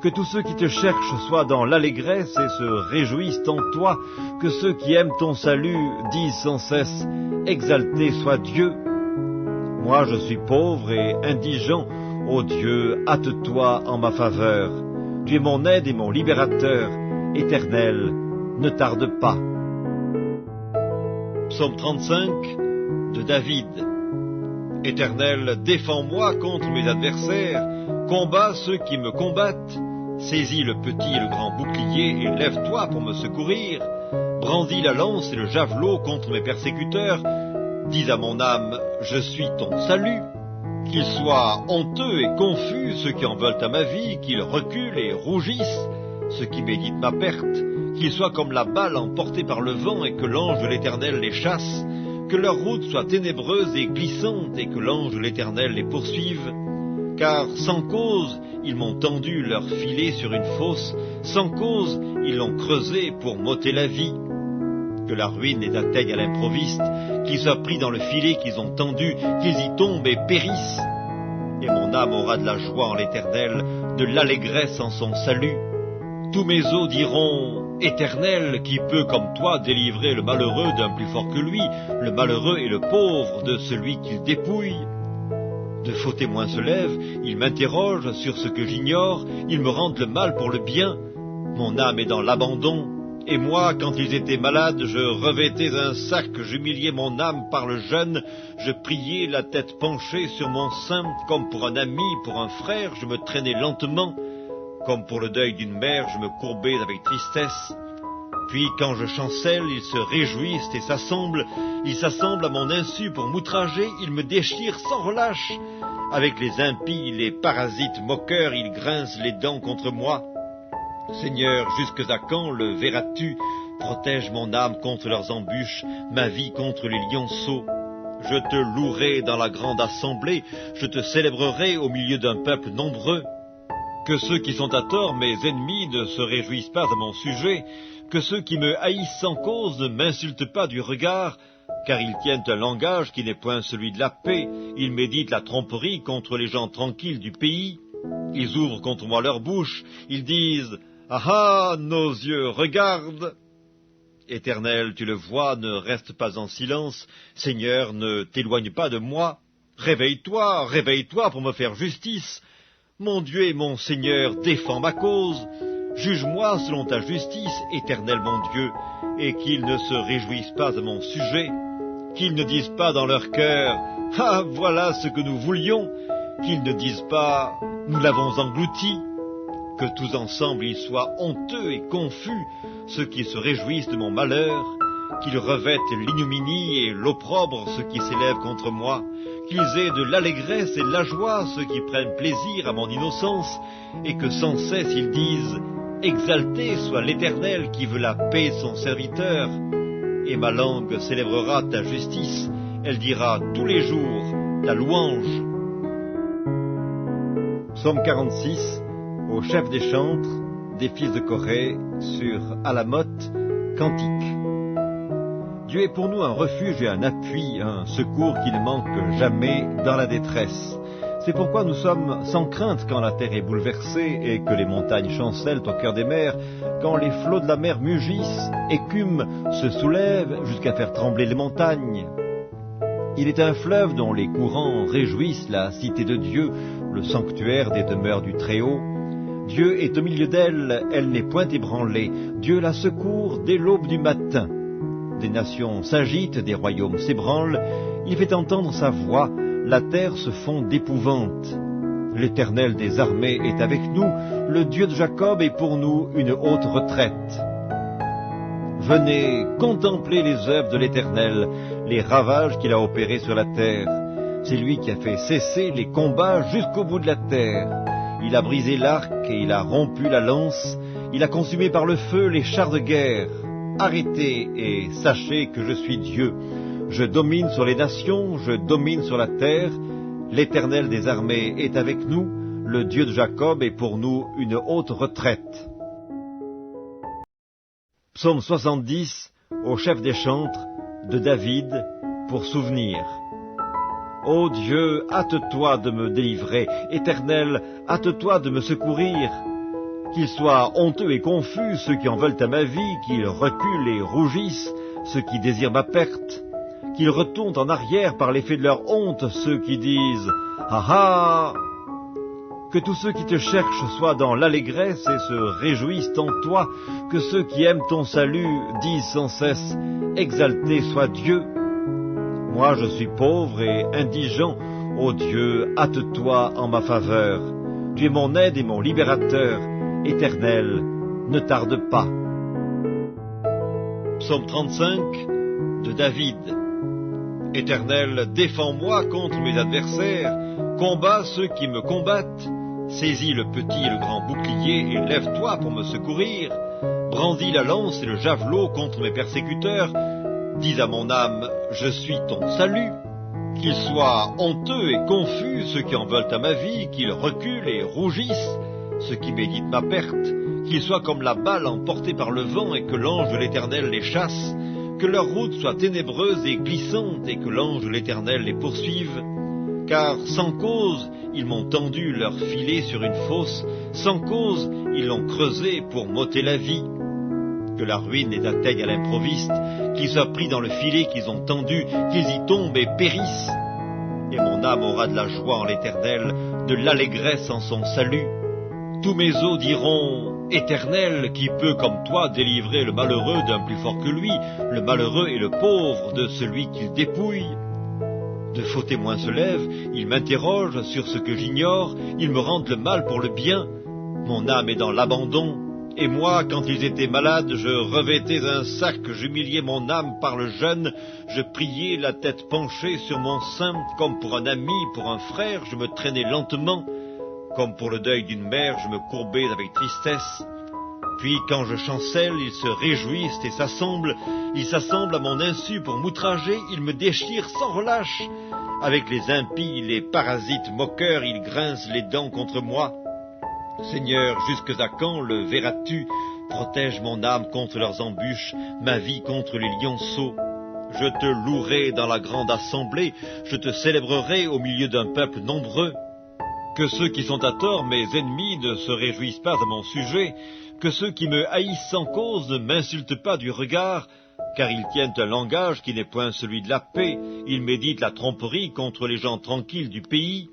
Que tous ceux qui te cherchent soient dans l'allégresse et se réjouissent en toi, que ceux qui aiment ton salut disent sans cesse « Exalté soit Dieu !» Moi je suis pauvre et indigent, ô Dieu, hâte-toi en ma faveur. Tu es mon aide et mon libérateur, Éternel, ne tarde pas. Psaume 35 de David. Éternel, défends-moi contre mes adversaires, combats ceux qui me combattent. Saisis le petit et le grand bouclier et lève-toi pour me secourir. Brandis la lance et le javelot contre mes persécuteurs. Dis à mon âme, je suis ton salut. Qu'ils soient honteux et confus ceux qui en veulent à ma vie, qu'ils reculent et rougissent ceux qui méditent ma perte, qu'ils soient comme la balle emportée par le vent et que l'ange de l'Éternel les chasse, que leur route soit ténébreuse et glissante et que l'ange de l'Éternel les poursuive. Car sans cause, ils m'ont tendu leur filet sur une fosse, sans cause, ils l'ont creusé pour m'ôter la vie. Que la ruine les atteigne à l'improviste, qu'ils soient pris dans le filet qu'ils ont tendu, qu'ils y tombent et périssent. Et mon âme aura de la joie en l'Éternel, de l'allégresse en son salut. Tous mes os diront, Éternel, qui peut comme toi délivrer le malheureux d'un plus fort que lui, le malheureux et le pauvre de celui qu'il dépouille. De faux témoins se lèvent, ils m'interrogent sur ce que j'ignore, ils me rendent le mal pour le bien. Mon âme est dans l'abandon, et moi, quand ils étaient malades, je revêtais un sac, j'humiliais mon âme par le jeûne, je priais la tête penchée sur mon sein, comme pour un ami, pour un frère, je me traînais lentement, comme pour le deuil d'une mère, je me courbais avec tristesse. Puis, quand je chancelle, ils se réjouissent et s'assemblent. Ils s'assemblent à mon insu pour m'outrager. Ils me déchirent sans relâche. Avec les impies, les parasites moqueurs, ils grincent les dents contre moi. Seigneur, jusque à quand le verras-tu? Protège mon âme contre leurs embûches, ma vie contre les lionceaux. Je te louerai dans la grande assemblée. Je te célébrerai au milieu d'un peuple nombreux. Que ceux qui sont à tort, mes ennemis, ne se réjouissent pas à mon sujet, que ceux qui me haïssent sans cause ne m'insultent pas du regard, car ils tiennent un langage qui n'est point celui de la paix, ils méditent la tromperie contre les gens tranquilles du pays, ils ouvrent contre moi leur bouche, ils disent « Ah ah, nos yeux regardent !» Éternel, tu le vois, ne reste pas en silence, Seigneur, ne t'éloigne pas de moi, réveille-toi, réveille-toi pour me faire justice. Mon Dieu et mon Seigneur, défends ma cause. Juge-moi selon ta justice, Éternel mon Dieu, et qu'ils ne se réjouissent pas à mon sujet, qu'ils ne disent pas dans leur cœur « Ah, voilà ce que nous voulions », qu'ils ne disent pas « Nous l'avons englouti », que tous ensemble ils soient honteux et confus, ceux qui se réjouissent de mon malheur, qu'ils revêtent l'ignominie et l'opprobre ceux qui s'élèvent contre moi, qu'ils aient de l'allégresse et de la joie ceux qui prennent plaisir à mon innocence, et que sans cesse ils disent « Exalté soit l'Éternel qui veut la paix de son serviteur », et ma langue célébrera ta justice, elle dira tous les jours ta louange. Psaume 46, au chef des chantres, des fils de Corée, sur Alamoth, cantique. Dieu est pour nous un refuge et un appui, un secours qui ne manque jamais dans la détresse. C'est pourquoi nous sommes sans crainte quand la terre est bouleversée et que les montagnes chancellent au cœur des mers, quand les flots de la mer mugissent, écument, se soulèvent jusqu'à faire trembler les montagnes. Il est un fleuve dont les courants réjouissent la cité de Dieu, le sanctuaire des demeures du Très-Haut. Dieu est au milieu d'elle, elle n'est point ébranlée. Dieu la secourt dès l'aube du matin. Des nations s'agitent, des royaumes s'ébranlent, il fait entendre sa voix, la terre se fond d'épouvante. L'Éternel des armées est avec nous, le Dieu de Jacob est pour nous une haute retraite. Venez contempler les œuvres de l'Éternel, les ravages qu'il a opérés sur la terre. C'est lui qui a fait cesser les combats jusqu'au bout de la terre. Il a brisé l'arc et il a rompu la lance, il a consumé par le feu les chars de guerre. Arrêtez et sachez que je suis Dieu. Je domine sur les nations, je domine sur la terre. L'Éternel des armées est avec nous, le Dieu de Jacob est pour nous une haute retraite. Psaume 70, au chef des chantres, de David, pour souvenir. Ô Dieu, hâte-toi de me délivrer. Éternel, hâte-toi de me secourir. Qu'ils soient honteux et confus ceux qui en veulent à ma vie, qu'ils reculent et rougissent ceux qui désirent ma perte, qu'ils retournent en arrière par l'effet de leur honte ceux qui disent « Ah ah !» Que tous ceux qui te cherchent soient dans l'allégresse et se réjouissent en toi, que ceux qui aiment ton salut disent sans cesse « Exalté soit Dieu !» Moi je suis pauvre et indigent, ô Dieu, hâte-toi en ma faveur. Tu es mon aide et mon libérateur. Éternel, ne tarde pas. Psaume 35 de David. Éternel, défends-moi contre mes adversaires, combats ceux qui me combattent, saisis le petit et le grand bouclier et lève-toi pour me secourir, brandis la lance et le javelot contre mes persécuteurs, dis à mon âme, je suis ton salut. Qu'ils soient honteux et confus ceux qui en veulent à ma vie, qu'ils reculent et rougissent ceux qui méditent ma perte, qu'ils soient comme la balle emportée par le vent et que l'ange de l'Éternel les chasse, que leur route soit ténébreuse et glissante et que l'ange de l'Éternel les poursuive. Car sans cause, ils m'ont tendu leur filet sur une fosse, sans cause, ils l'ont creusé pour m'ôter la vie. Que la ruine les atteigne à l'improviste, qu'ils soient pris dans le filet qu'ils ont tendu, qu'ils y tombent et périssent. Et mon âme aura de la joie en l'Éternel, de l'allégresse en son salut. Tous mes os diront, Éternel, qui peut comme toi délivrer le malheureux d'un plus fort que lui, le malheureux et le pauvre de celui qu'il dépouille. De faux témoins se lèvent, ils m'interrogent sur ce que j'ignore, ils me rendent le mal pour le bien. Mon âme est dans l'abandon, et moi, quand ils étaient malades, je revêtais un sac, j'humiliais mon âme par le jeûne, je priais la tête penchée sur mon sein, comme pour un ami, pour un frère, je me traînais lentement. Comme pour le deuil d'une mère, je me courbais avec tristesse. Puis, quand je chancelle, ils se réjouissent et s'assemblent. Ils s'assemblent à mon insu pour m'outrager. Ils me déchirent sans relâche. Avec les impies, les parasites moqueurs, ils grincent les dents contre moi. Seigneur, jusque à quand le verras-tu? Protège mon âme contre leurs embûches, ma vie contre les lionceaux. Je te louerai dans la grande assemblée. Je te célébrerai au milieu d'un peuple nombreux. Que ceux qui sont à tort, mes ennemis, ne se réjouissent pas à mon sujet, que ceux qui me haïssent sans cause ne m'insultent pas du regard, car ils tiennent un langage qui n'est point celui de la paix, ils méditent la tromperie contre les gens tranquilles du pays,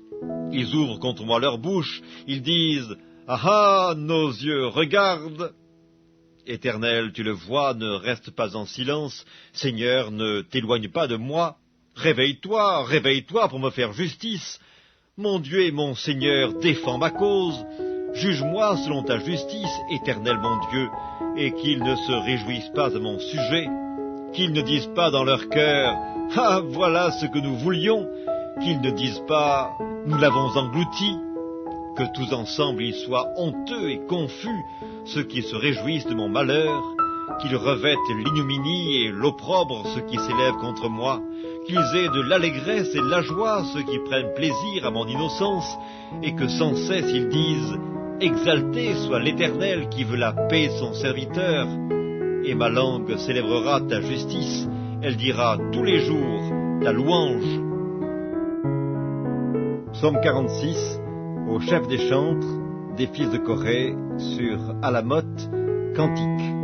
ils ouvrent contre moi leur bouche, ils disent « Ah ah, nos yeux regardent !» Éternel, tu le vois, ne reste pas en silence, Seigneur, ne t'éloigne pas de moi, réveille-toi, réveille-toi pour me faire justice. Mon Dieu et mon Seigneur, défends ma cause. Juge-moi selon ta justice, Éternel mon Dieu, et qu'ils ne se réjouissent pas à mon sujet, qu'ils ne disent pas dans leur cœur « Ah, voilà ce que nous voulions », qu'ils ne disent pas « Nous l'avons englouti », que tous ensemble ils soient honteux et confus, ceux qui se réjouissent de mon malheur, qu'ils revêtent l'ignominie et l'opprobre ceux qui s'élèvent contre moi, qu'ils aient de l'allégresse et de la joie ceux qui prennent plaisir à mon innocence, et que sans cesse ils disent « Exalté soit l'Éternel qui veut la paix de son serviteur », et ma langue célébrera ta justice, elle dira tous les jours ta louange. Psaume 46, au chef des chantres, des fils de Corée, sur Alamoth, cantique.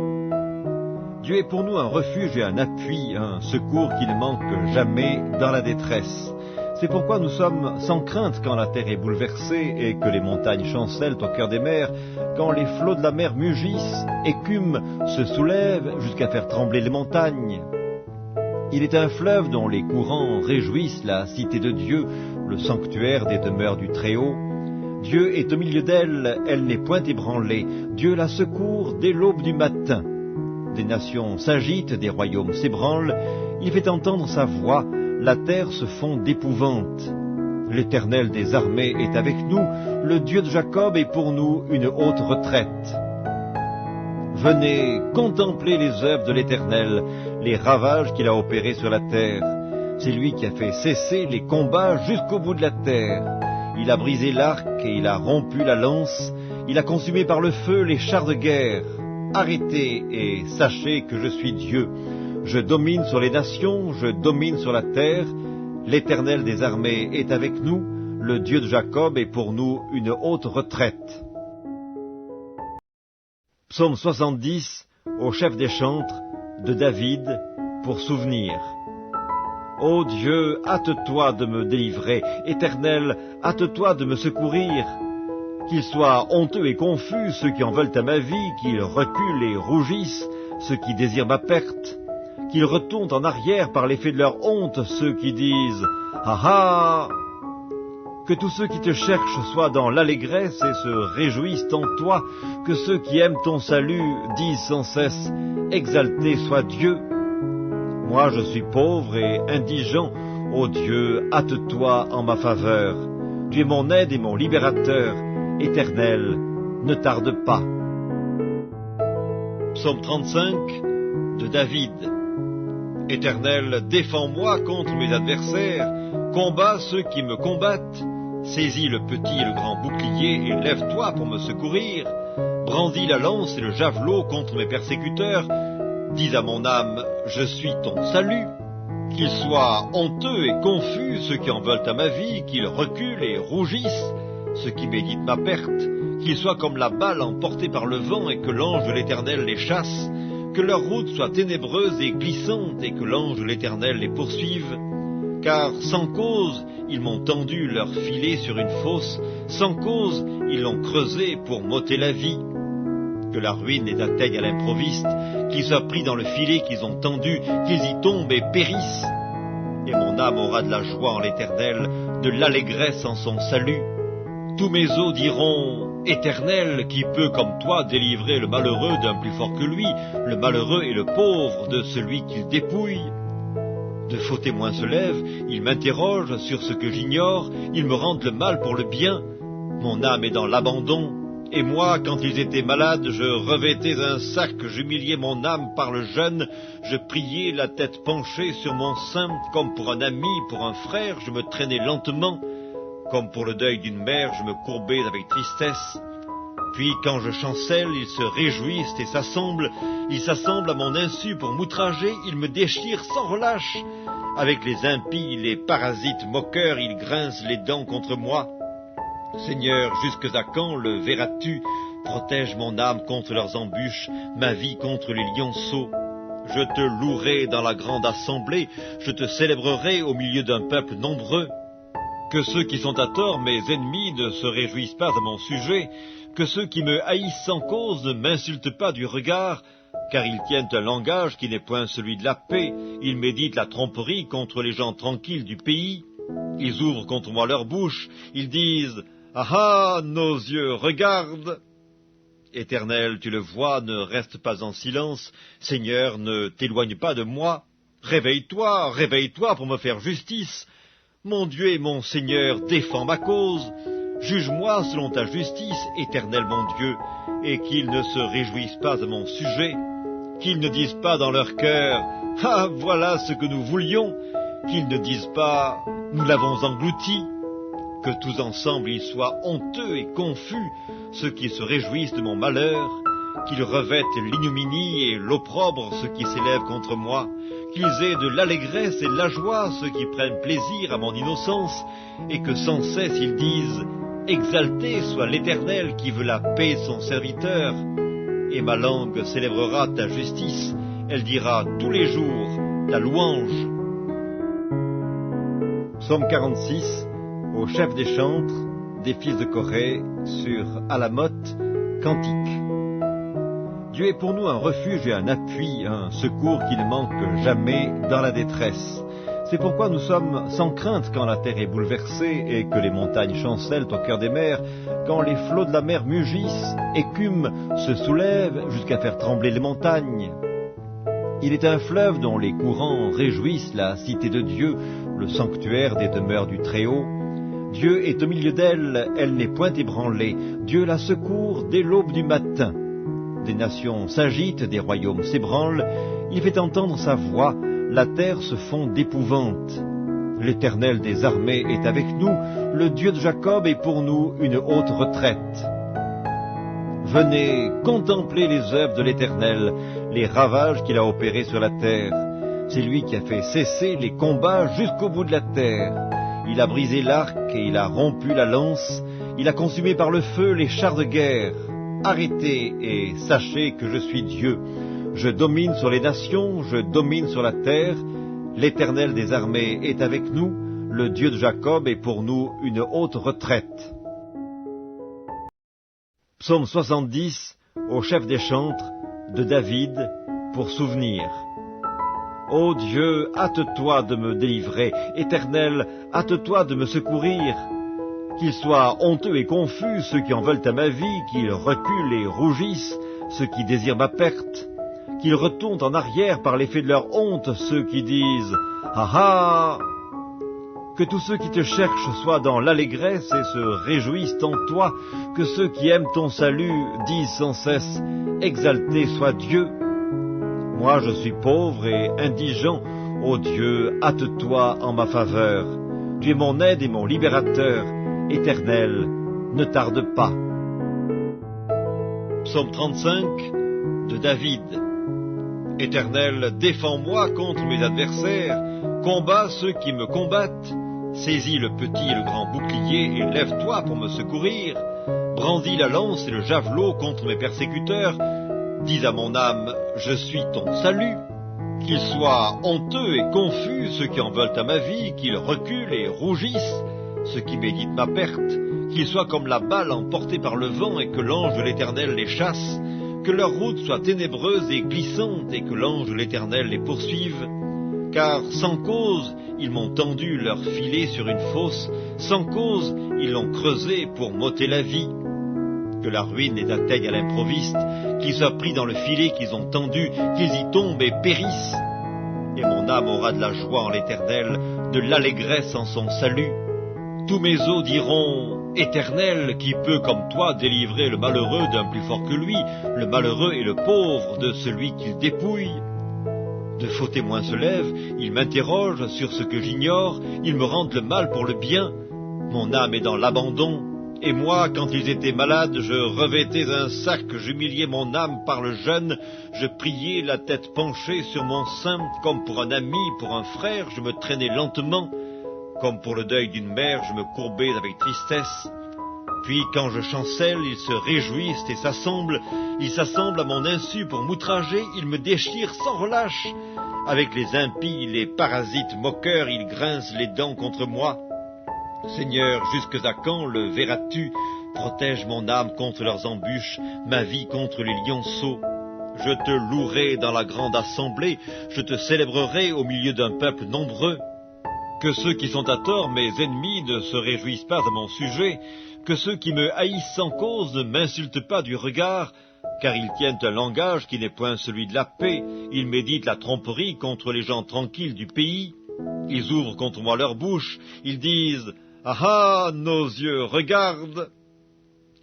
Dieu est pour nous un refuge et un appui, un secours qui ne manque jamais dans la détresse. C'est pourquoi nous sommes sans crainte quand la terre est bouleversée et que les montagnes chancellent au cœur des mers, quand les flots de la mer mugissent, écument, se soulèvent jusqu'à faire trembler les montagnes. Il est un fleuve dont les courants réjouissent la cité de Dieu, le sanctuaire des demeures du Très-Haut. Dieu est au milieu d'elle, elle n'est point ébranlée. Dieu la secourt dès l'aube du matin. Des nations s'agitent, des royaumes s'ébranlent, il fait entendre sa voix, la terre se fond d'épouvante. L'Éternel des armées est avec nous, le Dieu de Jacob est pour nous une haute retraite. Venez contempler les œuvres de l'Éternel, les ravages qu'il a opérés sur la terre. C'est lui qui a fait cesser les combats jusqu'au bout de la terre. Il a brisé l'arc et il a rompu la lance, il a consumé par le feu les chars de guerre. Arrêtez et sachez que je suis Dieu. Je domine sur les nations, je domine sur la terre. L'Éternel des armées est avec nous, le Dieu de Jacob est pour nous une haute retraite. Psaume 70, au chef des chantres, de David, pour souvenir. Ô Dieu, hâte-toi de me délivrer, Éternel, hâte-toi de me secourir. Qu'ils soient honteux et confus ceux qui en veulent à ma vie, qu'ils reculent et rougissent ceux qui désirent ma perte, qu'ils retournent en arrière par l'effet de leur honte ceux qui disent « Ah ah !» Que tous ceux qui te cherchent soient dans l'allégresse et se réjouissent en toi, que ceux qui aiment ton salut disent sans cesse « Exalté soit Dieu !» Moi je suis pauvre et indigent, ô Dieu, hâte-toi en ma faveur. Tu es mon aide et mon libérateur, Éternel, ne tarde pas. Psaume 35, de David. Éternel, défends-moi contre mes adversaires, combats ceux qui me combattent, saisis le petit et le grand bouclier et lève-toi pour me secourir, brandis la lance et le javelot contre mes persécuteurs, dis à mon âme, je suis ton salut. Qu'ils soient honteux et confus ceux qui en veulent à ma vie, qu'ils reculent et rougissent ceux qui méditent ma perte, qu'ils soient comme la balle emportée par le vent et que l'ange de l'Éternel les chasse, que leur route soit ténébreuse et glissante et que l'ange de l'Éternel les poursuive. Car sans cause, ils m'ont tendu leur filet sur une fosse, sans cause, ils l'ont creusé pour m'ôter la vie. Que la ruine les atteigne à l'improviste, qu'ils soient pris dans le filet qu'ils ont tendu, qu'ils y tombent et périssent. Et mon âme aura de la joie en l'Éternel, de l'allégresse en son salut. Tous mes os diront, Éternel, qui peut comme toi délivrer le malheureux d'un plus fort que lui, le malheureux et le pauvre de celui qu'il dépouille. De faux témoins se lèvent, ils m'interrogent sur ce que j'ignore, ils me rendent le mal pour le bien. Mon âme est dans l'abandon, et moi, quand ils étaient malades, je revêtais un sac, j'humiliais mon âme par le jeûne, je priais la tête penchée sur mon sein, comme pour un ami, pour un frère, je me traînais lentement. Comme pour le deuil d'une mère, je me courbais avec tristesse. Puis, quand je chancelle, ils se réjouissent et s'assemblent. Ils s'assemblent à mon insu pour m'outrager. Ils me déchirent sans relâche. Avec les impies, les parasites moqueurs, ils grincent les dents contre moi. Seigneur, jusque à quand le verras-tu? Protège mon âme contre leurs embûches, ma vie contre les lionceaux. Je te louerai dans la grande assemblée. Je te célébrerai au milieu d'un peuple nombreux. Que ceux qui sont à tort, mes ennemis, ne se réjouissent pas à mon sujet, que ceux qui me haïssent sans cause ne m'insultent pas du regard, car ils tiennent un langage qui n'est point celui de la paix, ils méditent la tromperie contre les gens tranquilles du pays, ils ouvrent contre moi leur bouche, ils disent « Ah ah, nos yeux regardent !» Éternel, tu le vois, ne reste pas en silence, Seigneur, ne t'éloigne pas de moi, réveille-toi, réveille-toi pour me faire justice. Mon Dieu et mon Seigneur, défends ma cause. Juge-moi selon ta justice, Éternel mon Dieu, et qu'ils ne se réjouissent pas à mon sujet, qu'ils ne disent pas dans leur cœur « Ah, voilà ce que nous voulions », qu'ils ne disent pas « Nous l'avons englouti », que tous ensemble ils soient honteux et confus, ceux qui se réjouissent de mon malheur, qu'ils revêtent l'ignominie et l'opprobre ceux qui s'élèvent contre moi, qu'ils aient de l'allégresse et de la joie ceux qui prennent plaisir à mon innocence, et que sans cesse ils disent « Exalté soit l'Éternel qui veut la paix de son serviteur », et ma langue célébrera ta justice, elle dira tous les jours ta louange. Psaume 46, au chef des chantres, des fils de Corée, sur Alamoth, cantique. Dieu est pour nous un refuge et un appui, un secours qui ne manque jamais dans la détresse. C'est pourquoi nous sommes sans crainte quand la terre est bouleversée et que les montagnes chancellent au cœur des mers, quand les flots de la mer mugissent, écument, se soulèvent jusqu'à faire trembler les montagnes. Il est un fleuve dont les courants réjouissent la cité de Dieu, le sanctuaire des demeures du Très-Haut. Dieu est au milieu d'elle, elle n'est point ébranlée. Dieu la secourt dès l'aube du matin. Des nations s'agitent, des royaumes s'ébranlent, il fait entendre sa voix, la terre se fond d'épouvante. L'Éternel des armées est avec nous, le Dieu de Jacob est pour nous une haute retraite. Venez contempler les œuvres de l'Éternel, les ravages qu'il a opérés sur la terre. C'est lui qui a fait cesser les combats jusqu'au bout de la terre. Il a brisé l'arc et il a rompu la lance. Il a consumé par le feu les chars de guerre. Arrêtez et sachez que je suis Dieu. Je domine sur les nations, je domine sur la terre. L'Éternel des armées est avec nous. Le Dieu de Jacob est pour nous une haute retraite. Psaume 70, au chef des chantres, de David, pour souvenir. Ô Dieu, hâte-toi de me délivrer. Éternel, hâte-toi de me secourir. Qu'ils soient honteux et confus ceux qui en veulent à ma vie, qu'ils reculent et rougissent ceux qui désirent ma perte. Qu'ils retournent en arrière par l'effet de leur honte ceux qui disent « Ah ah !» Que tous ceux qui te cherchent soient dans l'allégresse et se réjouissent en toi, que ceux qui aiment ton salut disent sans cesse « Exalté soit Dieu !» Moi je suis pauvre et indigent, ô Dieu, hâte-toi en ma faveur. Tu es mon aide et mon libérateur, Éternel, ne tarde pas. Psaume 35, de David. Éternel, défends-moi contre mes adversaires, combats ceux qui me combattent. Saisis le petit et le grand bouclier et lève-toi pour me secourir. Brandis la lance et le javelot contre mes persécuteurs. Dis à mon âme, je suis ton salut. Qu'ils soient honteux et confus ceux qui en veulent à ma vie, qu'ils reculent et rougissent ceux qui méditent ma perte, qu'ils soient comme la balle emportée par le vent et que l'ange de l'Éternel les chasse, que leur route soit ténébreuse et glissante et que l'ange de l'Éternel les poursuive. Car sans cause, ils m'ont tendu leur filet sur une fosse, sans cause, ils l'ont creusé pour m'ôter la vie. Que la ruine les atteigne à l'improviste, qu'ils soient pris dans le filet qu'ils ont tendu, qu'ils y tombent et périssent. Et mon âme aura de la joie en l'Éternel, de l'allégresse en son salut. Tous mes os diront, Éternel, qui peut comme toi délivrer le malheureux d'un plus fort que lui, le malheureux et le pauvre de celui qu'il dépouille. De faux témoins se lèvent, ils m'interrogent sur ce que j'ignore, ils me rendent le mal pour le bien. Mon âme est dans l'abandon. Et moi, quand ils étaient malades, je revêtais un sac, j'humiliais mon âme par le jeûne, je priais la tête penchée sur mon sein, comme pour un ami, pour un frère, je me traînais lentement, comme pour le deuil d'une mère, je me courbais avec tristesse. Puis, quand je chancelle, ils se réjouissent et s'assemblent, ils s'assemblent à mon insu pour m'outrager, ils me déchirent sans relâche. Avec les impies, les parasites moqueurs, ils grincent les dents contre moi. Seigneur, jusque à quand le verras-tu? Protège mon âme contre leurs embûches, ma vie contre les lionceaux. Je te louerai dans la grande assemblée, je te célébrerai au milieu d'un peuple nombreux. Que ceux qui sont à tort, mes ennemis, ne se réjouissent pas à mon sujet, que ceux qui me haïssent sans cause ne m'insultent pas du regard, car ils tiennent un langage qui n'est point celui de la paix, ils méditent la tromperie contre les gens tranquilles du pays. Ils ouvrent contre moi leur bouche, ils disent « Ah ah, nos yeux regardent !»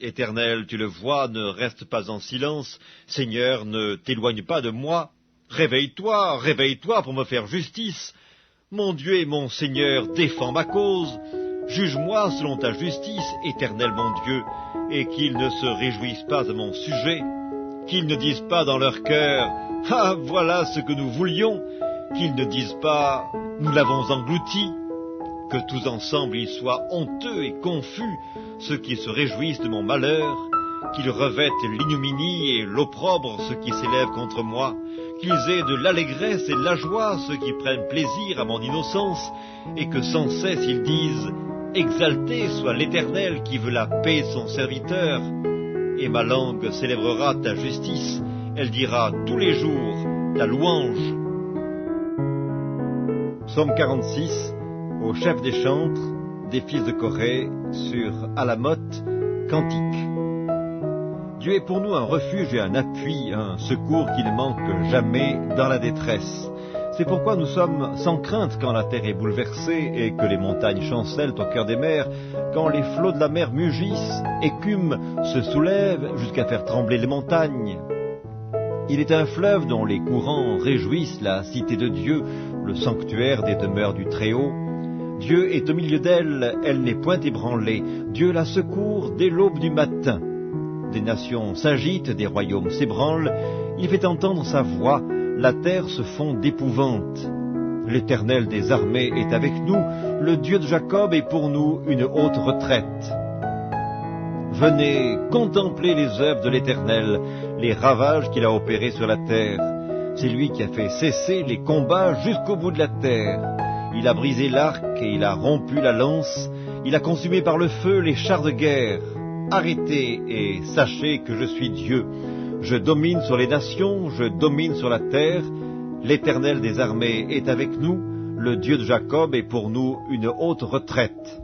Éternel, tu le vois, ne reste pas en silence. Seigneur, ne t'éloigne pas de moi. Réveille-toi, réveille-toi pour me faire justice. Mon Dieu et mon Seigneur, défends ma cause. Juge-moi selon ta justice, Éternel mon Dieu, et qu'ils ne se réjouissent pas à mon sujet. Qu'ils ne disent pas dans leur cœur « Ah, voilà ce que nous voulions !» Qu'ils ne disent pas « Nous l'avons englouti !» Que tous ensemble ils soient honteux et confus, ceux qui se réjouissent de mon malheur, qu'ils revêtent l'ignominie et l'opprobre ceux qui s'élèvent contre moi, qu'ils aient de l'allégresse et de la joie ceux qui prennent plaisir à mon innocence, et que sans cesse ils disent « Exalté soit l'Éternel qui veut la paix de son serviteur !» Et ma langue célébrera ta justice, elle dira tous les jours ta louange. Psaume 46, au chef des chantres, des fils de Corée, sur Alamoth, cantique. Dieu est pour nous un refuge et un appui, un secours qui ne manque jamais dans la détresse. C'est pourquoi nous sommes sans crainte quand la terre est bouleversée et que les montagnes chancellent au cœur des mers, quand les flots de la mer mugissent, écument, se soulèvent jusqu'à faire trembler les montagnes. Il est un fleuve dont les courants réjouissent la cité de Dieu, le sanctuaire des demeures du Très-Haut. Dieu est au milieu d'elle, elle n'est point ébranlée. Dieu la secourt dès l'aube du matin. Des nations s'agitent, des royaumes s'ébranlent. Il fait entendre sa voix, la terre se fond d'épouvante. L'Éternel des armées est avec nous, le Dieu de Jacob est pour nous une haute retraite. Venez, contemplez les œuvres de l'Éternel, les ravages qu'il a opérés sur la terre. C'est lui qui a fait cesser les combats jusqu'au bout de la terre. Il a brisé l'arc et il a rompu la lance, il a consumé par le feu les chars de guerre. Arrêtez et sachez que je suis Dieu. Je domine sur les nations, je domine sur la terre. L'Éternel des armées est avec nous, le Dieu de Jacob est pour nous une haute retraite.